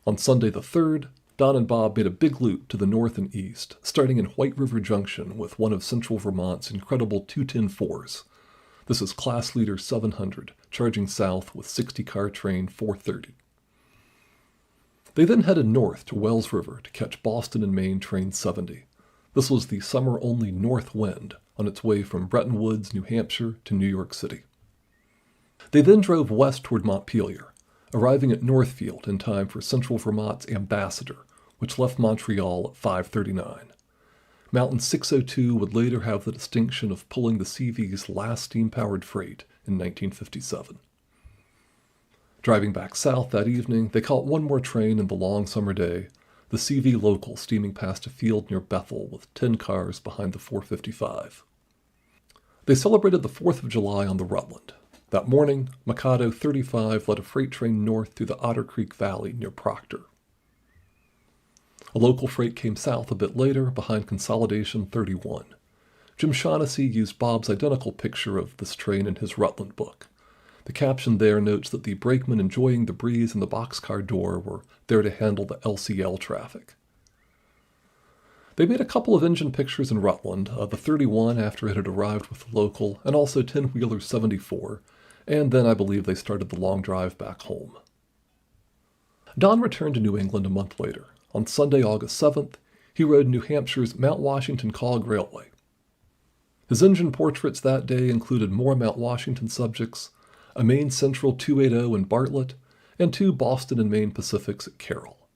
On Sunday the 3rd, Don and Bob made a big loop to the north and east, starting in White River Junction with one of Central Vermont's incredible 210-4s. This is Class Leader 700, charging south with 60-car train 430. They then headed north to Wells River to catch Boston and Maine train 70. This was the summer-only north wind on its way from Bretton Woods, New Hampshire to New York City. They then drove west toward Montpelier, arriving at Northfield in time for Central Vermont's Ambassador, which left Montreal at 5:39. Mountain 602 would later have the distinction of pulling the CV's last steam-powered freight in 1957. Driving back south that evening, they caught one more train in the long summer day, the CV local steaming past a field near Bethel with 10 cars behind the 455. They celebrated the 4th of July on the Rutland. That morning, Mikado 35 led a freight train north through the Otter Creek Valley near Proctor. A local freight came south a bit later behind Consolidation 31. Jim Shaughnessy used Bob's identical picture of this train in his Rutland book. The caption there notes that the brakemen enjoying the breeze in the boxcar door were there to handle the LCL traffic. They made a couple of engine pictures in Rutland, the 31 after it had arrived with the local, and also 10-wheeler 74, and then I believe they started the long drive back home. Don returned to New England a month later. On Sunday, August 7th, he rode New Hampshire's Mount Washington Cog Railway. His engine portraits that day included more Mount Washington subjects, a Maine Central 280 in Bartlett, and 2 Boston and Maine Pacifics at Carroll.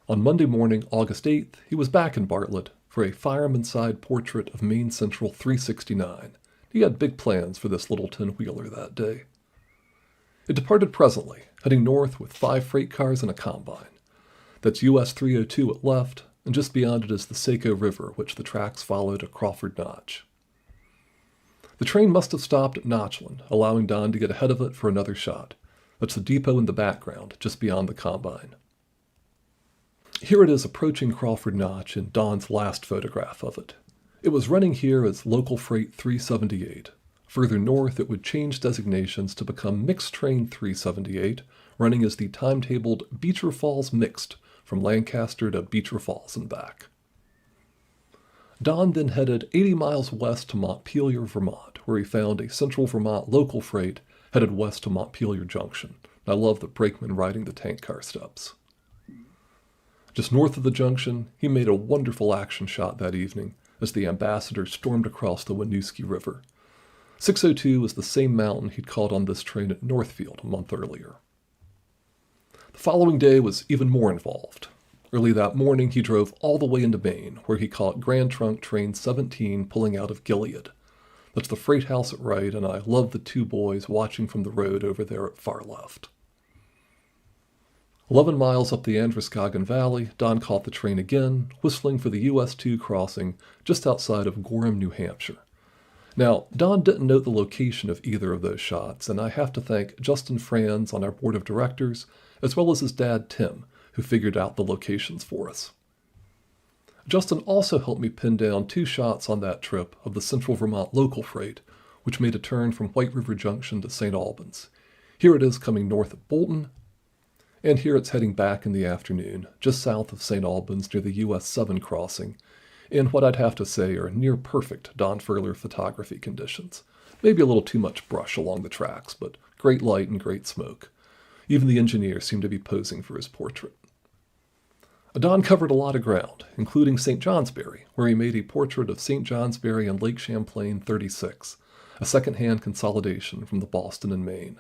On Monday morning, August 8th, he was back in Bartlett for a fireman's side portrait of Maine Central 369. He had big plans for this little 10-wheeler that day. It departed presently, heading north with 5 freight cars and a combine. That's US 302 at left, and just beyond it is the Saco River, which the tracks followed at Crawford Notch. The train must have stopped at Notchland, allowing Don to get ahead of it for another shot. That's the depot in the background, just beyond the combine. Here it is approaching Crawford Notch in Don's last photograph of it. It was running here as Local Freight 378. Further north, it would change designations to become Mixed Train 378, running as the timetabled Beecher Falls Mixed from Lancaster to Beecher Falls and back. Don then headed 80 miles west to Montpelier, Vermont, where he found a Central Vermont local freight headed west to Montpelier Junction. I love the brakeman riding the tank car steps. Just north of the junction, he made a wonderful action shot that evening as the Ambassador stormed across the Winooski River. 602 was the same mountain he'd caught on this train at Northfield a month earlier. The following day was even more involved. Early that morning, he drove all the way into Maine, where he caught Grand Trunk Train 17 pulling out of Gilead. That's the freight house at right, and I love the 2 boys watching from the road over there at far left. 11 miles up the Androscoggin Valley, Don caught the train again, whistling for the US 2 crossing just outside of Gorham, New Hampshire. Now, Don didn't note the location of either of those shots, and I have to thank Justin Franz on our board of directors, as well as his dad, Tim, who figured out the locations for us. Justin also helped me pin down 2 shots on that trip of the Central Vermont local freight, which made a turn from White River Junction to St. Albans. Here it is coming north of Bolton, and here it's heading back in the afternoon, just south of St. Albans near the US 7 crossing, in what I'd have to say are near-perfect Don Furler photography conditions. Maybe a little too much brush along the tracks, but great light and great smoke. Even the engineer seemed to be posing for his portrait. Don covered a lot of ground, including St. Johnsbury, where he made a portrait of St. Johnsbury on Lake Champlain 36, a second-hand consolidation from the Boston and Maine.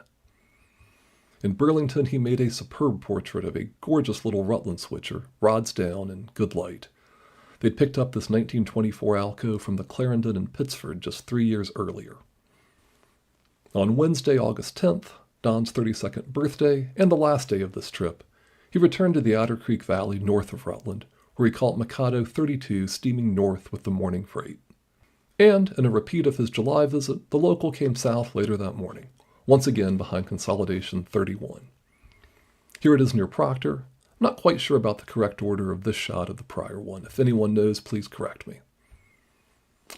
In Burlington, he made a superb portrait of a gorgeous little Rutland switcher, rods down and good light. They'd picked up this 1924 Alco from the Clarendon in Pittsford just 3 years earlier. On Wednesday, August 10th, Don's 32nd birthday and the last day of this trip, he returned to the Otter Creek Valley north of Rutland, where he caught Mikado 32 steaming north with the morning freight. And, in a repeat of his July visit, the local came south later that morning, once again behind Consolidation 31. Here it is near Proctor. I'm not quite sure about the correct order of this shot of the prior one. If anyone knows, please correct me.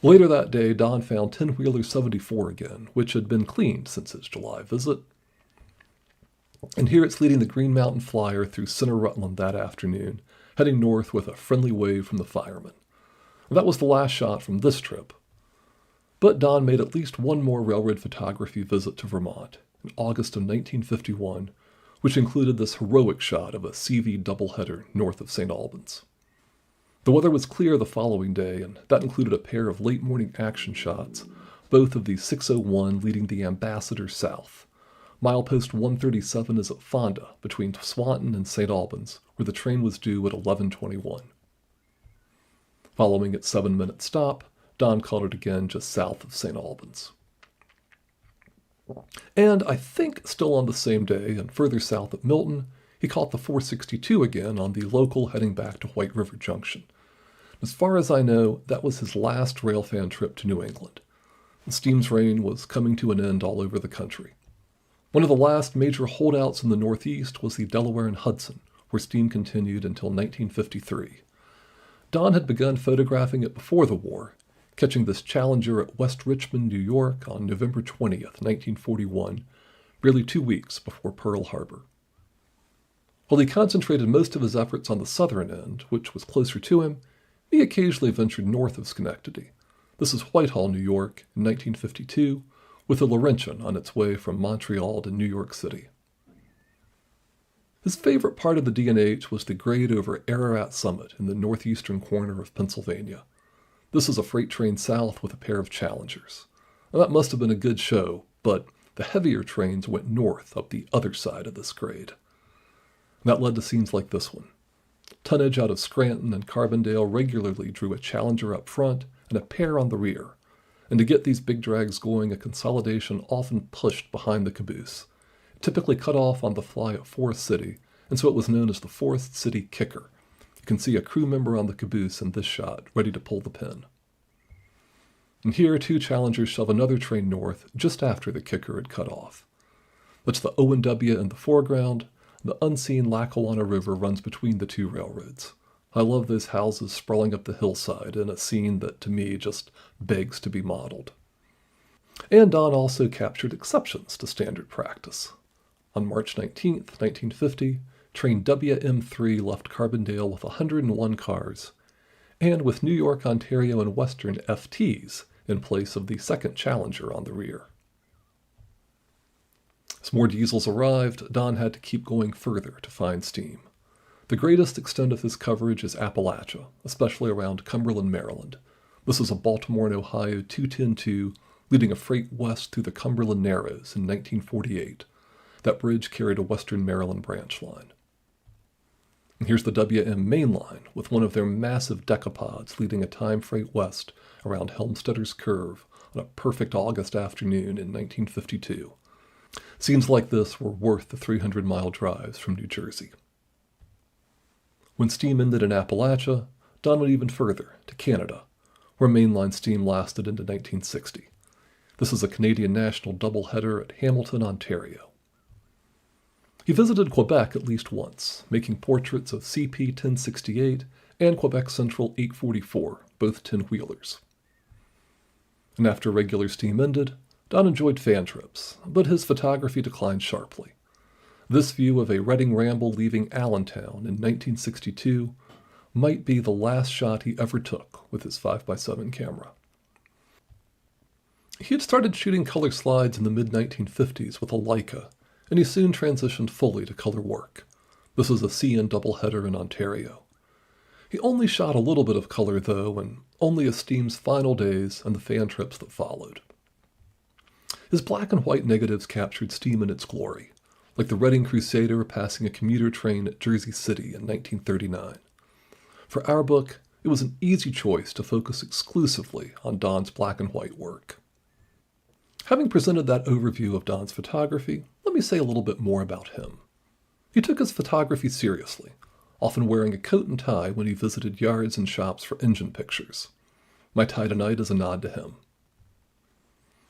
Later that day, Don found 10-wheeler 74 again, which had been cleaned since his July visit. And here it's leading the Green Mountain Flyer through center Rutland that afternoon, heading north with a friendly wave from the firemen. That was the last shot from this trip. But Don made at least one more railroad photography visit to Vermont in August of 1951, which included this heroic shot of a CV doubleheader north of St. Albans. The weather was clear the following day, and that included a pair of late-morning action shots, both of the 601 leading the Ambassador south. Milepost 137 is at Fonda, between Swanton and St. Albans, where the train was due at 11:21. Following its 7-minute stop, Don caught it again just south of St. Albans. And I think still on the same day, and further south at Milton, he caught the 462 again on the local heading back to White River Junction. As far as I know, that was his last railfan trip to New England. The steam's reign was coming to an end all over the country. One of the last major holdouts in the Northeast was the Delaware and Hudson, where steam continued until 1953. Don had begun photographing it before the war, catching this Challenger at West Richmond, New York on November 20th, 1941, barely 2 weeks before Pearl Harbor. While he concentrated most of his efforts on the southern end, which was closer to him, he occasionally ventured north of Schenectady. This is Whitehall, New York, in 1952, with a Laurentian on its way from Montreal to New York City. His favorite part of the D&H was the grade over Ararat Summit in the northeastern corner of Pennsylvania. This is a freight train south with a pair of Challengers. Now, that must have been a good show, but the heavier trains went north up the other side of this grade. And that led to scenes like this one. Tonnage out of Scranton and Carbondale regularly drew a Challenger up front and a pair on the rear. And to get these big drags going, a consolidation often pushed behind the caboose. It typically cut off on the fly at Forest City, and so it was known as the Forest City Kicker. You can see a crew member on the caboose in this shot, ready to pull the pin. And here, 2 Challengers shove another train north just after the kicker had cut off. That's the O&W in the foreground. The unseen Lackawanna River runs between the 2 railroads. I love those houses sprawling up the hillside in a scene that, to me, just begs to be modeled. And Don also captured exceptions to standard practice. On March 19th, 1950, train WM3 left Carbondale with 101 cars, and with New York, Ontario, and Western FTs in place of the second Challenger on the rear. As more diesels arrived, Don had to keep going further to find steam. The greatest extent of his coverage is Appalachia, especially around Cumberland, Maryland. This is a Baltimore and Ohio 210-2 leading a freight west through the Cumberland Narrows in 1948. That bridge carried a Western Maryland branch line. And here's the WM main line with one of their massive decapods leading a time freight west around Helmstedter's Curve on a perfect August afternoon in 1952. Scenes like this were worth the 300-mile drives from New Jersey. When steam ended in Appalachia, Don went even further, to Canada, where mainline steam lasted into 1960. This is a Canadian National doubleheader at Hamilton, Ontario. He visited Quebec at least once, making portraits of CP 1068 and Quebec Central 844, both 10-wheelers. And after regular steam ended, Don enjoyed fan trips, but his photography declined sharply. This view of a Reading Ramble leaving Allentown in 1962 might be the last shot he ever took with his 5x7 camera. He had started shooting color slides in the mid-1950s with a Leica, and he soon transitioned fully to color work. This is a CN doubleheader in Ontario. He only shot a little bit of color, though, and only of Steam's final days and the fan trips that followed. His black and white negatives captured Steam in its glory, like the Reading Crusader passing a commuter train at Jersey City in 1939. For our book, it was an easy choice to focus exclusively on Don's black and white work. Having presented that overview of Don's photography, let me say a little bit more about him. He took his photography seriously, often wearing a coat and tie when he visited yards and shops for engine pictures. My tie tonight is a nod to him.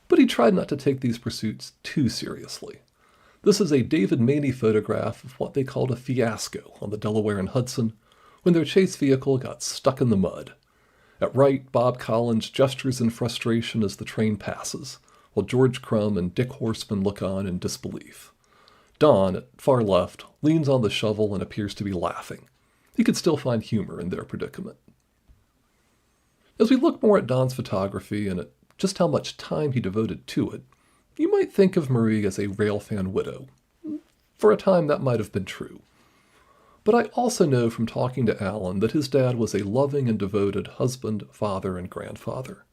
But he tried not to take these pursuits too seriously. This is a David Maney photograph of what they called a fiasco on the Delaware and Hudson when their chase vehicle got stuck in the mud. At right, Bob Collins gestures in frustration as the train passes, while George Crumb and Dick Horseman look on in disbelief. Don, at far left, leans on the shovel and appears to be laughing. He could still find humor in their predicament. As we look more at Don's photography and at just how much time he devoted to it, you might think of Marie as a railfan widow. For a time, that might have been true. But I also know from talking to Alan that his dad was a loving and devoted husband, father, and grandfather.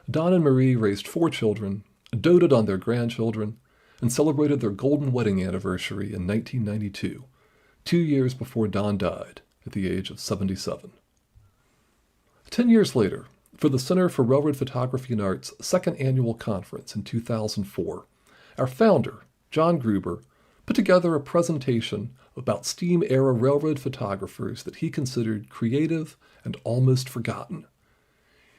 Don and Marie raised 4 children, doted on their grandchildren, and celebrated their golden wedding anniversary in 1992, 2 years before Don died at the age of 77. 10 years later, for the Center for Railroad Photography and Art's second annual conference in 2004, our founder, John Gruber, put together a presentation about steam-era railroad photographers that he considered creative and almost forgotten.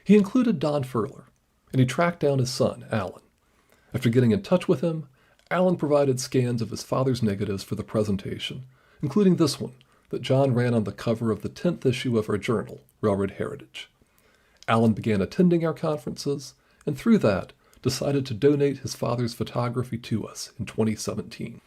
He included Don Furler, and he tracked down his son, Alan. After getting in touch with him, Alan provided scans of his father's negatives for the presentation, including this one that John ran on the cover of the 10th issue of our journal, Railroad Heritage. Alan began attending our conferences, and through that, decided to donate his father's photography to us in 2017.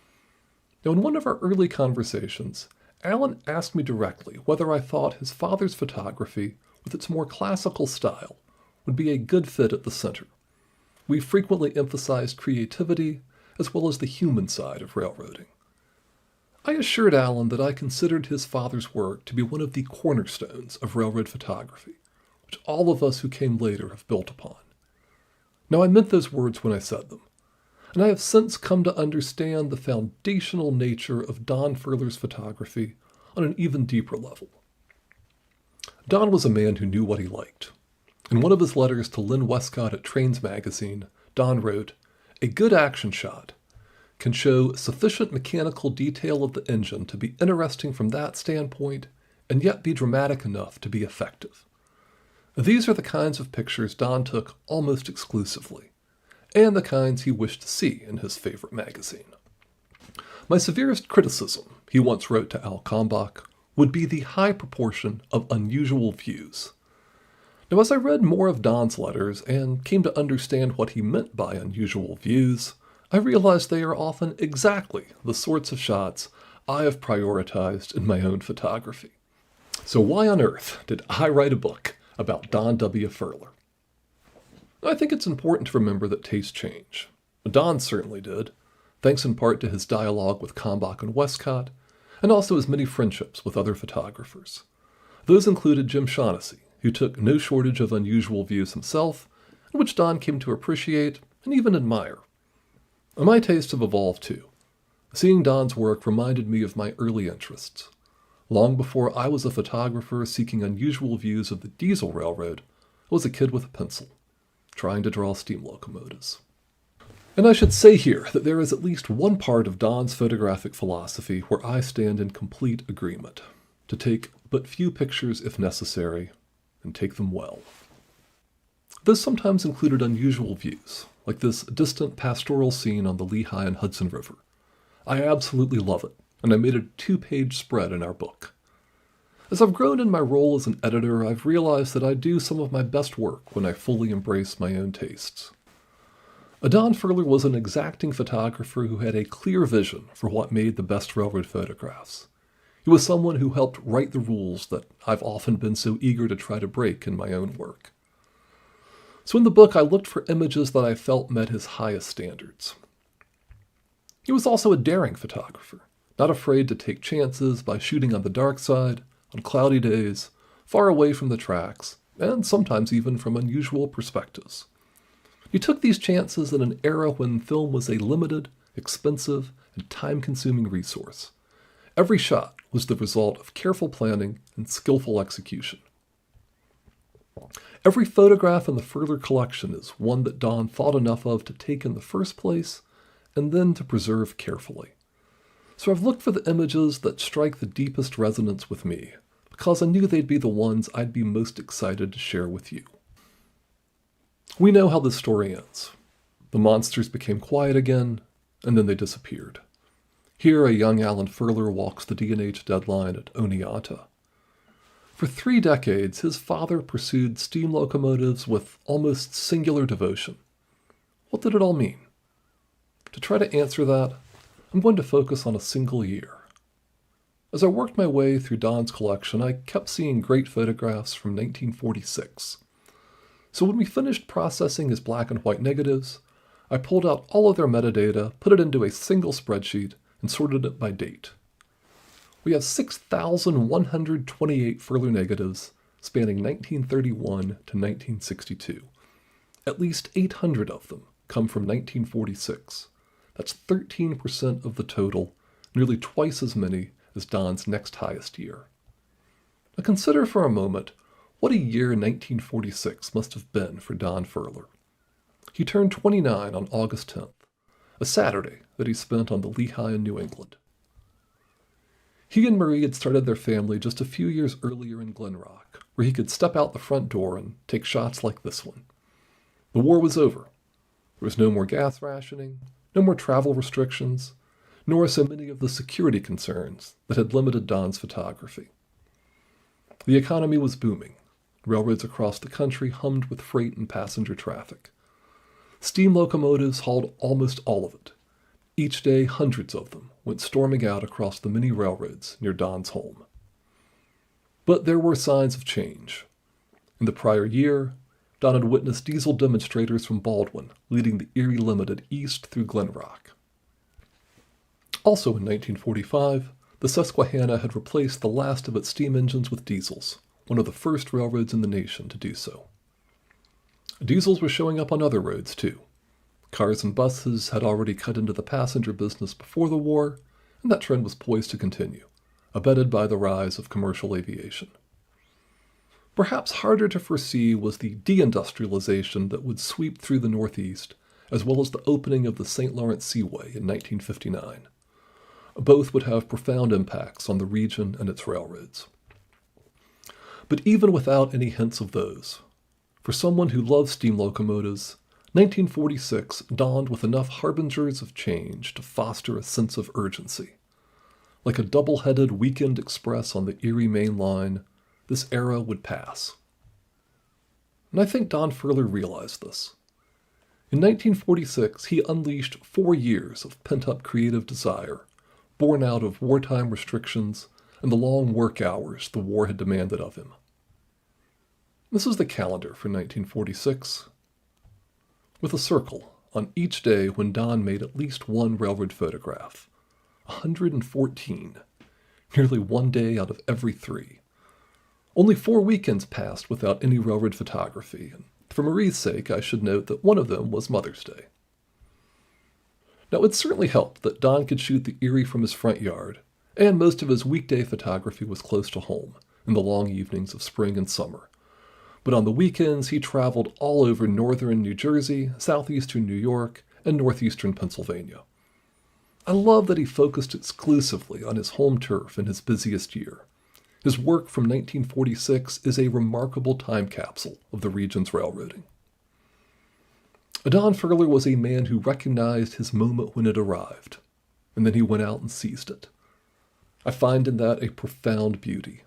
Now, in one of our early conversations, Alan asked me directly whether I thought his father's photography, with its more classical style, would be a good fit at the center. We frequently emphasized creativity as well as the human side of railroading. I assured Alan that I considered his father's work to be one of the cornerstones of railroad photography, which all of us who came later have built upon. Now, I meant those words when I said them, and I have since come to understand the foundational nature of Don Furler's photography on an even deeper level. Don was a man who knew what he liked. In one of his letters to Lynn Westcott at Trains magazine, Don wrote, "A good action shot can show sufficient mechanical detail of the engine to be interesting from that standpoint and yet be dramatic enough to be effective." These are the kinds of pictures Don took almost exclusively, and the kinds he wished to see in his favorite magazine. "My severest criticism," he once wrote to Al Kalmbach, "would be the high proportion of unusual views." Now, as I read more of Don's letters and came to understand what he meant by unusual views, I realized they are often exactly the sorts of shots I have prioritized in my own photography. So why on earth did I write a book about Don W. Furler? I think it's important to remember that tastes change. Don certainly did, thanks in part to his dialogue with Kalmbach and Westcott, and also his many friendships with other photographers. Those included Jim Shaughnessy, who took no shortage of unusual views himself, and which Don came to appreciate and even admire. And my tastes have evolved too. Seeing Don's work reminded me of my early interests. Long before I was a photographer seeking unusual views of the diesel railroad, I was a kid with a pencil, trying to draw steam locomotives. And I should say here that there is at least one part of Don's photographic philosophy where I stand in complete agreement: to take but few pictures if necessary, and take them well. This sometimes included unusual views, like this distant pastoral scene on the Lehigh and Hudson River. I absolutely love it, and I made a 2-page spread in our book. As I've grown in my role as an editor, I've realized that I do some of my best work when I fully embrace my own tastes. Don Furler was an exacting photographer who had a clear vision for what made the best railroad photographs. He was someone who helped write the rules that I've often been so eager to try to break in my own work. So in the book, I looked for images that I felt met his highest standards. He was also a daring photographer, not afraid to take chances by shooting on the dark side, on cloudy days, far away from the tracks, and sometimes even from unusual perspectives. You took these chances in an era when film was a limited, expensive, and time-consuming resource. Every shot was the result of careful planning and skillful execution. Every photograph in the Furler collection is one that Don thought enough of to take in the first place and then to preserve carefully. So I've looked for the images that strike the deepest resonance with me, because I knew they'd be the ones I'd be most excited to share with you. We know how this story ends. The monsters became quiet again, and then they disappeared. Here, a young Alan Furler walks the D&H deadline at Oneonta. For 3 decades, his father pursued steam locomotives with almost singular devotion. What did it all mean? To try to answer that, I'm going to focus on a single year. As I worked my way through Don's collection, I kept seeing great photographs from 1946. So when we finished processing his black and white negatives, I pulled out all of their metadata, put it into a single spreadsheet, and sorted it by date. We have 6,128 Furler negatives spanning 1931 to 1962. At least 800 of them come from 1946. That's 13% of the total, nearly twice as many as Don's next highest year. Now consider for a moment what a year 1946 must have been for Don Furler. He turned 29 on August 10th, a Saturday that he spent on the Lehigh in New England. He and Marie had started their family just a few years earlier in Glen Rock, where he could step out the front door and take shots like this one. The war was over. There was no more gas rationing, no more travel restrictions, nor so many of the security concerns that had limited Don's photography. The economy was booming. Railroads across the country hummed with freight and passenger traffic. Steam locomotives hauled almost all of it. Each day, hundreds of them went storming out across the many railroads near Don's home. But there were signs of change. In the prior year, Don had witnessed diesel demonstrators from Baldwin leading the Erie Limited east through Glen Rock. Also in 1945, the Susquehanna had replaced the last of its steam engines with diesels, one of the first railroads in the nation to do so. Diesels were showing up on other roads, too. Cars and buses had already cut into the passenger business before the war, and that trend was poised to continue, abetted by the rise of commercial aviation. Perhaps harder to foresee was the deindustrialization that would sweep through the Northeast, as well as the opening of the St. Lawrence Seaway in 1959. Both would have profound impacts on the region and its railroads. But even without any hints of those, for someone who loves steam locomotives, 1946 dawned with enough harbingers of change to foster a sense of urgency. Like a double-headed weekend express on the Erie Main Line, this era would pass. And I think Don Furler realized this. In 1946, he unleashed 4 years of pent-up creative desire, born out of wartime restrictions and the long work hours the war had demanded of him. This is the calendar for 1946, with a circle on each day when Don made at least one railroad photograph. 114, nearly one day out of every 3. Only 4 weekends passed without any railroad photography, and for Marie's sake, I should note that one of them was Mother's Day. Now, it certainly helped that Don could shoot the Erie from his front yard, and most of his weekday photography was close to home, in the long evenings of spring and summer. But on the weekends, he traveled all over northern New Jersey, southeastern New York, and northeastern Pennsylvania. I love that he focused exclusively on his home turf in his busiest year. His work from 1946 is a remarkable time capsule of the region's railroading. Don Furler was a man who recognized his moment when it arrived, and then he went out and seized it. I find in that a profound beauty.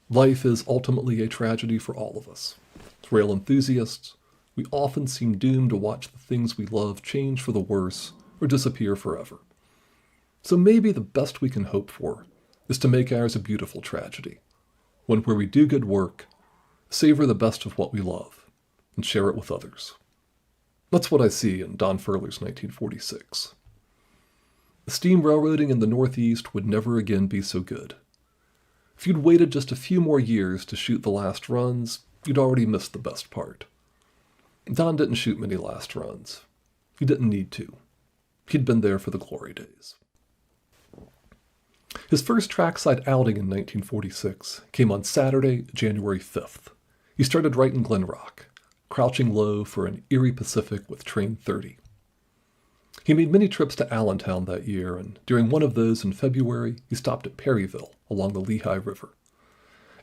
Life is ultimately a tragedy for all of us. As rail enthusiasts, we often seem doomed to watch the things we love change for the worse or disappear forever. So maybe the best we can hope for is to make ours a beautiful tragedy, one where we do good work, savor the best of what we love, and share it with others. That's what I see in Don Furler's 1946. The steam railroading in the Northeast would never again be so good. If you'd waited just a few more years to shoot the last runs, you'd already missed the best part. Don didn't shoot many last runs. He didn't need to. He'd been there for the glory days. His first trackside outing in 1946 came on Saturday, January 5th. He started right in Glen Rock, crouching low for an Erie Pacific with Train 30. He made many trips to Allentown that year, and during one of those in February, he stopped at Perryville along the Lehigh River.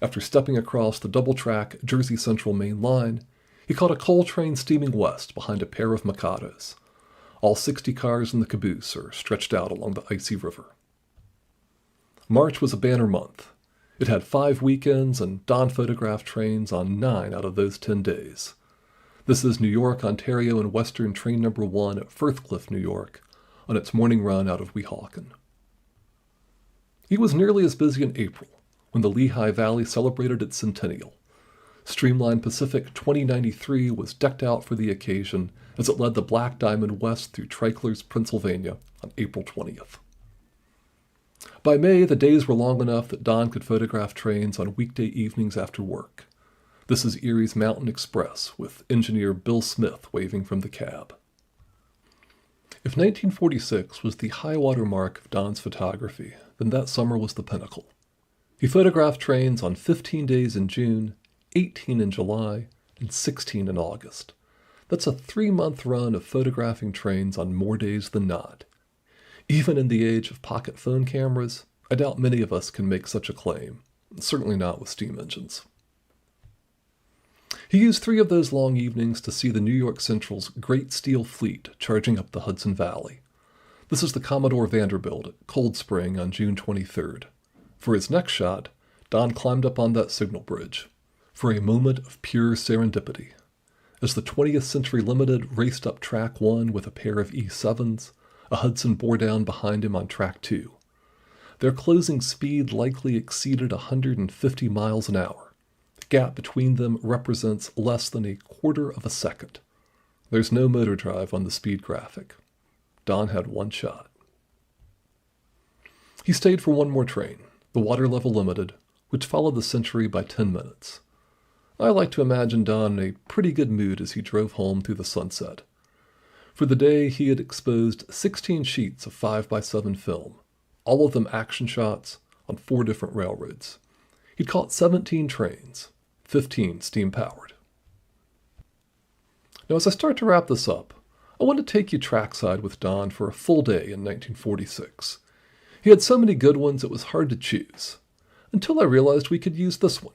After stepping across the double-track Jersey Central main line, he caught a coal train steaming west behind a pair of Mikados. All 60 cars in the caboose are stretched out along the icy river. March was a banner month. It had 5 weekends, and Don photographed trains on 9 out of those 10 days. This is New York, Ontario, and Western Train No. 1 at Firthcliffe, New York, on its morning run out of Weehawken. He was nearly as busy in April, when the Lehigh Valley celebrated its centennial. Streamline Pacific 2093 was decked out for the occasion as it led the Black Diamond west through Treichler's, Pennsylvania, on April 20th. By May, the days were long enough that Don could photograph trains on weekday evenings after work. This is Erie's Mountain Express, with engineer Bill Smith waving from the cab. If 1946 was the high-water mark of Don's photography, then that summer was the pinnacle. He photographed trains on 15 days in June, 18 in July, and 16 in August. That's a 3-month run of photographing trains on more days than not. Even in the age of pocket phone cameras, I doubt many of us can make such a claim, certainly not with steam engines. He used 3 of those long evenings to see the New York Central's Great Steel Fleet charging up the Hudson Valley. This is the Commodore Vanderbilt at Cold Spring on June 23rd. For his next shot, Don climbed up on that signal bridge, for a moment of pure serendipity. As the 20th Century Limited raced up Track 1 with a pair of E7s, a Hudson bore down behind him on Track 2. Their closing speed likely exceeded 150 miles an hour. The gap between them represents less than a quarter of a second. There's no motor drive on the speed graphic. Don had one shot. He stayed for one more train, the Water Level Limited, which followed the Century by 10 minutes. I like to imagine Don in a pretty good mood as he drove home through the sunset. For the day, he had exposed 16 sheets of 5x7 film, all of them action shots on 4 different railroads. He'd caught 17 trains, 15 steam-powered. Now, as I start to wrap this up, I want to take you trackside with Don for a full day in 1946. He had so many good ones it was hard to choose, until I realized we could use this one.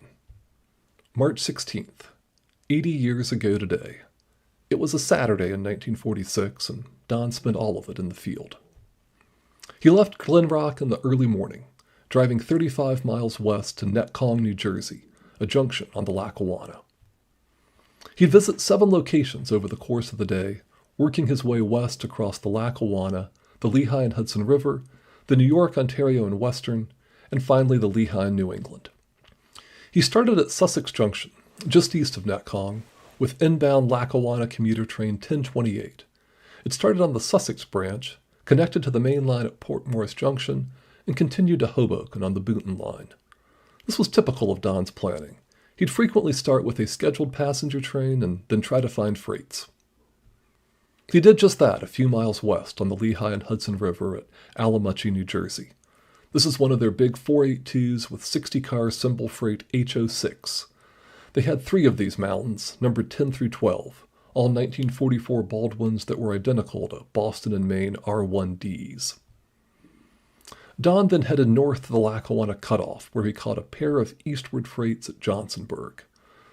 March 16th, 80 years ago today. It was a Saturday in 1946, and Don spent all of it in the field. He left Glen Rock in the early morning, driving 35 miles west to Netcong, New Jersey, a junction on the Lackawanna. He'd visit 7 locations over the course of the day, working his way west across the Lackawanna, the Lehigh and Hudson River, the New York, Ontario, and Western, and finally the Lehigh and New England. He started at Sussex Junction, just east of Netcong, with inbound Lackawanna commuter train 1028. It started on the Sussex branch, connected to the main line at Port Morris Junction, and continued to Hoboken on the Boonton line. This was typical of Don's planning. He'd frequently start with a scheduled passenger train and then try to find freights. He did just that a few miles west on the Lehigh and Hudson River at Allamuchy, New Jersey. This is one of their big 482s with 60-car symbol freight HO6. They had 3 of these mountains, numbered 10 through 12, all 1944 Baldwins that were identical to Boston and Maine R1Ds. Don then headed north to the Lackawanna Cutoff, where he caught a pair of eastward freights at Johnsonburg.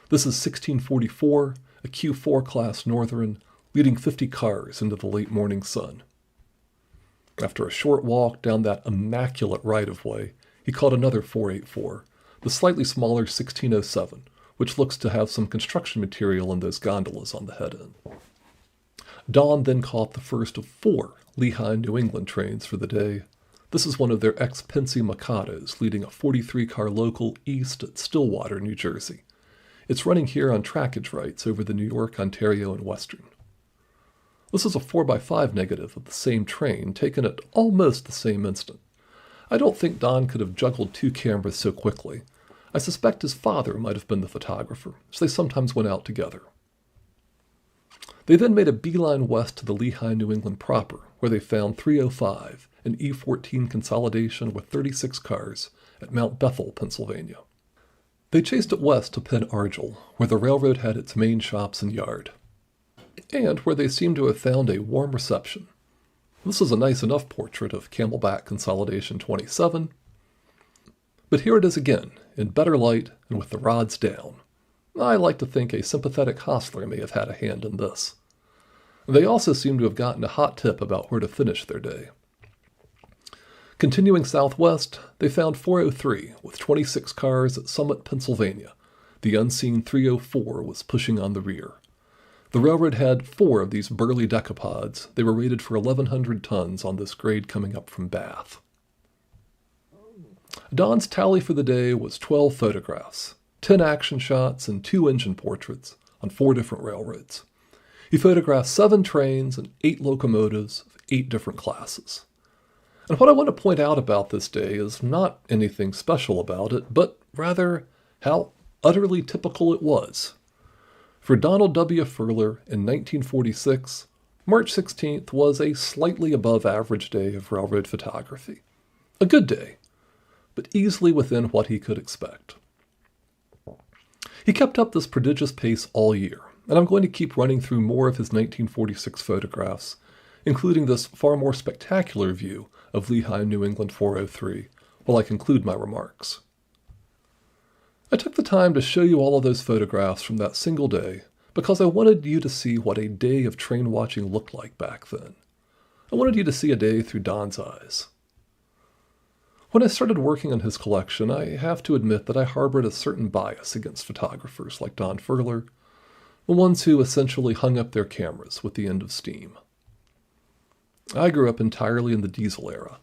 This is 1644, a Q4 class Northern, leading 50 cars into the late morning sun. After a short walk down that immaculate right-of-way, he caught another 484, the slightly smaller 1607, which looks to have some construction material in those gondolas on the head end. Don then caught the first of 4 Lehigh, New England trains for the day. This is one of their ex-Pennsy Mikados, leading a 43-car local east at Stillwater, New Jersey. It's running here on trackage rights over the New York, Ontario, and Western. This is a 4x5 negative of the same train taken at almost the same instant. I don't think Don could have juggled 2 cameras so quickly. I suspect his father might have been the photographer, so they sometimes went out together. They then made a beeline west to the Lehigh, New England proper, where they found 305, an E14 consolidation with 36 cars, at Mount Bethel, Pennsylvania. They chased it west to Penn Argyll, where the railroad had its main shops and yard, and where they seemed to have found a warm reception. This is a nice enough portrait of Camelback Consolidation 27, but here it is again, in better light and with the rods down. I like to think a sympathetic hostler may have had a hand in this. They also seem to have gotten a hot tip about where to finish their day. Continuing southwest, they found 403 with 26 cars at Summit, Pennsylvania. The unseen 304 was pushing on the rear. The railroad had 4 of these burly decapods. They were rated for 1,100 tons on this grade coming up from Bath. Don's tally for the day was 12 photographs, 10 action shots, and 2 engine portraits on 4 different railroads. He photographed 7 trains and 8 locomotives of 8 different classes. And what I want to point out about this day is not anything special about it, but rather how utterly typical it was. For Donald W. Furler in 1946, March 16th was a slightly above average day of railroad photography. A good day, but easily within what he could expect. He kept up this prodigious pace all year, and I'm going to keep running through more of his 1946 photographs, including this far more spectacular view of Lehigh, New England 403, while I conclude my remarks. I took the time to show you all of those photographs from that single day because I wanted you to see what a day of train watching looked like back then. I wanted you to see a day through Don's eyes. When I started working on his collection, I have to admit that I harbored a certain bias against photographers like Don Furler, the ones who essentially hung up their cameras with the end of steam. I grew up entirely in the diesel era.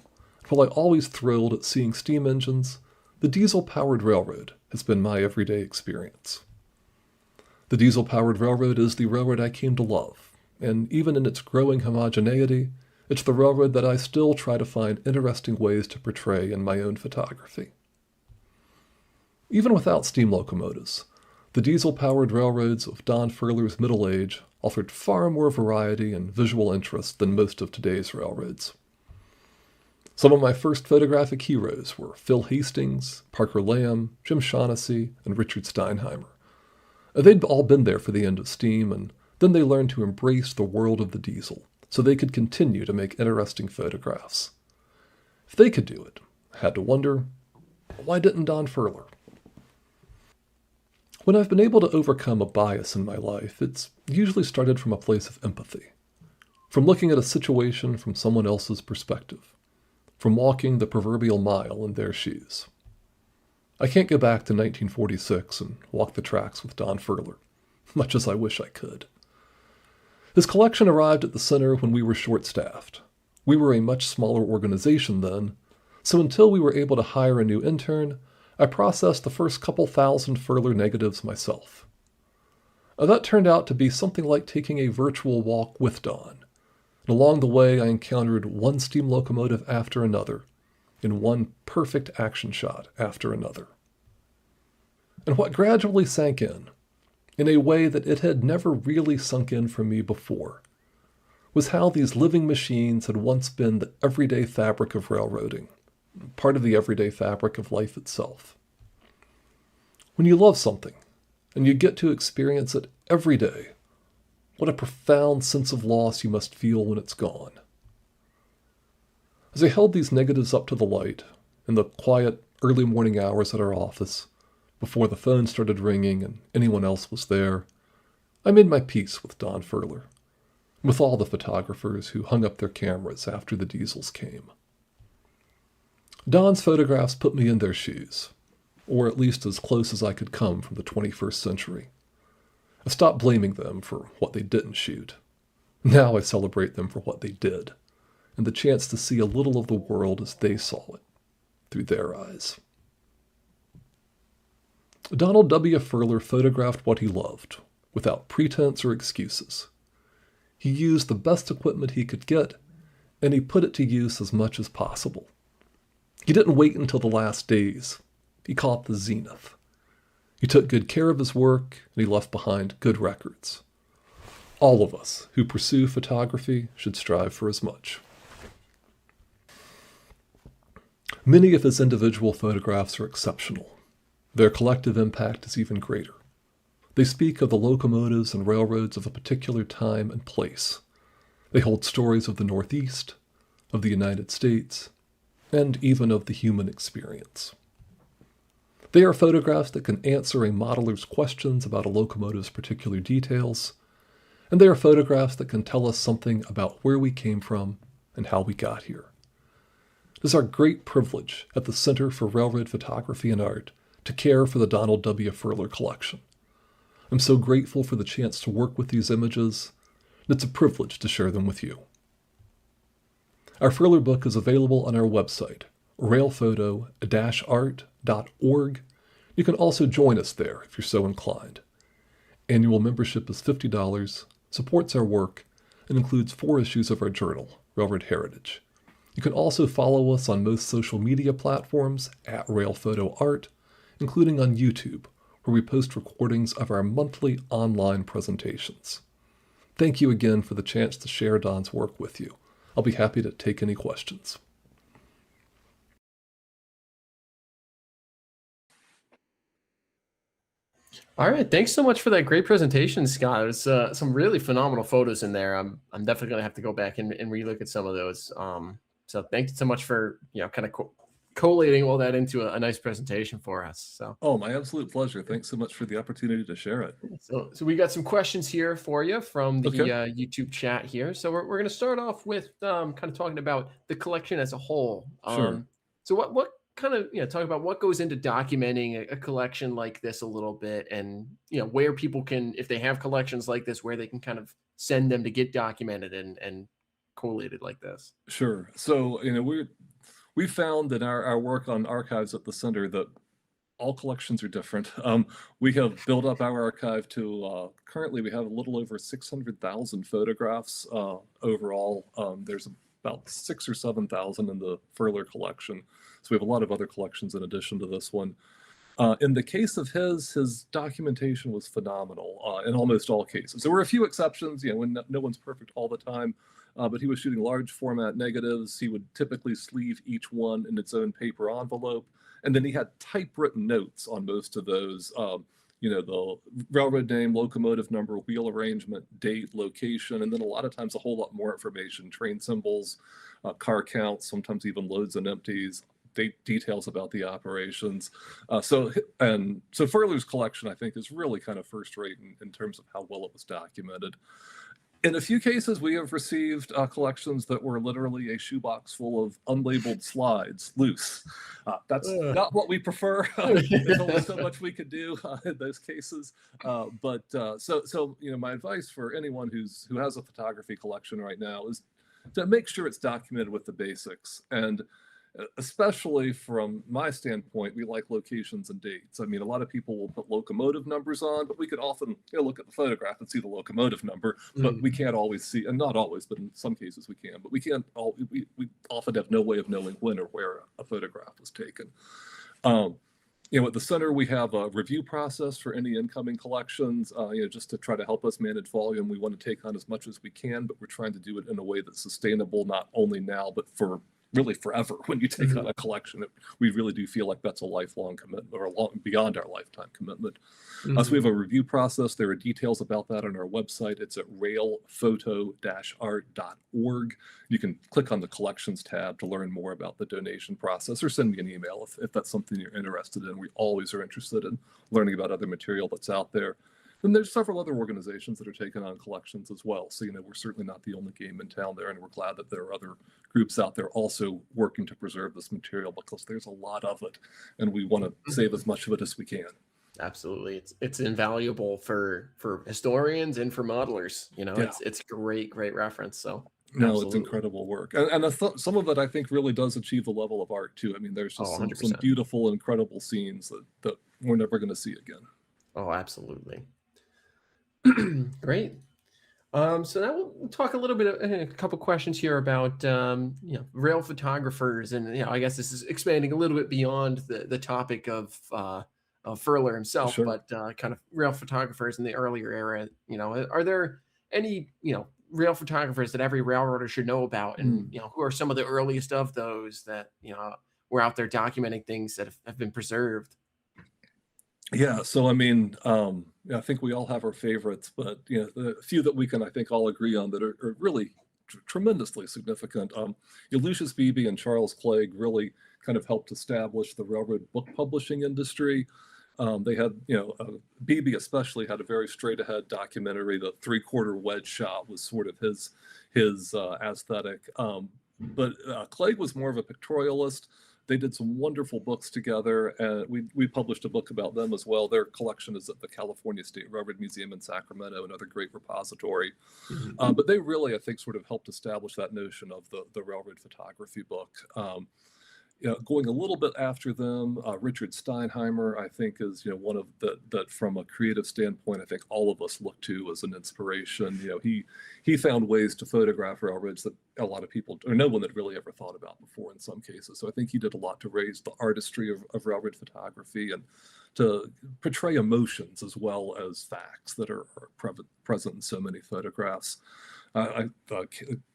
While I always thrilled at seeing steam engines, the diesel-powered railroad has been my everyday experience. The diesel-powered railroad is the railroad I came to love, and even in its growing homogeneity, it's the railroad that I still try to find interesting ways to portray in my own photography. Even without steam locomotives, the diesel-powered railroads of Don Furler's middle age offered far more variety and visual interest than most of today's railroads. Some of my first photographic heroes were Phil Hastings, Parker Lamb, Jim Shaughnessy, and Richard Steinheimer. They'd all been there for the end of steam, and then they learned to embrace the world of the diesel so they could continue to make interesting photographs. If they could do it, I had to wonder, why didn't Don Furler? When I've been able to overcome a bias in my life, it's usually started from a place of empathy, from looking at a situation from someone else's perspective, from walking the proverbial mile in their shoes. I can't go back to 1946 and walk the tracks with Don Furler, much as I wish I could. His collection arrived at the center when we were short-staffed. We were a much smaller organization then, so until we were able to hire a new intern, I processed the first couple thousand Furler negatives myself. That turned out to be something like taking a virtual walk with Don. And along the way, I encountered one steam locomotive after another, in one perfect action shot after another. And what gradually sank in a way that it had never really sunk in for me before, was how these living machines had once been the everyday fabric of railroading, part of the everyday fabric of life itself. When you love something, and you get to experience it every day, what a profound sense of loss you must feel when it's gone. As I held these negatives up to the light, in the quiet, early morning hours at our office, before the phone started ringing and anyone else was there, I made my peace with Don Furler, with all the photographers who hung up their cameras after the diesels came. Don's photographs put me in their shoes, or at least as close as I could come from the 21st century. I stopped blaming them for what they didn't shoot. Now I celebrate them for what they did, and the chance to see a little of the world as they saw it, through their eyes. Donald W. Furler photographed what he loved, without pretense or excuses. He used the best equipment he could get, and he put it to use as much as possible. He didn't wait until the last days. He caught the zenith. He took good care of his work, and he left behind good records. All of us who pursue photography should strive for as much. Many of his individual photographs are exceptional. Their collective impact is even greater. They speak of the locomotives and railroads of a particular time and place. They hold stories of the Northeast, of the United States, and even of the human experience. They are photographs that can answer a modeler's questions about a locomotive's particular details, and they are photographs that can tell us something about where we came from and how we got here. It is our great privilege at the Center for Railroad Photography and Art to care for the Donald W. Furler collection. I'm so grateful for the chance to work with these images, and it's a privilege to share them with you. Our Furler book is available on our website, railphoto-art.org. You can also join us there if you're so inclined. Annual membership is $50, supports our work, and includes 4 issues of our journal, Railroad Heritage. You can also follow us on most social media platforms at railphotoart, including on YouTube, where we post recordings of our monthly online presentations. Thank you again for the chance to share Don's work with you. I'll be happy to take any questions. All right, thanks so much for that great presentation, Scott. There's some really phenomenal photos in there. I'm definitely gonna have to go back and relook at some of those. So thanks so much for kind of collating all that into a nice presentation for us. So Oh, my absolute pleasure. Thanks so much for the opportunity to share it. so we got some questions here for you from the Okay. YouTube chat here. So we're going to start off with kind of talking about the collection as a whole. Sure. So what kind of talk about what goes into documenting a collection like this a little bit, and where people can, if they have collections like this, where they can kind of send them to get documented and collated like this. Sure. So, we found in our work on archives at the center that all collections are different. We have built up our archive to currently we have a little over 600,000 photographs overall. There's about 6,000 or 7,000 in the Furler collection. So we have a lot of other collections in addition to this one. In the case of his documentation was phenomenal in almost all cases. There were a few exceptions, when no one's perfect all the time, but he was shooting large format negatives. He would typically sleeve each one in its own paper envelope. And then he had typewritten notes on most of those, the railroad name, locomotive number, wheel arrangement, date, location, and then a lot of times a whole lot more information, train symbols, car counts, sometimes even loads and empties, details about the operations. So Furler's collection, I think, is really kind of first rate in terms of how well it was documented. In a few cases, we have received collections that were literally a shoebox full of unlabeled slides, loose. That's not what we prefer. There's only so much we could do in those cases. So my advice for anyone who has a photography collection right now is to make sure it's documented with the basics. And especially from my standpoint, we like locations and dates. I mean, a lot of people will put locomotive numbers on, but we could often look at the photograph and see the locomotive number, but we can't always see, and not always, but in some cases we can, but we can't we often have no way of knowing when or where a photograph was taken. At the center, we have a review process for any incoming collections, just to try to help us manage volume. We want to take on as much as we can, but we're trying to do it in a way that's sustainable, not only now, but for really forever. When you take on a collection, we really do feel like that's a lifelong commitment, or beyond our lifetime commitment. So we have a review process. There are details about that on our website. It's at railphoto-art.org. You can click on the collections tab to learn more about the donation process, or send me an email if that's something you're interested in. We always are interested in learning about other material that's out there. And there's several other organizations that are taking on collections as well. So, we're certainly not the only game in town there, and we're glad that there are other groups out there also working to preserve this material, because there's a lot of it, and we want to save as much of it as we can. Absolutely. It's invaluable for historians and for modelers. It's great reference. So no, absolutely. It's incredible work. And some of it, I think, really does achieve the level of art too. I mean, there's just some beautiful, incredible scenes that we're never going to see again. Oh, absolutely. Great. So now we'll talk a little bit, a couple questions here about rail photographers, and I guess this is expanding a little bit beyond the topic of Furler himself, Sure. but kind of rail photographers in the earlier era. Are there any rail photographers that every railroader should know about, and who are some of the earliest of those that were out there documenting things that have been preserved? Yeah, so I mean, I think we all have our favorites, but the few that we can, I think, all agree on that are really tremendously significant. Lucius Beebe and Charles Clegg really kind of helped establish the railroad book publishing industry. They had, Beebe especially had a very straight-ahead documentary. The three-quarter wedge shot was sort of his aesthetic. But Clegg was more of a pictorialist. They did some wonderful books together, and we published a book about them as well. Their collection is at the California State Railroad Museum in Sacramento, another great repository. But they really, I think, sort of helped establish that notion of the railroad photography book. Going a little bit after them, Richard Steinheimer, I think, is one of that from a creative standpoint, I think all of us look to as an inspiration. He found ways to photograph railroads that a lot of people or no one had really ever thought about before in some cases. So I think he did a lot to raise the artistry of railroad photography and to portray emotions as well as facts that are present in so many photographs.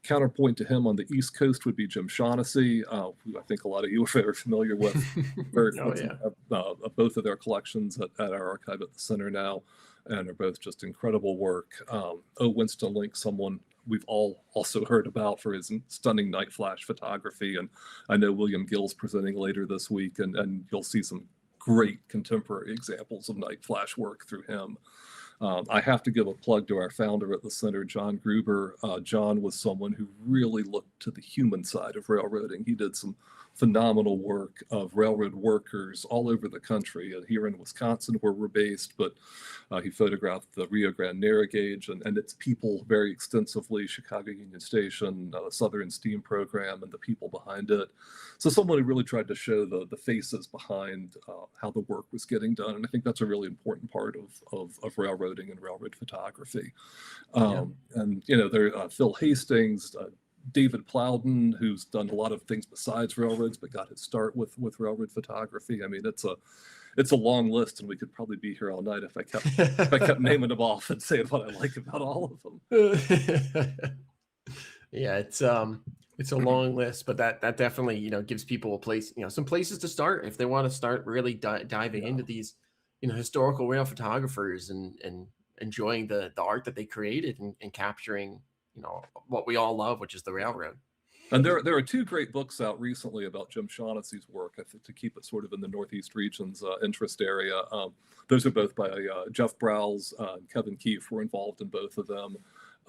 Counterpoint to him on the East Coast would be Jim Shaughnessy, who I think a lot of you are very familiar with. Both of their collections at our archive at the center now, and are both just incredible work. Winston Link, someone we've all also heard about for his stunning night flash photography, and I know William Gill's presenting later this week, and you'll see some great contemporary examples of night flash work through him. I have to give a plug to our founder at the center, John Gruber. John was someone who really looked to the human side of railroading. He did some phenomenal work of railroad workers all over the country, here in Wisconsin where we're based, but he photographed the Rio Grande narrow gauge and its people very extensively, Chicago Union Station, the Southern Steam Program, and the people behind it. So someone who really tried to show the faces behind how the work was getting done, and I think that's a really important part of railroading and railroad photography. And Phil Hastings, David Plowden, who's done a lot of things besides railroads, but got his start with railroad photography. I mean, it's a long list, and we could probably be here all night if I kept naming them off and saying what I like about all of them. Yeah, it's a long list, but that definitely gives people a place, some places to start if they want to start really diving into these historical rail photographers and enjoying the art that they created and capturing what we all love, which is the railroad. And there are two great books out recently about Jim Shaughnessy's work, I think, to keep it sort of in the Northeast region's interest area. Those are both by Jeff Browse and Kevin Keefe were involved in both of them.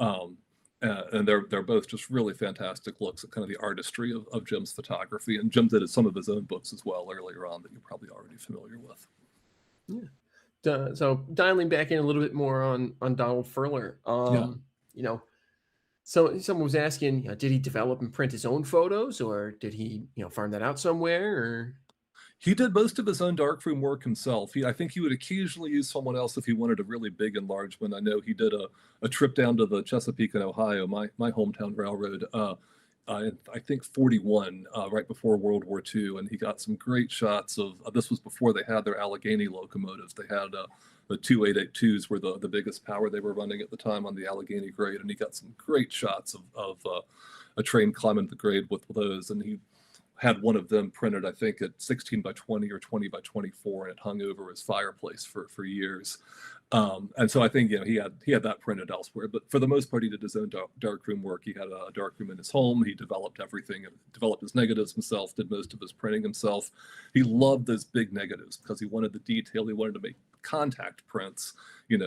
And they're both just really fantastic looks at kind of the artistry of Jim's photography. And Jim did some of his own books as well earlier on that you're probably already familiar with. Yeah. So dialing back in a little bit more on Donald Furler, so someone was asking, did he develop and print his own photos, or did he, farm that out somewhere? Or he did most of his own darkroom work himself. I think he would occasionally use someone else if he wanted a really big enlargement. I know he did a trip down to the Chesapeake in Ohio, my hometown railroad. I think 41, right before World War II, and he got some great shots of. This was before they had their Allegheny locomotives. They had the 2882s were the biggest power they were running at the time on the Allegheny grade, and he got some great shots of a train climbing the grade with those, and he had one of them printed, I think, at 16 by 20 or 20 by 24, and it hung over his fireplace for years. And so I think he had that printed elsewhere, but for the most part he did his own darkroom work. He had a darkroom in his home. He developed everything, developed his negatives himself, did most of his printing himself. He loved those big negatives because he wanted the detail. He wanted to make contact prints,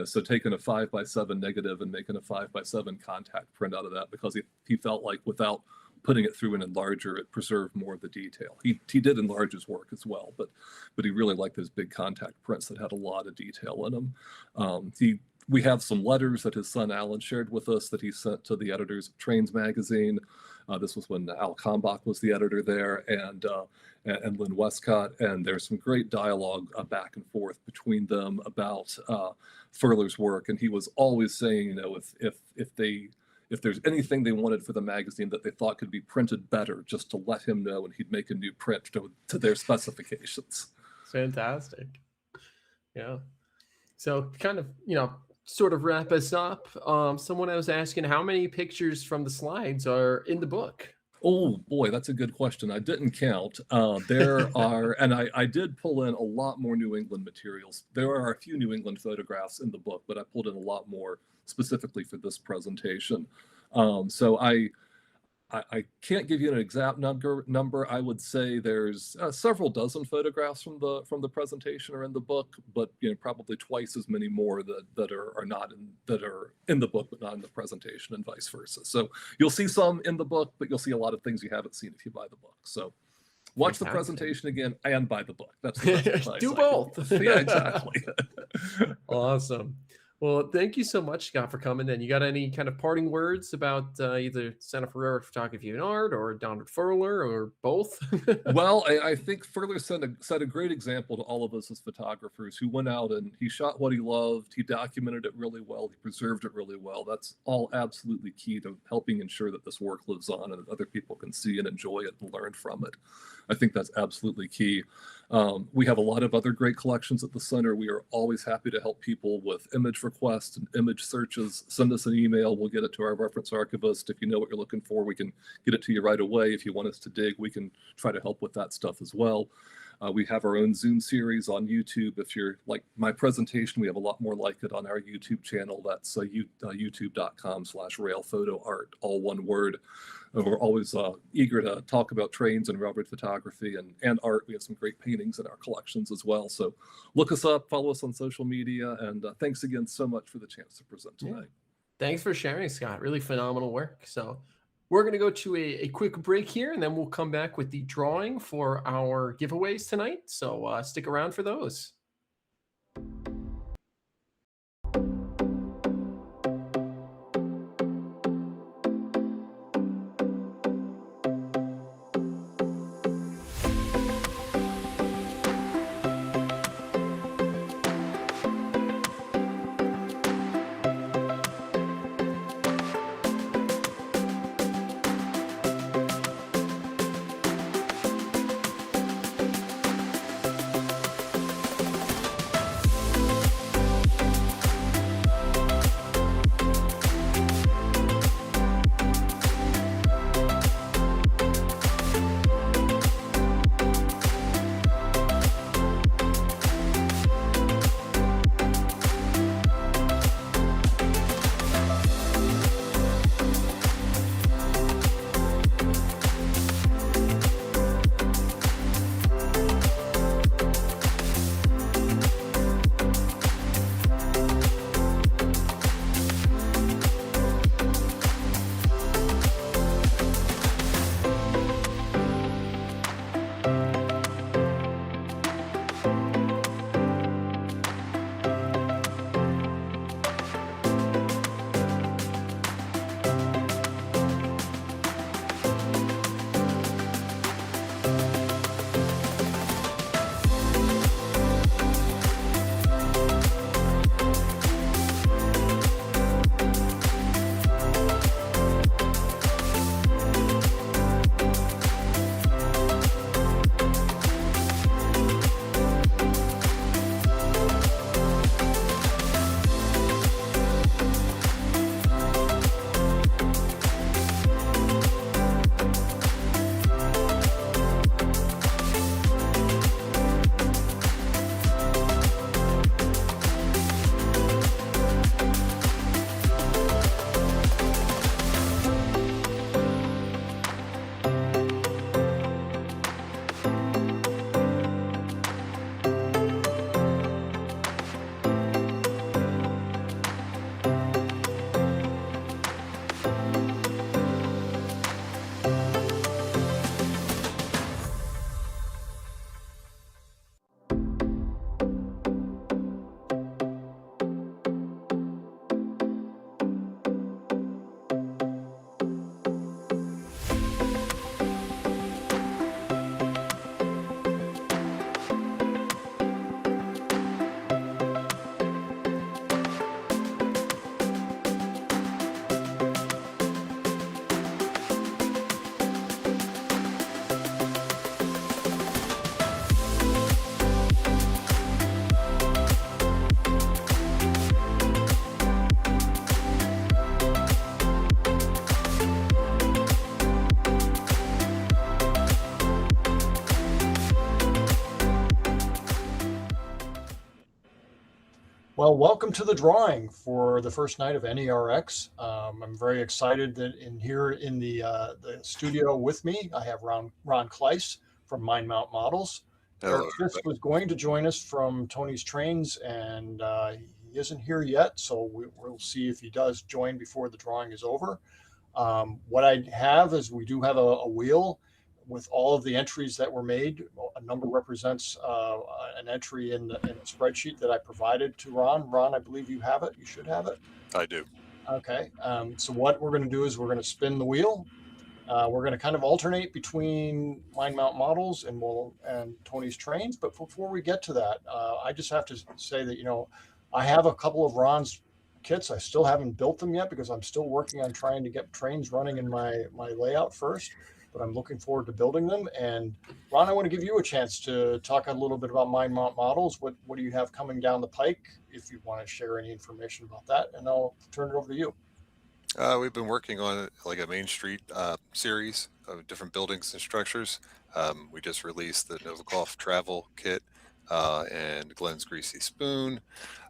so taking a 5x7 negative and making a 5x7 contact print out of that, because he felt like without putting it through an enlarger, it preserved more of the detail. He did enlarge his work as well, but he really liked those big contact prints that had a lot of detail in them. we have some letters that his son Alan shared with us that he sent to the editors of Trains magazine. This was when Al Kalmbach was the editor there, and Lynn Westcott, and there's some great dialogue back and forth between them about Furler's work. And he was always saying, you know, if there's anything they wanted for the magazine that they thought could be printed better, just to let him know, and he'd make a new print to their specifications. Fantastic. Yeah. So kind of, you know, sort of wrap us up. Someone was asking how many pictures from the slides are in the book. Oh boy, that's a good question. I didn't count. There are, and I did pull in a lot more New England materials. There are a few New England photographs in the book, but I pulled in a lot more specifically for this presentation. So I can't give you an exact number. I would say there's several dozen photographs from the presentation are in the book, but you know, probably twice as many more that are in the book but not in the presentation, and vice versa. So you'll see some in the book, but you'll see a lot of things you haven't seen if you buy the book. So watch the presentation again and buy the book. That's the best advice. Do both. Yeah, exactly. Awesome. Well, thank you so much, Scott, for coming in. You got any kind of parting words about either Center for Railroad Photography and Art or Donald Furler, or both? Well, I think Furler set a great example to all of us as photographers who went out and he shot what he loved. He documented it really well. He preserved it really well. That's all absolutely key to helping ensure that this work lives on and that other people can see and enjoy it and learn from it. I think that's absolutely key. We have a lot of other great collections at the center. We are always happy to help people with image requests and image searches. Send us an email. We'll get it to our reference archivist. If you know what you're looking for, we can get it to you right away. If you want us to dig, we can try to help with that stuff as well. We have our own Zoom series on YouTube. If you're like my presentation, we have a lot more like it on our YouTube channel. That's youtube.com/railphotoart, all one word. We're always eager to talk about trains and railroad photography and art. We have some great paintings in our collections as well. So look us up, follow us on social media, and thanks again so much for the chance to present tonight. Yeah. Thanks for sharing, Scott. Really phenomenal work. So we're going to go to a quick break here, and then we'll come back with the drawing for our giveaways tonight. So stick around for those. Well, welcome to the drawing for the first night of NERx. I'm very excited that here in the studio with me, I have Ron Kleiss from Mind Mount Models. Hello, Eric Fisk was going to join us from Tony's Trains, and he isn't here yet, so we'll see if he does join before the drawing is over. What I have is we do have a wheel with all of the entries that were made. A number represents an entry in the spreadsheet that I provided to Ron. Ron, I believe you have it. You should have it. I do. Okay. So what we're going to do is we're going to spin the wheel. We're going to kind of alternate between Mind Mount Models and Tony's Trains. But before we get to that, I just have to say that, I have a couple of Ron's kits. I still haven't built them yet because I'm still working on trying to get trains running in my layout first. But I'm looking forward to building them. And Ron, I want to give you a chance to talk a little bit about Mind Mount Models. What do you have coming down the pike, if you want to share any information about that? And I'll turn it over to you. We've been working on like a Main Street series of different buildings and structures. We just released the Novikov Travel Kit and Glenn's Greasy Spoon.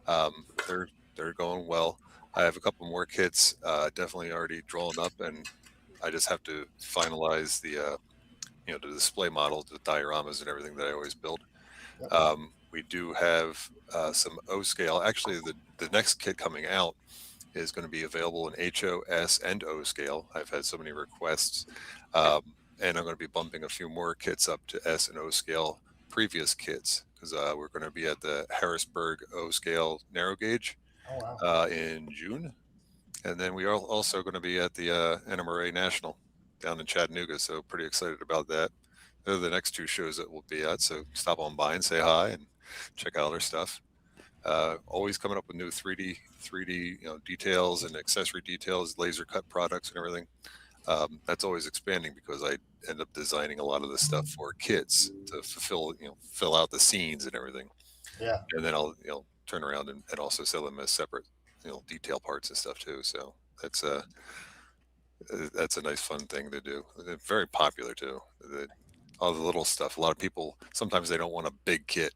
They're going well. I have a couple more kits definitely already drawn up, and I just have to finalize the the display models, the dioramas and everything that I always build. Yep. We do have some O scale. Actually, the next kit coming out is going to be available in HO, S, and O scale. I've had so many requests, and I'm going to be bumping a few more kits up to S and O scale previous kits, because we're going to be at the Harrisburg O scale narrow gauge in June. And then we are also going to be at the NMRA National down in Chattanooga, so pretty excited about that. They're the next two shows that we'll be at, so stop on by and say hi and check out our stuff. Always coming up with new 3D details and accessory details, laser cut products and everything. That's always expanding because I end up designing a lot of this stuff for kids to fill out the scenes and everything. Yeah. And then I'll turn around and also sell them as separate detail parts and stuff too. So that's a nice fun thing to do. They're very popular too. All the little stuff. A lot of people sometimes they don't want a big kit,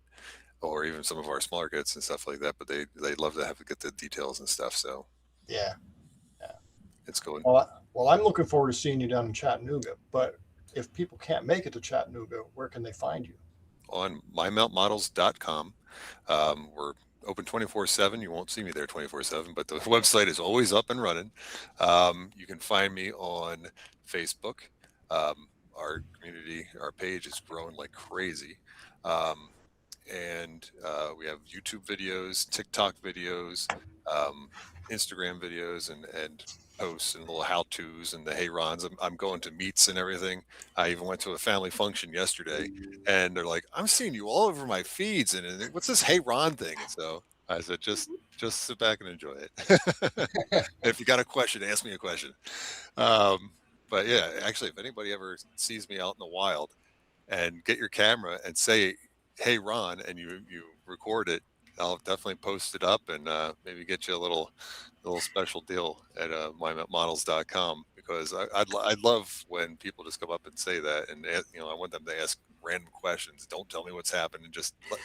or even some of our smaller kits and stuff like that, but they love to get the details and stuff. So yeah, it's going. Well, I'm looking forward to seeing you down in Chattanooga. But if people can't make it to Chattanooga, where can they find you? On mymountmodels.com. We're open 24/7. You won't see me there 24/7, but the website is always up and running. You can find me on Facebook. Our community, our page is growing like crazy. And we have YouTube videos, TikTok videos, Instagram videos, and posts and little how-tos and the hey Rons. I'm going to meets and everything. I even went to a family function yesterday, and they're like, I'm seeing you all over my feeds, and what's this hey Ron thing? So I said, just sit back and enjoy it. If you got a question, ask me a question. But yeah, actually, if anybody ever sees me out in the wild, and get your camera and say hey Ron, and you record it, I'll definitely post it up and maybe get you a little special deal at mymountmodels.com, because I'd love when people just come up and say that, and I want them to ask random questions. Don't tell me what's happened, and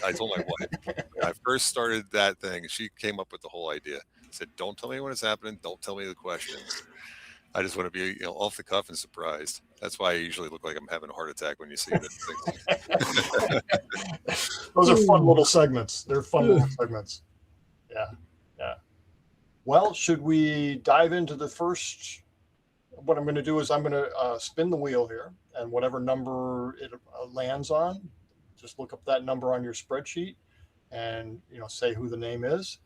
I told my wife when I first started that thing, she came up with the whole idea. I said, don't tell me when it's happening, don't tell me the questions. I just want to be off the cuff and surprised. That's why I usually look like I'm having a heart attack when you see this. Those are fun little segments. They're fun little segments. Yeah. Well, should we dive into the first? What I'm going to do is I'm going to spin the wheel here, and whatever number it lands on, just look up that number on your spreadsheet and say who the name is.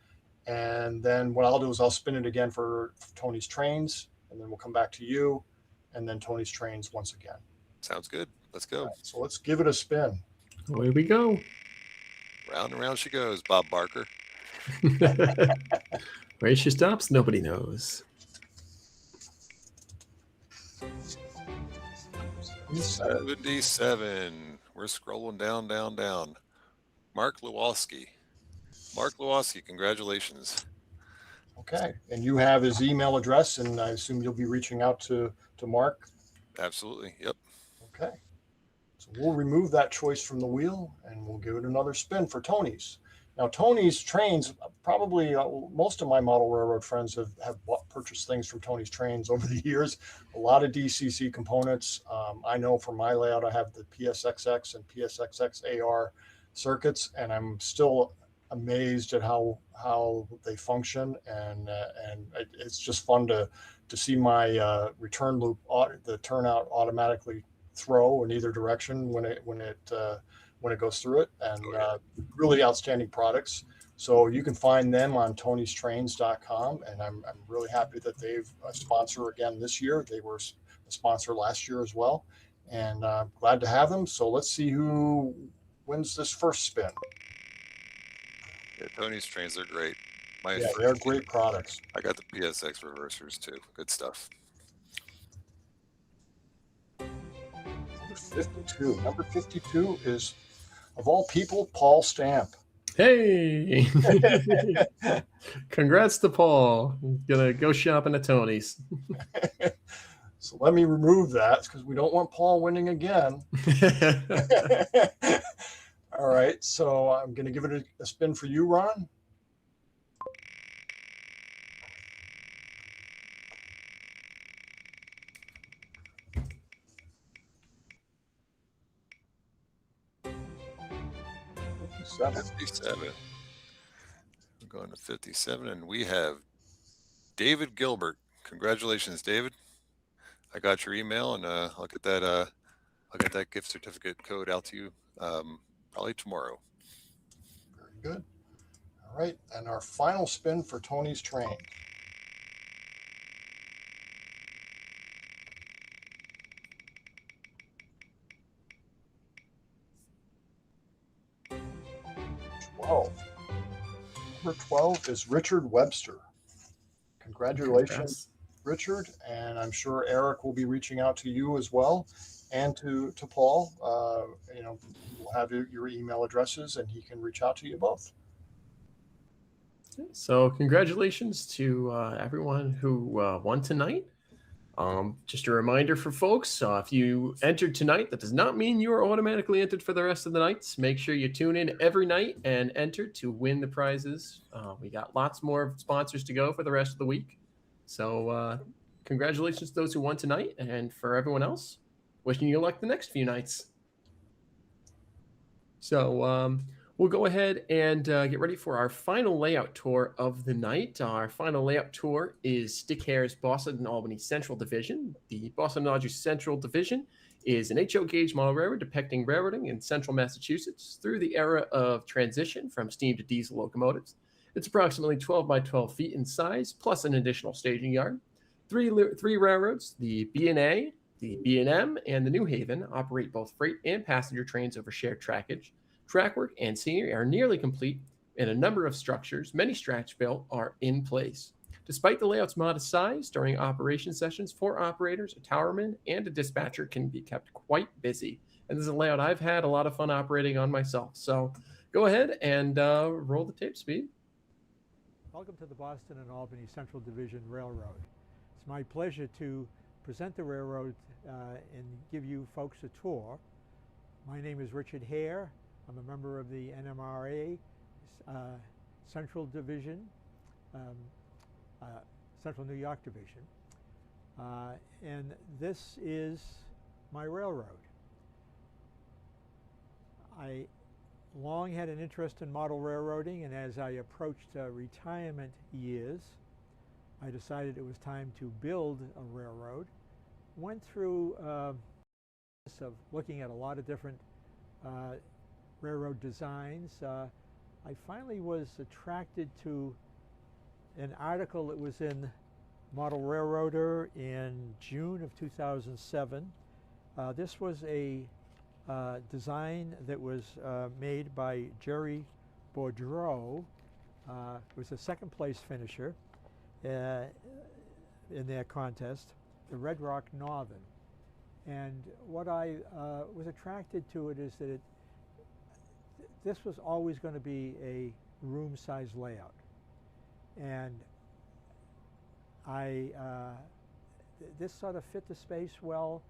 And then what I'll do is I'll spin it again for Tony's Trains, and then we'll come back to you, and then Tony's Trains once again. Sounds good. Let's go. Right, so let's give it a spin. Away we go. Round and round she goes, Bob Barker. Where she stops, nobody knows. 77. We're scrolling down. Mark Lewoski. Congratulations. Okay. And you have his email address, and I assume you'll be reaching out to Mark? Absolutely. Yep. Okay. So we'll remove that choice from the wheel, and we'll give it another spin for Tony's. Now, Tony's Trains, probably most of my model railroad friends have purchased things from Tony's Trains over the years. A lot of DCC components. I know for my layout, I have the PSXX and PSXX-AR circuits, and I'm still amazed at how they function, and it's just fun to see my return loop, the turnout automatically throw in either direction when it goes through it, and really outstanding products. So you can find them on tonystrains.com, and I'm really happy that they've a sponsor again this year. They were a sponsor last year as well, and glad to have them. So let's see who wins this first spin. Yeah, Tony's Trains are great. Yeah, they're great products. I got the PSX reversers too. Good stuff. Number 52 is, of all people, Paul Stamp. Hey! Congrats to Paul. He's gonna go shopping at Tony's. So let me remove that because we don't want Paul winning again. All right, so I'm going to give it a spin for you, Ron. $57. We're going to 57, and we have David Gilbert. Congratulations, David. I got your email, and I'll get that gift certificate code out to you probably tomorrow. Very good. All right, and our final spin for Tony's Train. Number 12 is Richard Webster. Congratulations, Congrats. Richard, and I'm sure Eric will be reaching out to you as well, and to Paul. We'll have your email addresses, and he can reach out to you both. So congratulations to everyone who won tonight. Just a reminder for folks, if you entered tonight, that does not mean you are automatically entered for the rest of the nights. Make sure you tune in every night and enter to win the prizes. We got lots more sponsors to go for the rest of the week. So congratulations to those who won tonight, and for everyone else, wishing you luck the next few nights. So we'll go ahead and get ready for our final layout tour of the night. Our final layout tour is Stick Hair's Boston and Albany Central Division. The Boston and Albany Central Division is an HO gauge model railroad depicting railroading in central Massachusetts through the era of transition from steam to diesel locomotives. It's approximately 12 by 12 feet in size, plus an additional staging yard. Three railroads, the B&A, the B&M, and the New Haven, operate both freight and passenger trains over shared trackage. Track work and scenery are nearly complete, and a number of structures, many stretch built, are in place. Despite the layout's modest size, during operation sessions, 4 operators, a towerman, and a dispatcher can be kept quite busy. And this is a layout I've had a lot of fun operating on myself. So go ahead and roll the tape, Speed. Welcome to the Boston and Albany Central Division Railroad. It's my pleasure to present the railroad and give you folks a tour. My name is Richard Hehir. I'm a member of the NMRA Central Division, Central New York Division, and this is my railroad. I long had an interest in model railroading, and as I approached retirement years, I decided it was time to build a railroad. Went through of looking at a lot of different railroad designs. I finally was attracted to an article that was in Model Railroader in June of 2007. This was a design that was made by Jerry Boudreau. It was a second place finisher in their contest, the Red Rock Northern. And what I was attracted to it is that this was always going to be a room size layout. And this sort of fit the space well.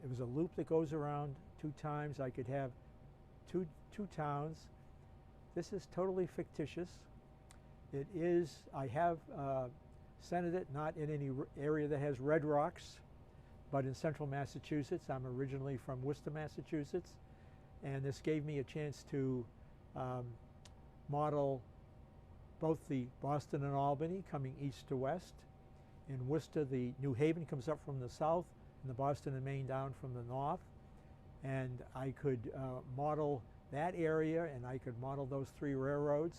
It was a loop that goes around 2 times. I could have two towns. this is totally fictitious. It is, I have centered it not in any area that has red rocks, but in central Massachusetts. I'm originally from Worcester, Massachusetts, and this gave me a chance to model both the Boston and Albany coming east to west. In Worcester, the New Haven comes up from the south, and the Boston and Maine down from the north. And I could model that area, and I could model those 3 railroads,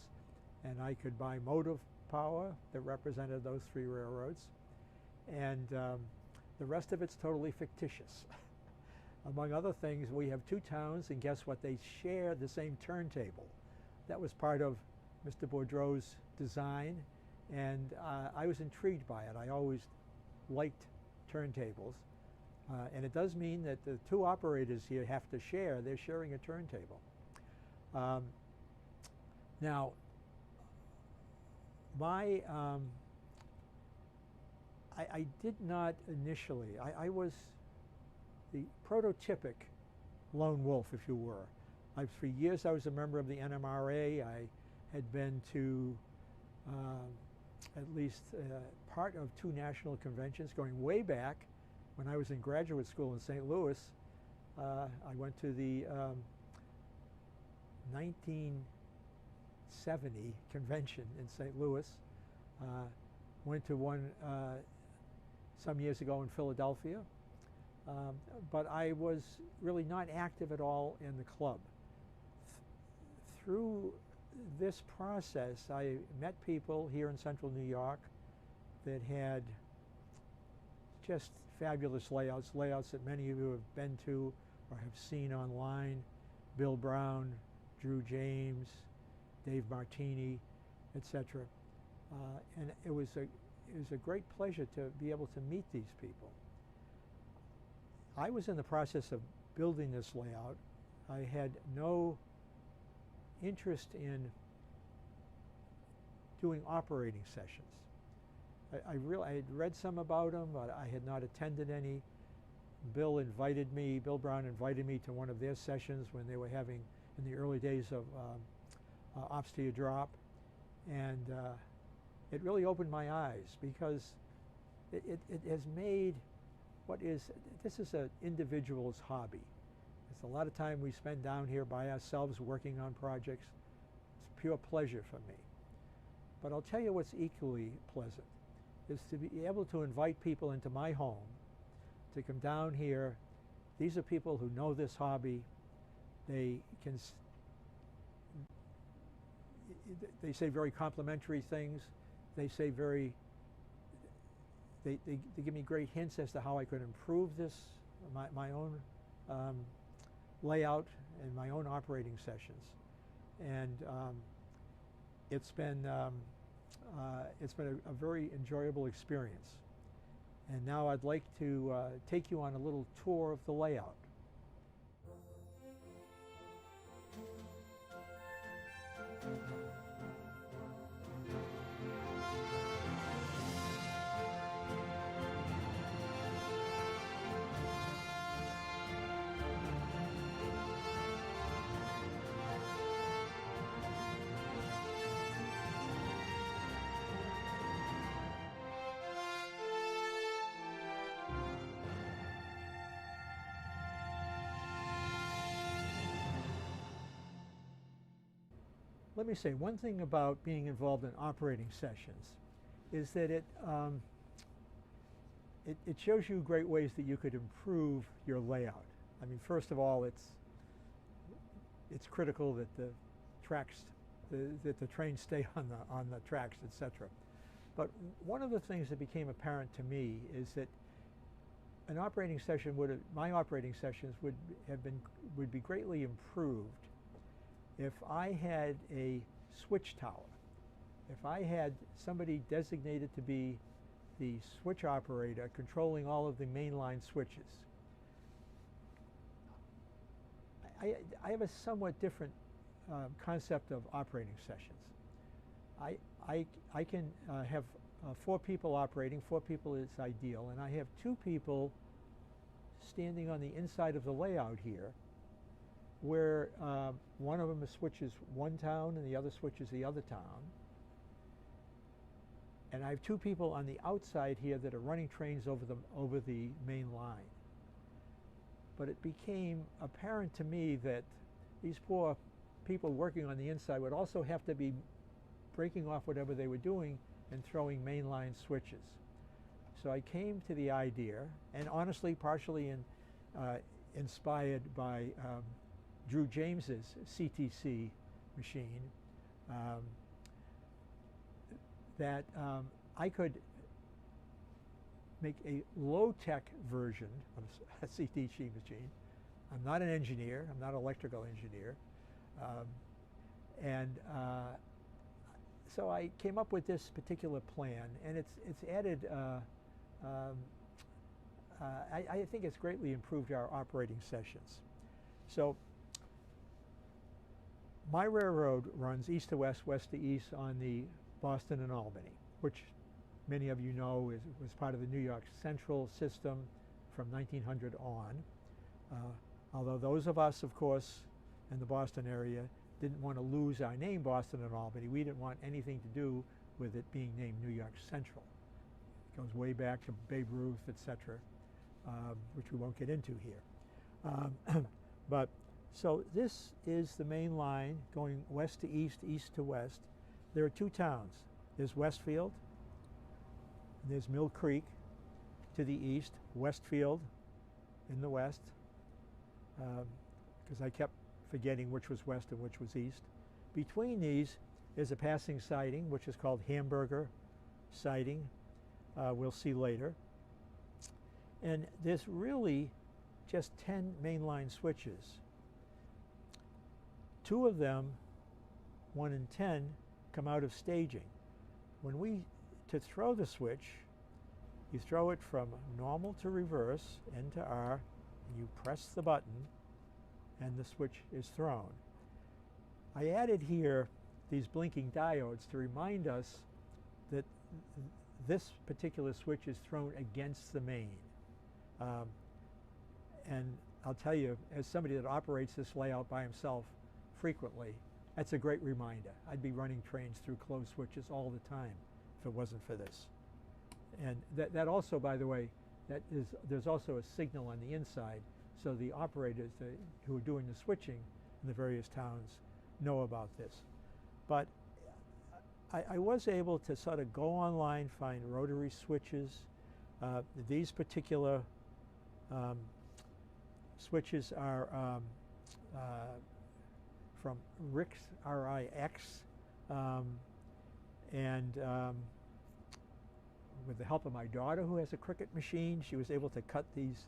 and I could buy motive power that represented those 3 railroads. And the rest of it's totally fictitious. Among other things, we have 2 towns, and guess what? They share the same turntable. That was part of Mr. Boudreau's design, and I was intrigued by it. I always liked turntables. And it does mean that the 2 operators here have to share. They're sharing a turntable. Now, I did not initially, I was the prototypic lone wolf, if you were. For years I was a member of the NMRA. I had been to at least part of 2 national conventions going way back. When I was in graduate school in St. Louis, I went to the 1970 convention in St. Louis. Went to one some years ago in Philadelphia. But I was really not active at all in the club. Through this process, I met people here in central New York that had just fabulous layouts that many of you have been to or have seen online. Bill Brown, Drew James, Dave Martini, etc. And it was a great pleasure to be able to meet these people. I was in the process of building this layout. I had no interest in doing operating sessions. I had read some about them, but I had not attended any. Bill Brown invited me to one of their sessions when they were having, in the early days of Ops to Your Drop. And it really opened my eyes, because it has made this is an individual's hobby. It's a lot of time we spend down here by ourselves working on projects. It's pure pleasure for me. But I'll tell you what's equally pleasant is to be able to invite people into my home to come down here. These are people who know this hobby. They say very complimentary things. They say they give me great hints as to how I could improve this, my own layout and my own operating sessions. And it's been a very enjoyable experience. And now I'd like to take you on a little tour of the layout. Let me say, one thing about being involved in operating sessions is that it shows you great ways that you could improve your layout. I mean, first of all, it's critical that the trains stay on the tracks, etc. But one of the things that became apparent to me is that my operating sessions would be greatly improved if I had a switch tower, if I had somebody designated to be the switch operator controlling all of the mainline switches. I have a somewhat different concept of operating sessions. I can have 4 people operating. 4 people is ideal, and I have 2 people standing on the inside of the layout here, where one of them switches one town and the other switches the other town. And I have two people on the outside here that are running trains over the main line. But it became apparent to me that these poor people working on the inside would also have to be breaking off whatever they were doing and throwing mainline switches. So I came to the idea, and honestly, partially inspired by Drew James's CTC machine, that I could make a low-tech version of a CTC machine. I'm not an engineer, I'm not an electrical engineer. So I came up with this particular plan, and it's added, I think it's greatly improved our operating sessions. So my railroad runs east to west, west to east on the Boston and Albany, which many of you know was part of the New York Central system from 1900 on. Although those of us, of course, in the Boston area didn't want to lose our name Boston and Albany. We didn't want anything to do with it being named New York Central. It goes way back to Babe Ruth, etc., which we won't get into here. But so this is the main line going west to east, east to west. There are two towns. There's Westfield, and there's Mill Creek to the east, Westfield in the west, because I kept forgetting which was west and which was east. Between these is a passing siding, which is called Hamburger siding. We'll see later. And there's really just 10 mainline switches. Two of them, 1 and 10, come out of staging. To throw the switch, you throw it from normal to reverse, N to R, and you press the button, and the switch is thrown. I added here these blinking diodes to remind us that this particular switch is thrown against the main. And I'll tell you, as somebody that operates this layout by himself frequently, that's a great reminder. I'd be running trains through closed switches all the time if it wasn't for this. And that also, by the way, there's also a signal on the inside, so the operators who are doing the switching in the various towns know about this. But I was able to sort of go online, find rotary switches. These particular switches are from RIX, R-I-X, and with the help of my daughter, who has a Cricket machine, she was able to cut these,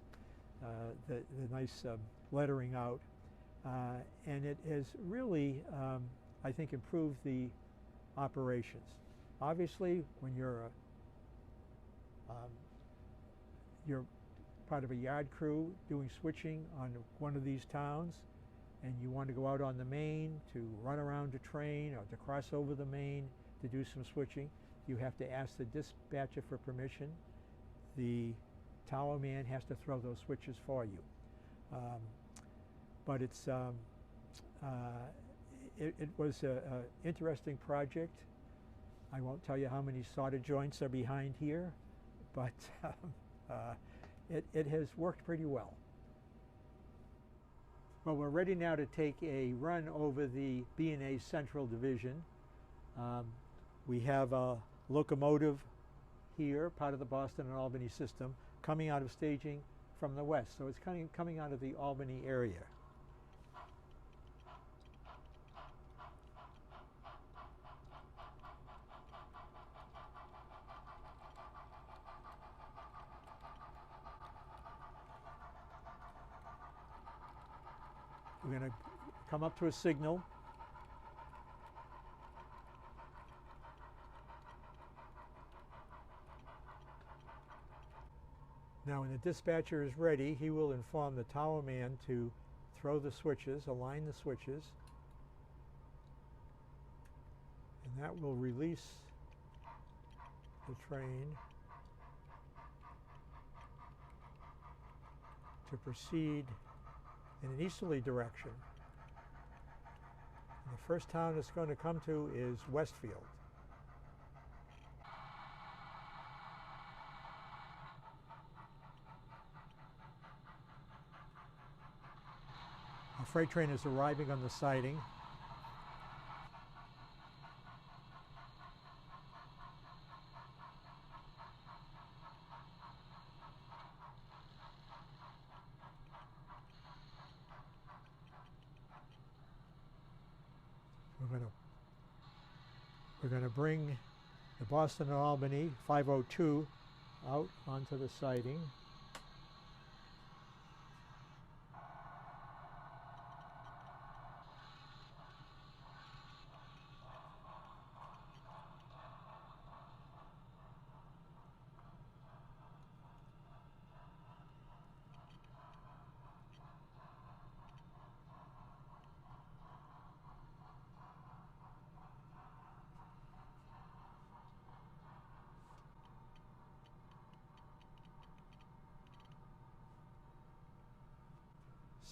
the nice lettering out, and it has really, I think, improved the operations. Obviously, when you're part of a yard crew doing switching on one of these towns, and you want to go out on the main to run around a train or to cross over the main to do some switching, you have to ask the dispatcher for permission. The tower man has to throw those switches for you. But it was an interesting project. I won't tell you how many solder joints are behind here, but it has worked pretty well. Well, we're ready now to take a run over the B&A Central Division. We have a locomotive here, part of the Boston and Albany system, coming out of staging from the west. So it's coming out of the Albany area. We're going to come up to a signal. Now, when the dispatcher is ready, he will inform the tower man to throw the switches, align the switches, and that will release the train to proceed in an easterly direction. And the first town it's going to come to is Westfield. A freight train is arriving on the siding. We're going to bring the Boston and Albany 502 out onto the siding.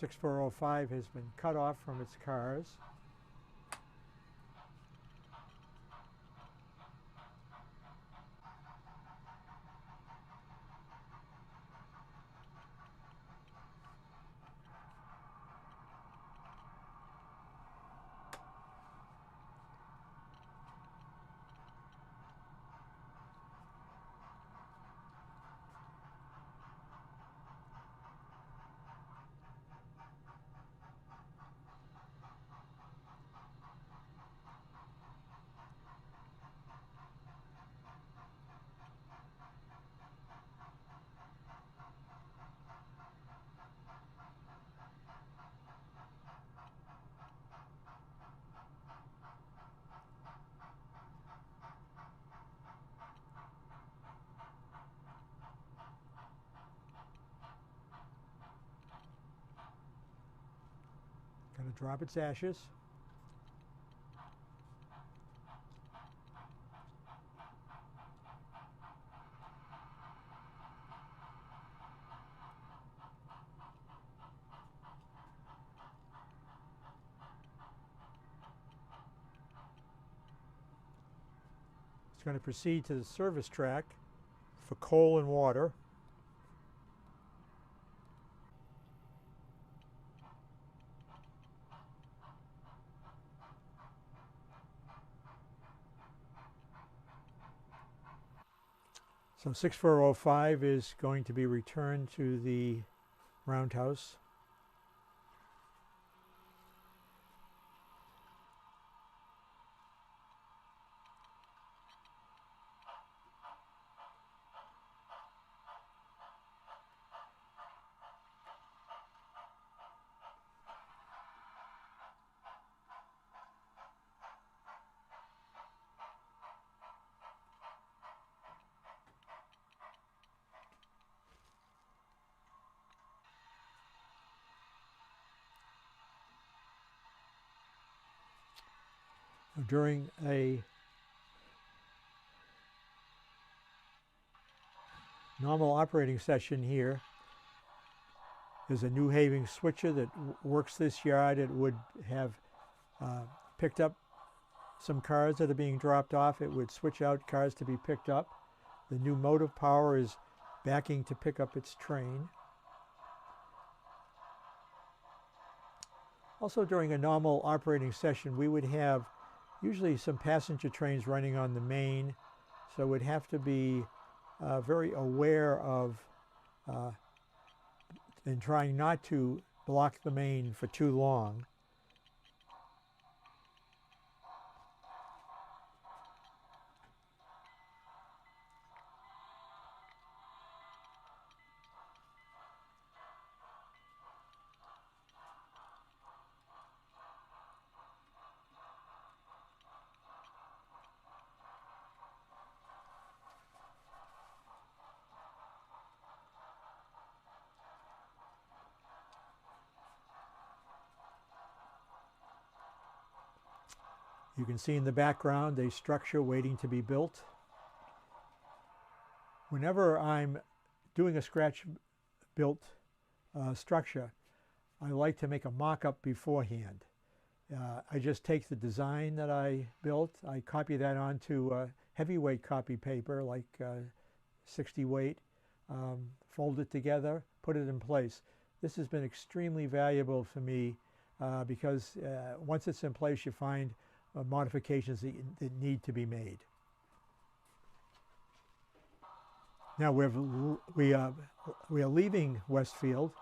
(6405) has been cut off from its cars. Going to drop its ashes. It's going to proceed to the service track for coal and water. So 6405 is going to be returned to the roundhouse. During a normal operating session here, there's a New Haven switcher that works this yard. It would have picked up some cars that are being dropped off. It would switch out cars to be picked up. The new motive power is backing to pick up its train. Also, during a normal operating session, we would have usually some passenger trains running on the main, so we'd have to be very aware of and trying not to block the main for too long. You can see in the background a structure waiting to be built. Whenever I'm doing a scratch-built structure, I like to make a mock-up beforehand. I just take the design that I built, I copy that onto heavyweight copy paper, like 60 weight, fold it together, put it in place. This has been extremely valuable for me because once it's in place, you find modifications that need to be made. Now we are leaving Westfield,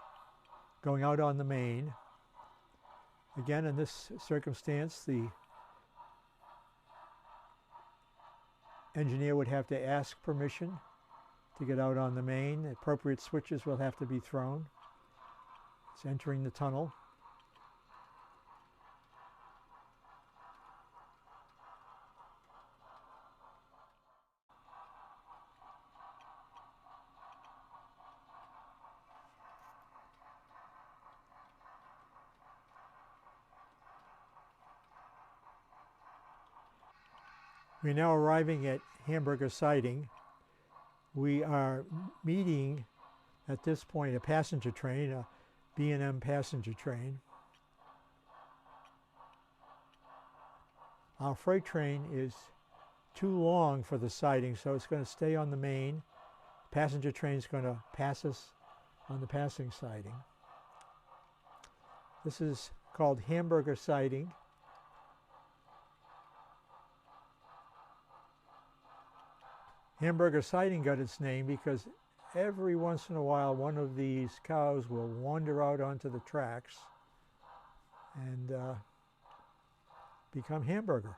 going out on the main. Again, in this circumstance, the engineer would have to ask permission to get out on the main. Appropriate switches will have to be thrown. It's entering the tunnel. We're now arriving at Hamburger Siding. We are meeting at this point a passenger train, a B&M passenger train. Our freight train is too long for the siding, so it's going to stay on the main. Passenger train is going to pass us on the passing siding. This is called Hamburger Siding. Hamburger Siding got its name because every once in a while one of these cows will wander out onto the tracks and become hamburger.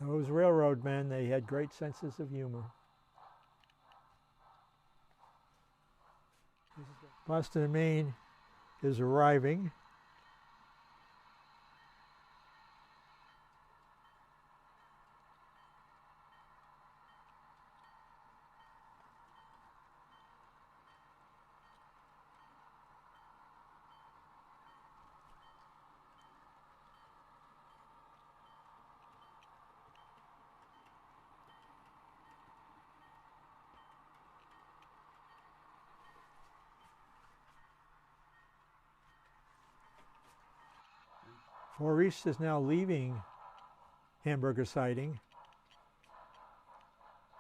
Those railroad men, they had great senses of humor. Boston, Maine is arriving. Four East is now leaving Hamburger Siding,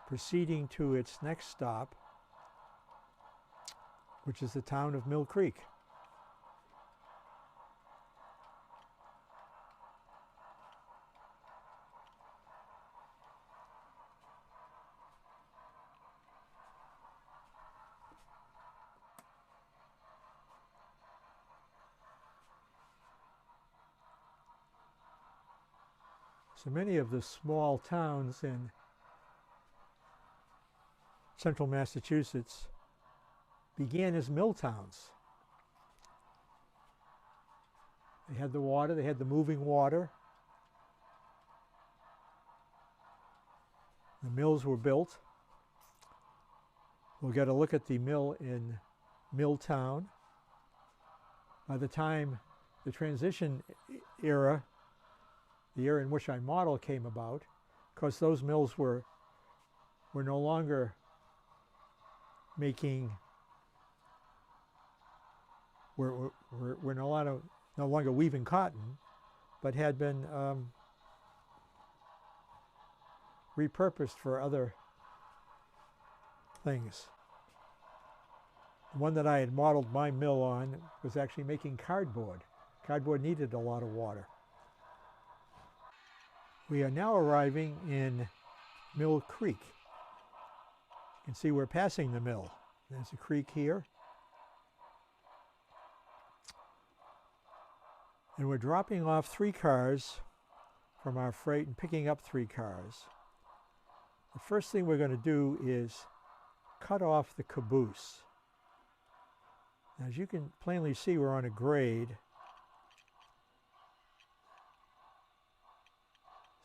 proceeding to its next stop, which is the town of Mill Creek. So many of the small towns in central Massachusetts began as mill towns. They had the water, they had the moving water. The mills were built. We'll get a look at the mill in Milltown. By the time the transition era, the era in which I model came about, because those mills were no longer making, were no longer weaving cotton, but had been repurposed for other things. The one that I had modeled my mill on was actually making cardboard. Cardboard needed a lot of water. We are now arriving in Mill Creek. You can see we're passing the mill. There's a creek here. And we're dropping off 3 cars from our freight and picking up 3 cars. The first thing we're going to do is cut off the caboose. Now, as you can plainly see, we're on a grade.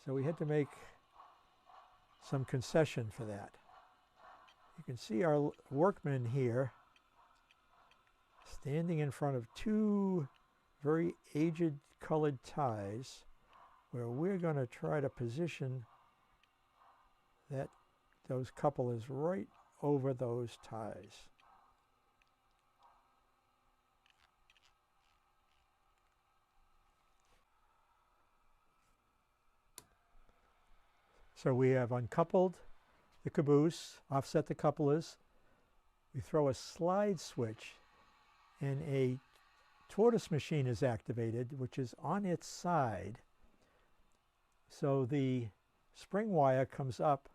So we had to make some concession for that. You can see our workmen here standing in front of 2 very aged colored ties where we're going to try to position those couplers right over those ties. So we have uncoupled the caboose, offset the couplers. We throw a slide switch and a tortoise machine is activated, which is on its side. So the spring wire comes up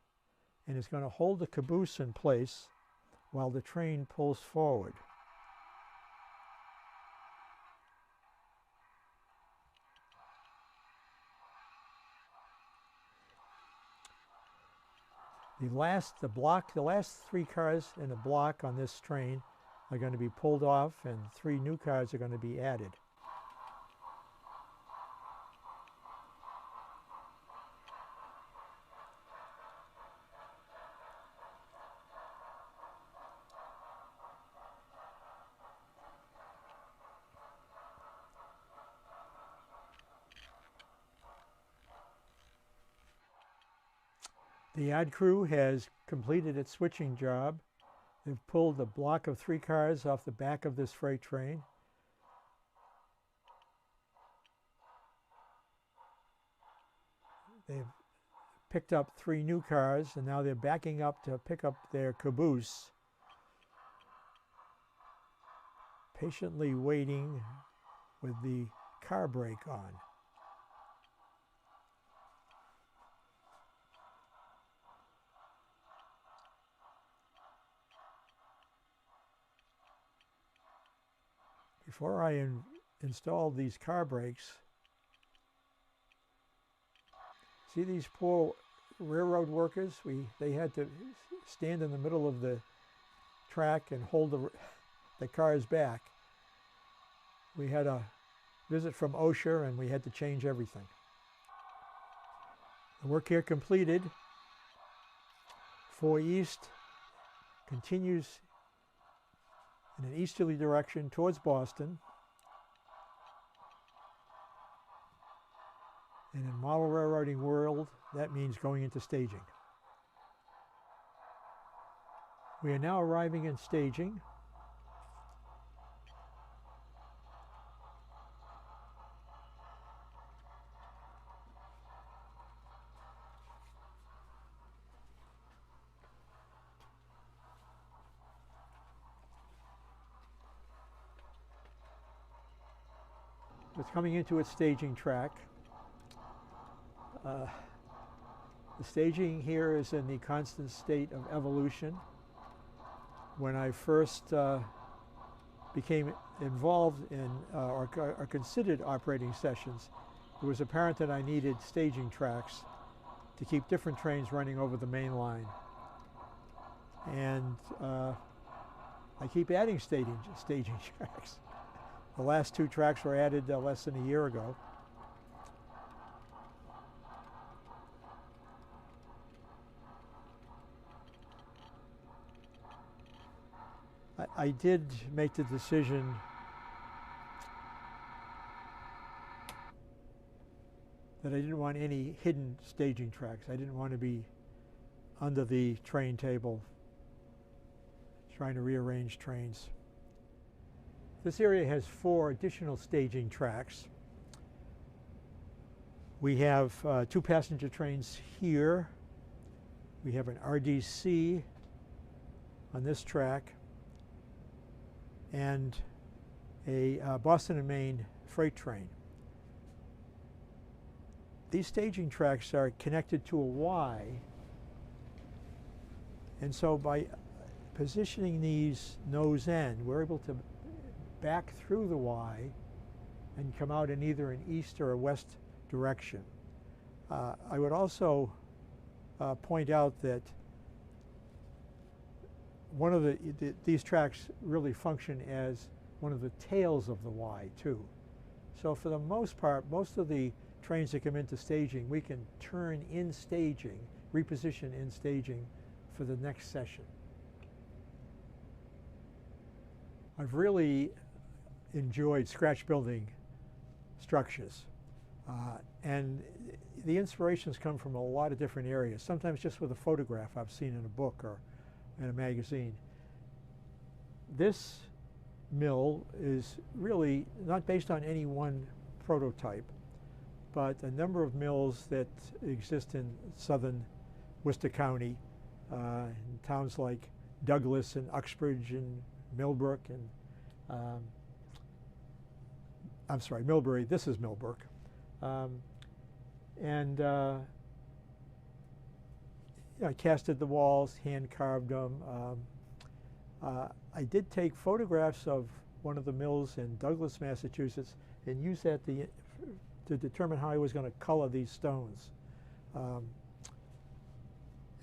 and is going to hold the caboose in place while the train pulls forward. The last three cars in the block on this train are going to be pulled off, and 3 new cars are going to be added. The yard crew has completed its switching job. They've pulled a block of 3 cars off the back of this freight train. They've picked up 3 new cars, and now they're backing up to pick up their caboose, patiently waiting with the car brake on. Before I installed these car brakes, see these poor railroad workers? They had to stand in the middle of the track and hold the cars back. We had a visit from OSHA and we had to change everything. The work here completed. 4 East continues in an easterly direction towards Boston. And in model railroading world, that means going into staging. We are now arriving in staging. It's coming into its staging track. The staging here is in the constant state of evolution. When I first became involved in or considered operating sessions, it was apparent that I needed staging tracks to keep different trains running over the main line. And I keep adding staging tracks. The last 2 tracks were added less than a year ago. I did make the decision that I didn't want any hidden staging tracks. I didn't want to be under the train table trying to rearrange trains. This area has 4 additional staging tracks. We have 2 passenger trains here. We have an RDC on this track and a Boston and Maine freight train. These staging tracks are connected to a Y, and so by positioning these nose end, we're able to back through the Y and come out in either an east or a west direction. I would also point out that one of these tracks really function as one of the tails of the Y too. So for the most part, most of the trains that come into staging, we can turn in staging, reposition in staging for the next session. I've really enjoyed scratch building structures. And the inspirations come from a lot of different areas, sometimes just with a photograph I've seen in a book or in a magazine. This mill is really not based on any one prototype, but a number of mills that exist in southern Worcester County, in towns like Douglas and Uxbridge and Millbrook and I'm sorry, Millbury. This is Millbrook, and I casted the walls, hand carved them. I did take photographs of one of the mills in Douglas, Massachusetts, and use that to determine how I was going to color these stones.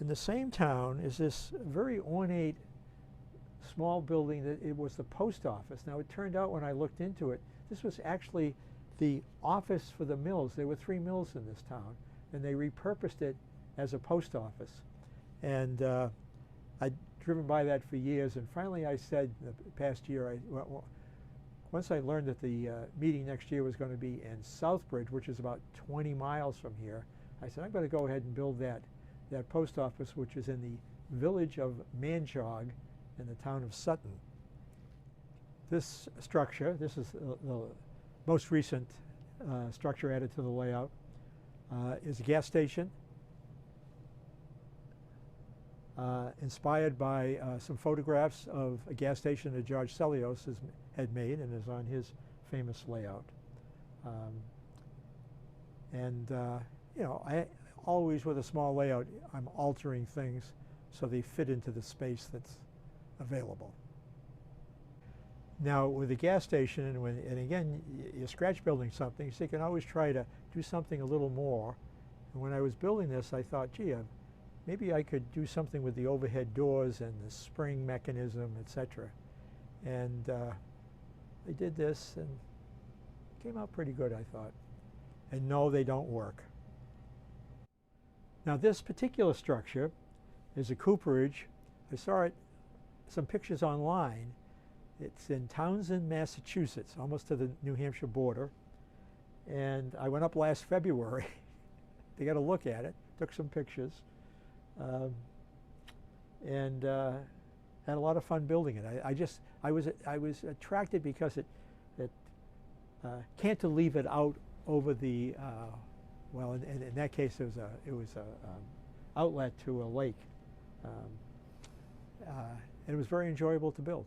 In the same town is this very ornate small building that it was the post office. Now it turned out when I looked into it, this was actually the office for the mills. There were 3 mills in this town, and they repurposed it as a post office. And I'd driven by that for years, and finally I said the past year, once I learned that the meeting next year was going to be in Southbridge, which is about 20 miles from here, I said, I'm going to go ahead and build that post office, which is in the village of Manjog in the town of Sutton. This structure, this is the most recent structure added to the layout, is a gas station inspired by some photographs of a gas station that George Celios had made and is on his famous layout. You know, I always, with a small layout, I'm altering things so they fit into the space that's available. Now, with a gas station, and again, you're scratch building something, so you can always try to do something a little more. And when I was building this, I thought, gee, maybe I could do something with the overhead doors and the spring mechanism, etc. And I did this, and it came out pretty good, I thought. And no, they don't work. Now, this particular structure is a cooperage. I saw some pictures online. It's in Townsend, Massachusetts, almost to the New Hampshire border. And I went up last February to get a look at it, took some pictures, and had a lot of fun building it. I was attracted because it cantilevered out over the well, in that case, it was a outlet to a lake, and it was very enjoyable to build.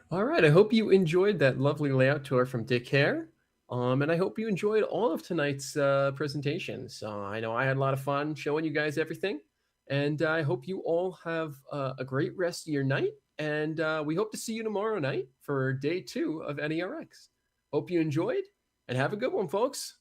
All right, I hope you enjoyed that lovely layout tour from Dick Hehir. And I hope you enjoyed all of tonight's presentations. I know I had a lot of fun showing you guys everything. And I hope you all have a great rest of your night. And we hope to see you tomorrow night for day 2 of NERx. Hope you enjoyed, and have a good one, folks.